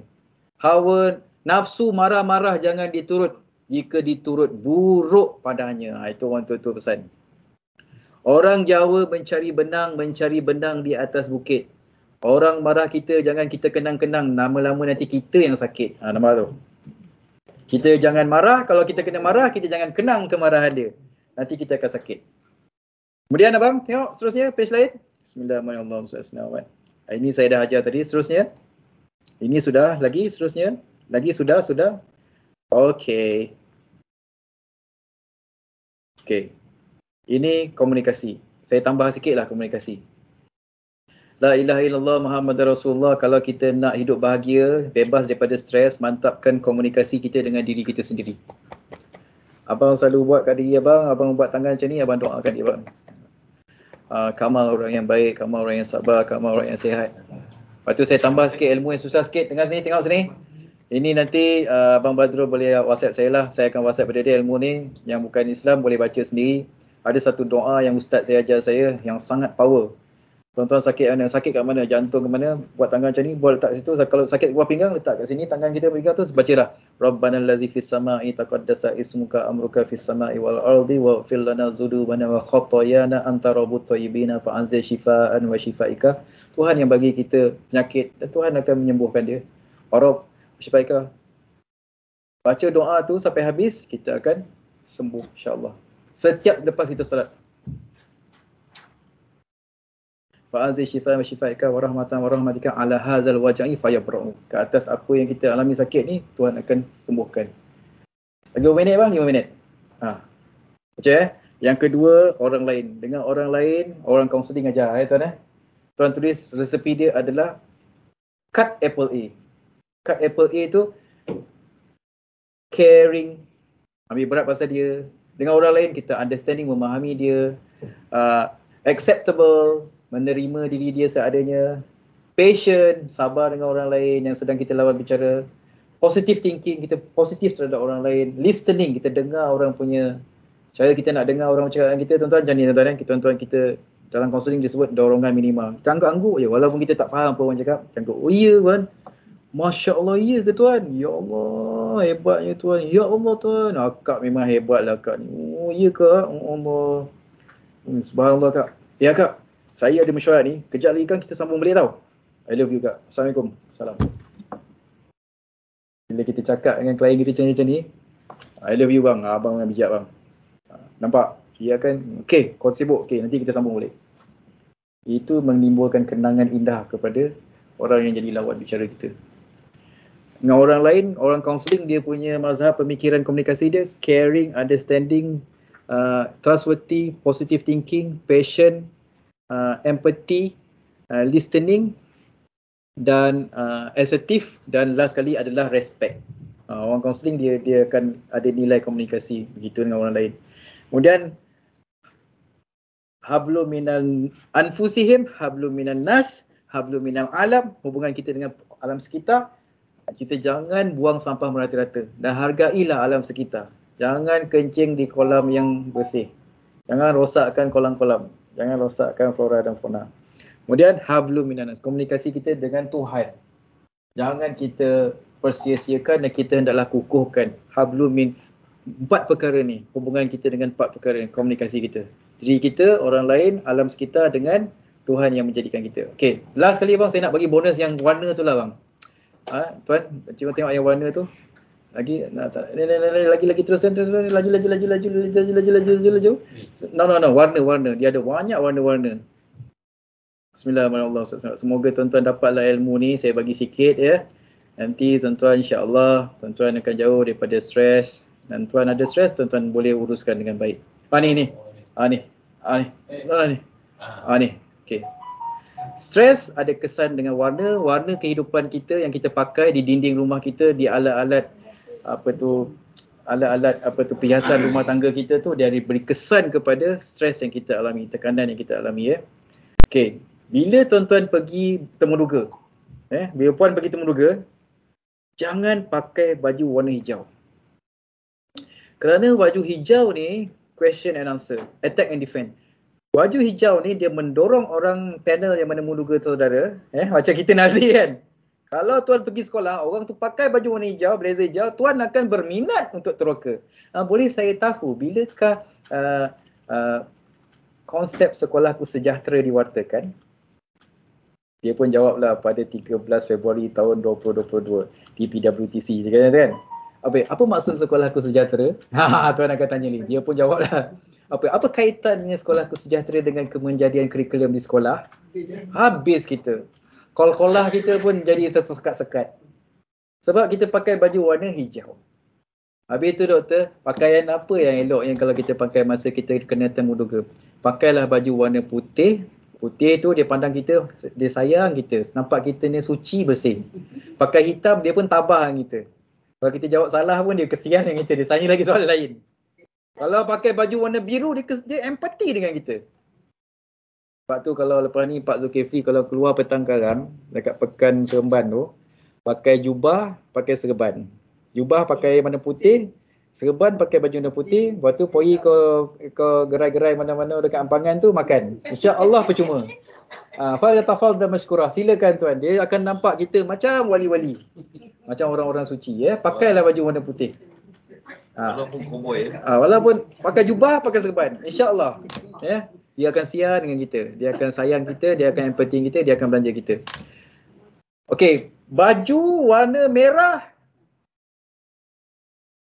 Hawa nafsu marah-marah jangan diturut. Jika diturut buruk padanya. Itu orang tu pesan. Orang Jawa mencari benang di atas bukit. Orang marah kita jangan kita kenang-kenang, lama-lama nanti kita yang sakit. Nampak tu? Kita jangan marah, kalau kita kena marah, kita jangan kenang kemarahan dia. Nanti kita akan sakit. Kemudian abang, tengok seterusnya, page lain. Bismillahirrahmanirrahim. Ini saya dah ajar tadi, seterusnya. Ini sudah, lagi seterusnya. Lagi sudah. Okey. Ini komunikasi. Saya tambah sikitlah komunikasi. La ilaha illallah Muhammadar Rasulullah. Kalau kita nak hidup bahagia, bebas daripada stres, mantapkan komunikasi kita dengan diri kita sendiri. Abang selalu buat kat diri abang buat tangan macam ni, abang doakan dia bang. Kamal orang yang baik, Kamal orang yang sabar, Kamal orang yang sihat. Lepas tu saya tambah sikit ilmu yang susah sikit. Tengok sini, tengok sini. Ini nanti Abang Badrul boleh WhatsApp saya lah. Saya akan WhatsApp pada dia ilmu ni. Yang bukan Islam boleh baca sendiri. Ada satu doa yang ustaz saya ajar saya yang sangat power. Tuan-tuan sakit mana? Sakit kat mana? Jantung ke mana? Buat tangan macam ni, buat letak situ. Kalau sakit buah pinggang, letak kat sini. Tangan kita pegang tu, bacalah. Rabbana allazi fis sama'i taqaddasa ismuka amruka fis sama'i wal ardi waghfir lana dzunubana wa khatayana anta rabbut thayyibina fa anzil shifaan wa shifaika. Tuhan yang bagi kita penyakit dan Tuhan akan menyembuhkan dia. Rabb shifaika. Baca doa tu sampai habis, kita akan sembuh insya-Allah. Setiap lepas kita solat. Fa'anzil shifaan wa shifaika wa rahmatan wa rahmatika ala hadzal waj'i fayabra'u. Ke atas apa yang kita alami sakit ni, Tuhan akan sembuhkan. Lagi 5 minit bang, 5 minit. Macam Yang kedua, orang lain. Dengan orang lain, orang kaunseling ajar tuan Tuan tulis resepi dia adalah cut apple A. Cut apple A tu caring, ambil berat pasal dia. Dengan orang lain kita understanding, memahami dia, acceptable, menerima diri dia seadanya, patient, sabar dengan orang lain yang sedang kita lawan bicara, positive thinking, kita positif terhadap orang lain, listening, kita dengar orang punya, cara kita nak dengar orang cakap dengan kita, tuan-tuan, jangan ni tuan-tuan, tuan-tuan kita Dalam kaunseling disebut dorongan minima. Kita angguk-angguk je walaupun kita tak faham apa orang cakap. Kita angguk, oh ya Tuan. Masya Allah, ya ke Tuan? Ya Allah, hebatnya Tuan. Ya Allah Tuan. Akak memang hebat lah Kak ni. Oh ya ke? Oh Allah. Subhanallah Kak. Ya Kak, saya ada mesyuarat ni. Kejap lagi kan kita sambung balik tau. I love you Kak. Assalamualaikum. Salam. Bila kita cakap dengan klien kita macam ni, I love you bang. Abang memang bijak bang. Nampak? Dia akan, okay, kau sibuk. Okay, nanti kita sambung balik. Itu menimbulkan kenangan indah kepada orang yang jadi lawan bicara kita. Dengan orang lain, orang kaunseling, dia punya mazhab pemikiran komunikasi dia caring, understanding, trustworthy, positive thinking, patient, empathy, listening, dan assertive, dan last kali adalah respect. Orang kaunseling dia akan ada nilai komunikasi begitu dengan orang lain. Kemudian hablum minal anfusihim, hablum minan nas, hablum minal alam, hubungan kita dengan alam sekitar. Kita jangan buang sampah merata-rata dan hargailah alam sekitar. Jangan kencing di kolam yang bersih. Jangan rosakkan kolam-kolam. Jangan rosakkan flora dan fauna. Kemudian hablum minan nas, komunikasi kita dengan Tuhan. Jangan kita persia-siakan dan kita hendaklah kukuhkan hablum min 4 perkara ni. Hubungan kita dengan 4 perkara ni, komunikasi kita. Diri kita, orang lain, alam sekitar dengan Tuhan yang menjadikan kita. Okey, last kali bang saya nak bagi bonus yang warna tu lah bang. Tuan, cuba tengok yang warna tu. Lagi lagi terus laju. No, warna. Dia ada banyak warna-warna. Bismillahirrahmanirrahim. Semoga tuan-tuan dapatlah ilmu ni, saya bagi sikit ya. Nanti tuan-tuan insya-Allah tuan-tuan akan jauh daripada stres. Dan tuan ada stres, tuan-tuan boleh uruskan dengan baik. Ni. Okey. Stres ada kesan dengan warna kehidupan kita yang kita pakai di dinding rumah kita, di alat-alat perhiasan rumah tangga kita tu, dia beri kesan kepada stres yang kita alami, tekanan yang kita alami ya. Okey, bila tuan-tuan pergi temuduga, bila puan pergi temuduga, jangan pakai baju warna hijau. Kerana baju hijau ni question and answer, attack and defend. Baju hijau ni dia mendorong orang panel yang menemuduga saudara, macam kita Nazi kan. Kalau tuan pergi sekolah, orang tu pakai baju warna hijau, blazer hijau, tuan akan berminat untuk teroka. Boleh saya tahu bilakah konsep sekolahku sejahtera diwartakan? Dia pun jawablah pada 13 Februari tahun 2022 di PWTC. Dia kata kan, apa maksud sekolahku sejahtera? Tuan akan tanya ni. Dia pun jawablah. Apa kaitannya sekolahku sejahtera dengan kemenjadian kurikulum di sekolah? Habis kita. Kol-kolah kita pun jadi tersekat-sekat. Sebab kita pakai baju warna hijau. Habis tu doktor, pakaian apa yang elok yang kalau kita pakai masa kita kena temuduga? Pakailah baju warna putih. Putih tu dia pandang kita, dia sayang kita. Nampak kita ni suci bersih. Pakai hitam dia pun tabah dengan kita. Kalau kita jawab salah pun dia kesian dengan kita. Dia tanya lagi soalan lain. Kalau pakai baju warna biru, dia empati dengan kita. Sebab tu kalau lepas ni Pak Zulkifli kalau keluar petang karang dekat Pekan Seremban tu, pakai jubah, pakai serban. Jubah pakai warna putih, serban pakai baju warna putih, lepas tu pergi ke gerai-gerai mana-mana dekat Ampangan tu makan. InsyaAllah percuma. Fal-tafal dan masykurah. Silakan tuan. Dia akan nampak kita macam wali-wali. Macam orang-orang suci ya. Pakailah baju warna putih. Walaupun koboi walaupun pakai jubah, pakai serban. InsyaAllah. Ya. Dia akan siar dengan kita. Dia akan sayang kita, dia akan empati kita, dia akan belanja kita. Okey, baju warna merah.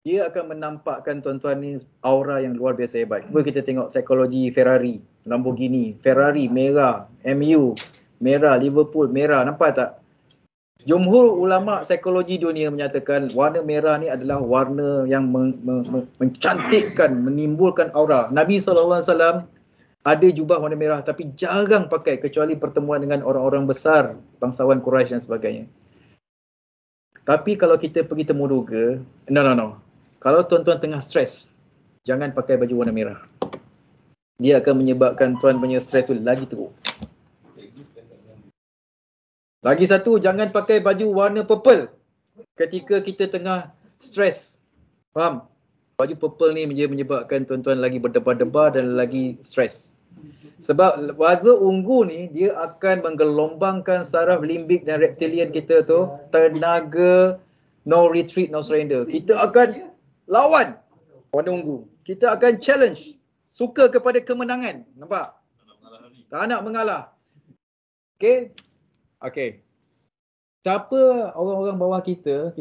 Dia akan menampakkan tuan-tuan ni aura yang luar biasa hebat. Cuba kita tengok psikologi Ferrari, Lamborghini, Ferrari merah, MU merah, Liverpool merah, nampak tak? Jumhur ulama psikologi dunia menyatakan warna merah ni adalah warna yang mencantikkan, menimbulkan aura. Nabi SAW ada jubah warna merah tapi jarang pakai kecuali pertemuan dengan orang-orang besar, bangsawan Quraisy dan sebagainya. Tapi kalau kita pergi temuduga, no. Kalau tuan-tuan tengah stres, jangan pakai baju warna merah. Dia akan menyebabkan tuan punya stres tu lagi teruk. Lagi satu, jangan pakai baju warna purple ketika kita tengah stres. Faham? Baju purple ni menyebabkan tuan-tuan lagi berdebar-debar dan lagi stres. Sebab warna ungu ni dia akan menggelombangkan saraf limbik dan reptilian kita tu, tenaga no retreat, no surrender. Kita akan lawan warna ungu. Kita akan challenge, suka kepada kemenangan. Nampak? Tak nak mengalah. Okey? Okey. Siapa orang-orang bawah kita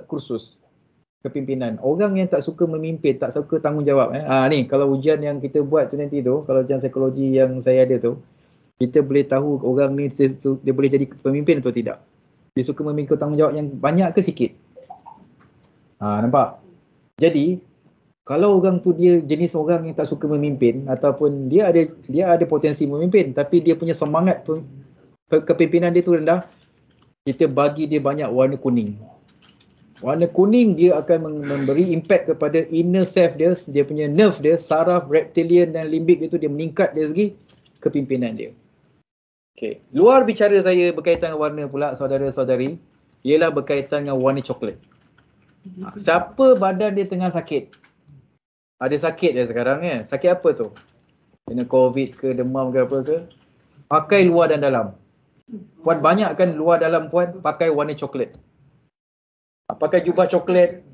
kursus kepimpinan. Orang yang tak suka memimpin, tak suka tanggungjawab. Ni kalau ujian yang kita buat tu nanti tu, kalau ujian psikologi yang saya ada tu, kita boleh tahu orang ni dia boleh jadi pemimpin atau tidak. Dia suka memikul tanggungjawab yang banyak ke sikit. Nampak? Jadi, kalau orang tu dia jenis orang yang tak suka memimpin ataupun dia ada potensi memimpin tapi dia punya semangat kepimpinan dia tu rendah, kita bagi dia banyak warna kuning. Warna kuning dia akan memberi impact kepada inner self dia, dia punya nerve dia, saraf, reptilian dan limbik dia tu dia meningkat dari segi kepimpinan dia. Okey, luar bicara saya berkaitan dengan warna pula saudara-saudari, ialah berkaitan dengan warna coklat. Siapa badan dia tengah sakit? Ada sakit dia sekarang kan? Sakit apa tu? Kena COVID ke, demam ke apa ke? Pakai luar dan dalam. Puan banyak kan luar dalam puan pakai warna coklat. Pakai jubah coklat.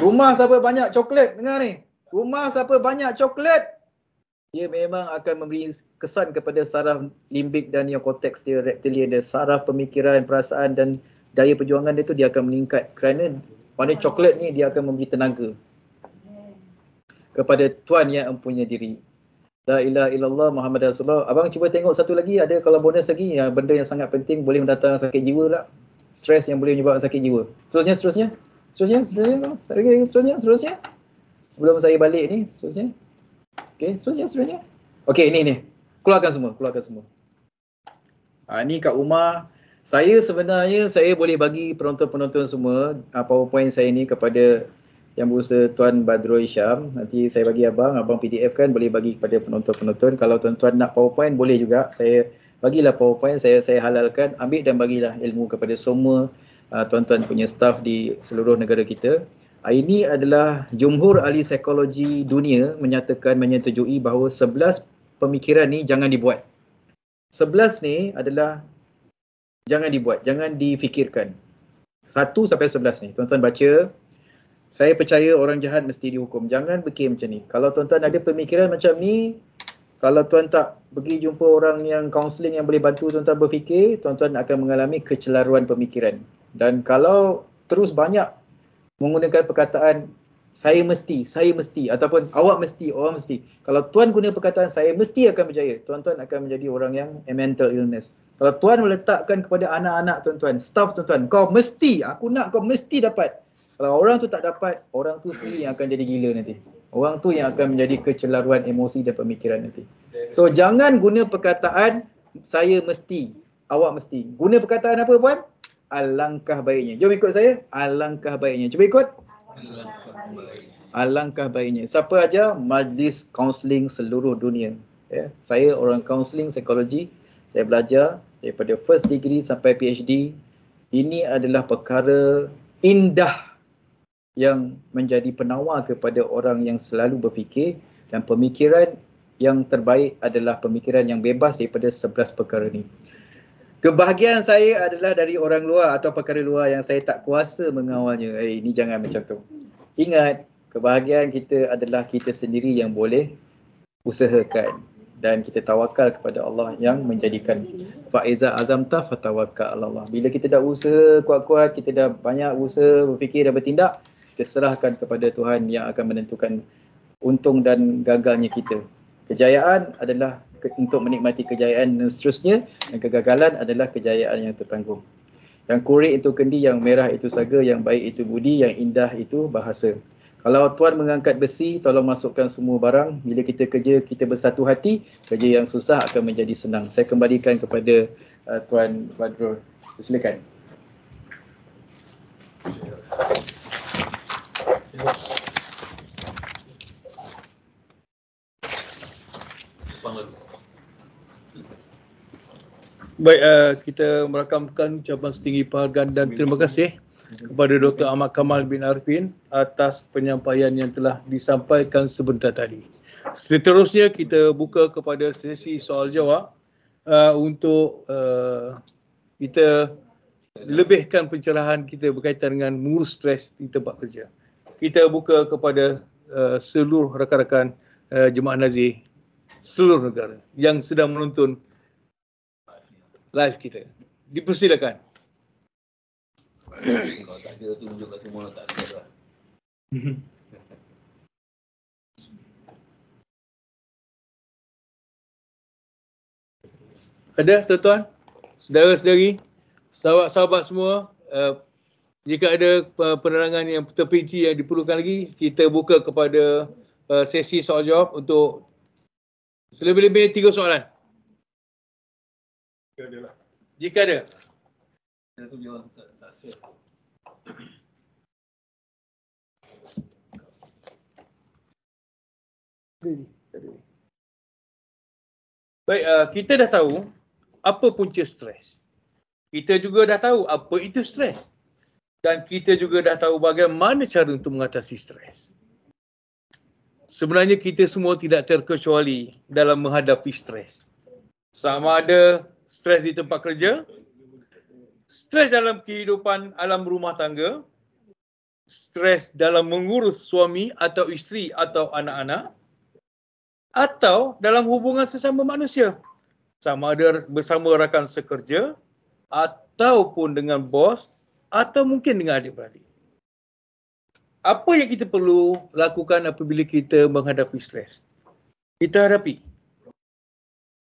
Rumah siapa banyak coklat? Dengar ni. Rumah siapa banyak coklat? Dia memang akan memberi kesan kepada saraf limbik dan neokortex dia, reptilian dia, saraf pemikiran, perasaan dan daya perjuangan dia tu dia akan meningkat. Kerana warna coklat ni dia akan memberi tenaga kepada Tuhan yang mempunyai diri. La ilaha illallah Muhammad Rasulullah. Abang cuba tengok satu lagi, ada kalau bonus lagi, yang benda yang sangat penting boleh mendatangkan sakit jiwa lah. Stres yang boleh menyebabkan sakit jiwa. Seterusnya. Sebelum saya balik ni, seterusnya. Okey, seterusnya. Okey, ini. Keluarkan semua. Ni kat rumah. Saya sebenarnya, saya boleh bagi penonton-penonton semua PowerPoint saya ni kepada Yang Berusaha Tuan Badrul Syam. Nanti saya bagi abang PDF kan, boleh bagi kepada penonton-penonton. Kalau tuan-tuan nak PowerPoint, boleh juga. Saya bagilah PowerPoint, saya halalkan, ambil dan bagilah ilmu kepada semua tuan-tuan punya staff di seluruh negara kita. Ini adalah Jumhur Ahli Psikologi Dunia menyetujui bahawa 11 pemikiran ni jangan dibuat. 11 ni adalah jangan dibuat, jangan difikirkan. 1 sampai 11 ni, tuan-tuan baca. Saya percaya orang jahat mesti dihukum. Jangan fikir macam ni. Kalau tuan-tuan ada pemikiran macam ni, kalau tuan tak pergi jumpa orang yang kaunseling yang boleh bantu tuan-tuan berfikir, tuan-tuan akan mengalami kecelaruan pemikiran. Dan kalau terus banyak menggunakan perkataan saya mesti ataupun awak mesti, orang mesti. Kalau tuan guna perkataan saya mesti akan berjaya, tuan-tuan akan menjadi orang yang mental illness. Kalau tuan meletakkan kepada anak-anak tuan-tuan, staff tuan-tuan, kau mesti, aku nak kau mesti dapat. Kalau orang tu tak dapat, orang tu sendiri yang akan jadi gila nanti. Orang tu yang akan menjadi kecelaruan emosi dan pemikiran nanti. So jangan guna perkataan saya mesti, awak mesti. Guna perkataan apa puan? Alangkah baiknya. Jom ikut saya. Alangkah baiknya. Cuba ikut. Alangkah baiknya. Siapa aja? Majlis kaunseling seluruh dunia. Ya. Saya orang kaunseling psikologi. Saya belajar daripada first degree sampai PhD. Ini adalah perkara indah yang menjadi penawar kepada orang yang selalu berfikir, dan pemikiran yang terbaik adalah pemikiran yang bebas daripada 11 perkara ni. Kebahagiaan saya adalah dari orang luar atau perkara luar yang saya tak kuasa mengawalnya. Ini jangan macam tu. Ingat, kebahagiaan kita adalah kita sendiri yang boleh usahakan, dan kita tawakal kepada Allah yang menjadikan. Faiza azamta fatawakkal Allah. Bila kita dah usaha kuat-kuat, kita dah banyak usaha berfikir dan bertindak, kita serahkan kepada Tuhan yang akan menentukan untung dan gagalnya kita. Kejayaan adalah untuk menikmati kejayaan dan seterusnya, dan kegagalan adalah kejayaan yang tertanggung. Yang kurik itu kendi, yang merah itu saga, yang baik itu budi, yang indah itu bahasa. Kalau tuan mengangkat besi, tolong masukkan semua barang. Bila kita kerja, kita bersatu hati, kerja yang susah akan menjadi senang. Saya kembalikan kepada Tuan Badrul. Silakan. Baik, kita merakamkan ucapan setinggi penghargaan dan terima kasih kepada Dr. Ahmad Kamal bin Arifin atas penyampaian yang telah disampaikan sebentar tadi. Seterusnya kita buka kepada sesi soal jawab untuk kita lebihkan pencerahan kita berkaitan dengan mengurus stres di tempat kerja. Kita buka kepada seluruh rakan-rakan jemaah nazir seluruh negara yang sedang menonton live kita. Dipersilakan. Kalau tak ada tunjuk kat semua tak ada lah. Ada tuan-tuan, saudara-saudari, sahabat-sahabat semua, jika ada penerangan yang terperinci yang diperlukan lagi, kita buka kepada sesi soal jawab untuk selebih-lebih 3 soalan. Jika ada. Saya tu dia orang tak share. Baik, kita dah tahu apa punca stres. Kita juga dah tahu apa itu stres. Dan kita juga dah tahu bagaimana cara untuk mengatasi stres. Sebenarnya kita semua tidak terkecuali dalam menghadapi stres. Sama ada stres di tempat kerja, stres dalam kehidupan alam rumah tangga, stres dalam mengurus suami atau isteri atau anak-anak, atau dalam hubungan sesama manusia. Sama ada bersama rakan sekerja, ataupun dengan bos, atau mungkin dengan adik-beradik. Apa yang kita perlu lakukan apabila kita menghadapi stres? Kita hadapi.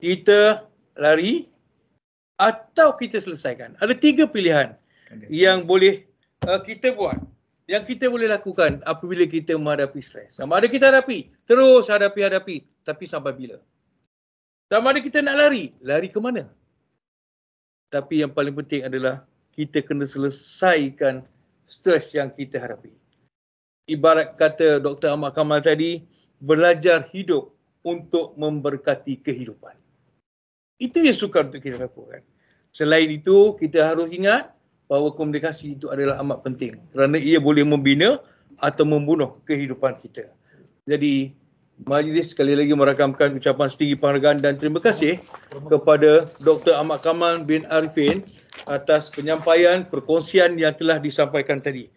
Kita lari atau kita selesaikan. Ada 3 pilihan yang boleh kita buat. Yang kita boleh lakukan apabila kita menghadapi stres. Sama ada kita hadapi, terus hadapi, tapi sampai bila? Sama ada kita nak lari, lari ke mana? Tapi yang paling penting adalah kita kena selesaikan stres yang kita hadapi. Ibarat kata Dr. Ahmad Kamal tadi, belajar hidup untuk memberkati kehidupan. Itu yang sukar untuk kita lakukan. Selain itu, kita harus ingat bahawa komunikasi itu adalah amat penting kerana ia boleh membina atau membunuh kehidupan kita. Jadi, majlis sekali lagi merakamkan ucapan setinggi penghargaan dan terima kasih kepada Dr. Ahmad Kamal bin Arifin atas penyampaian perkongsian yang telah disampaikan tadi.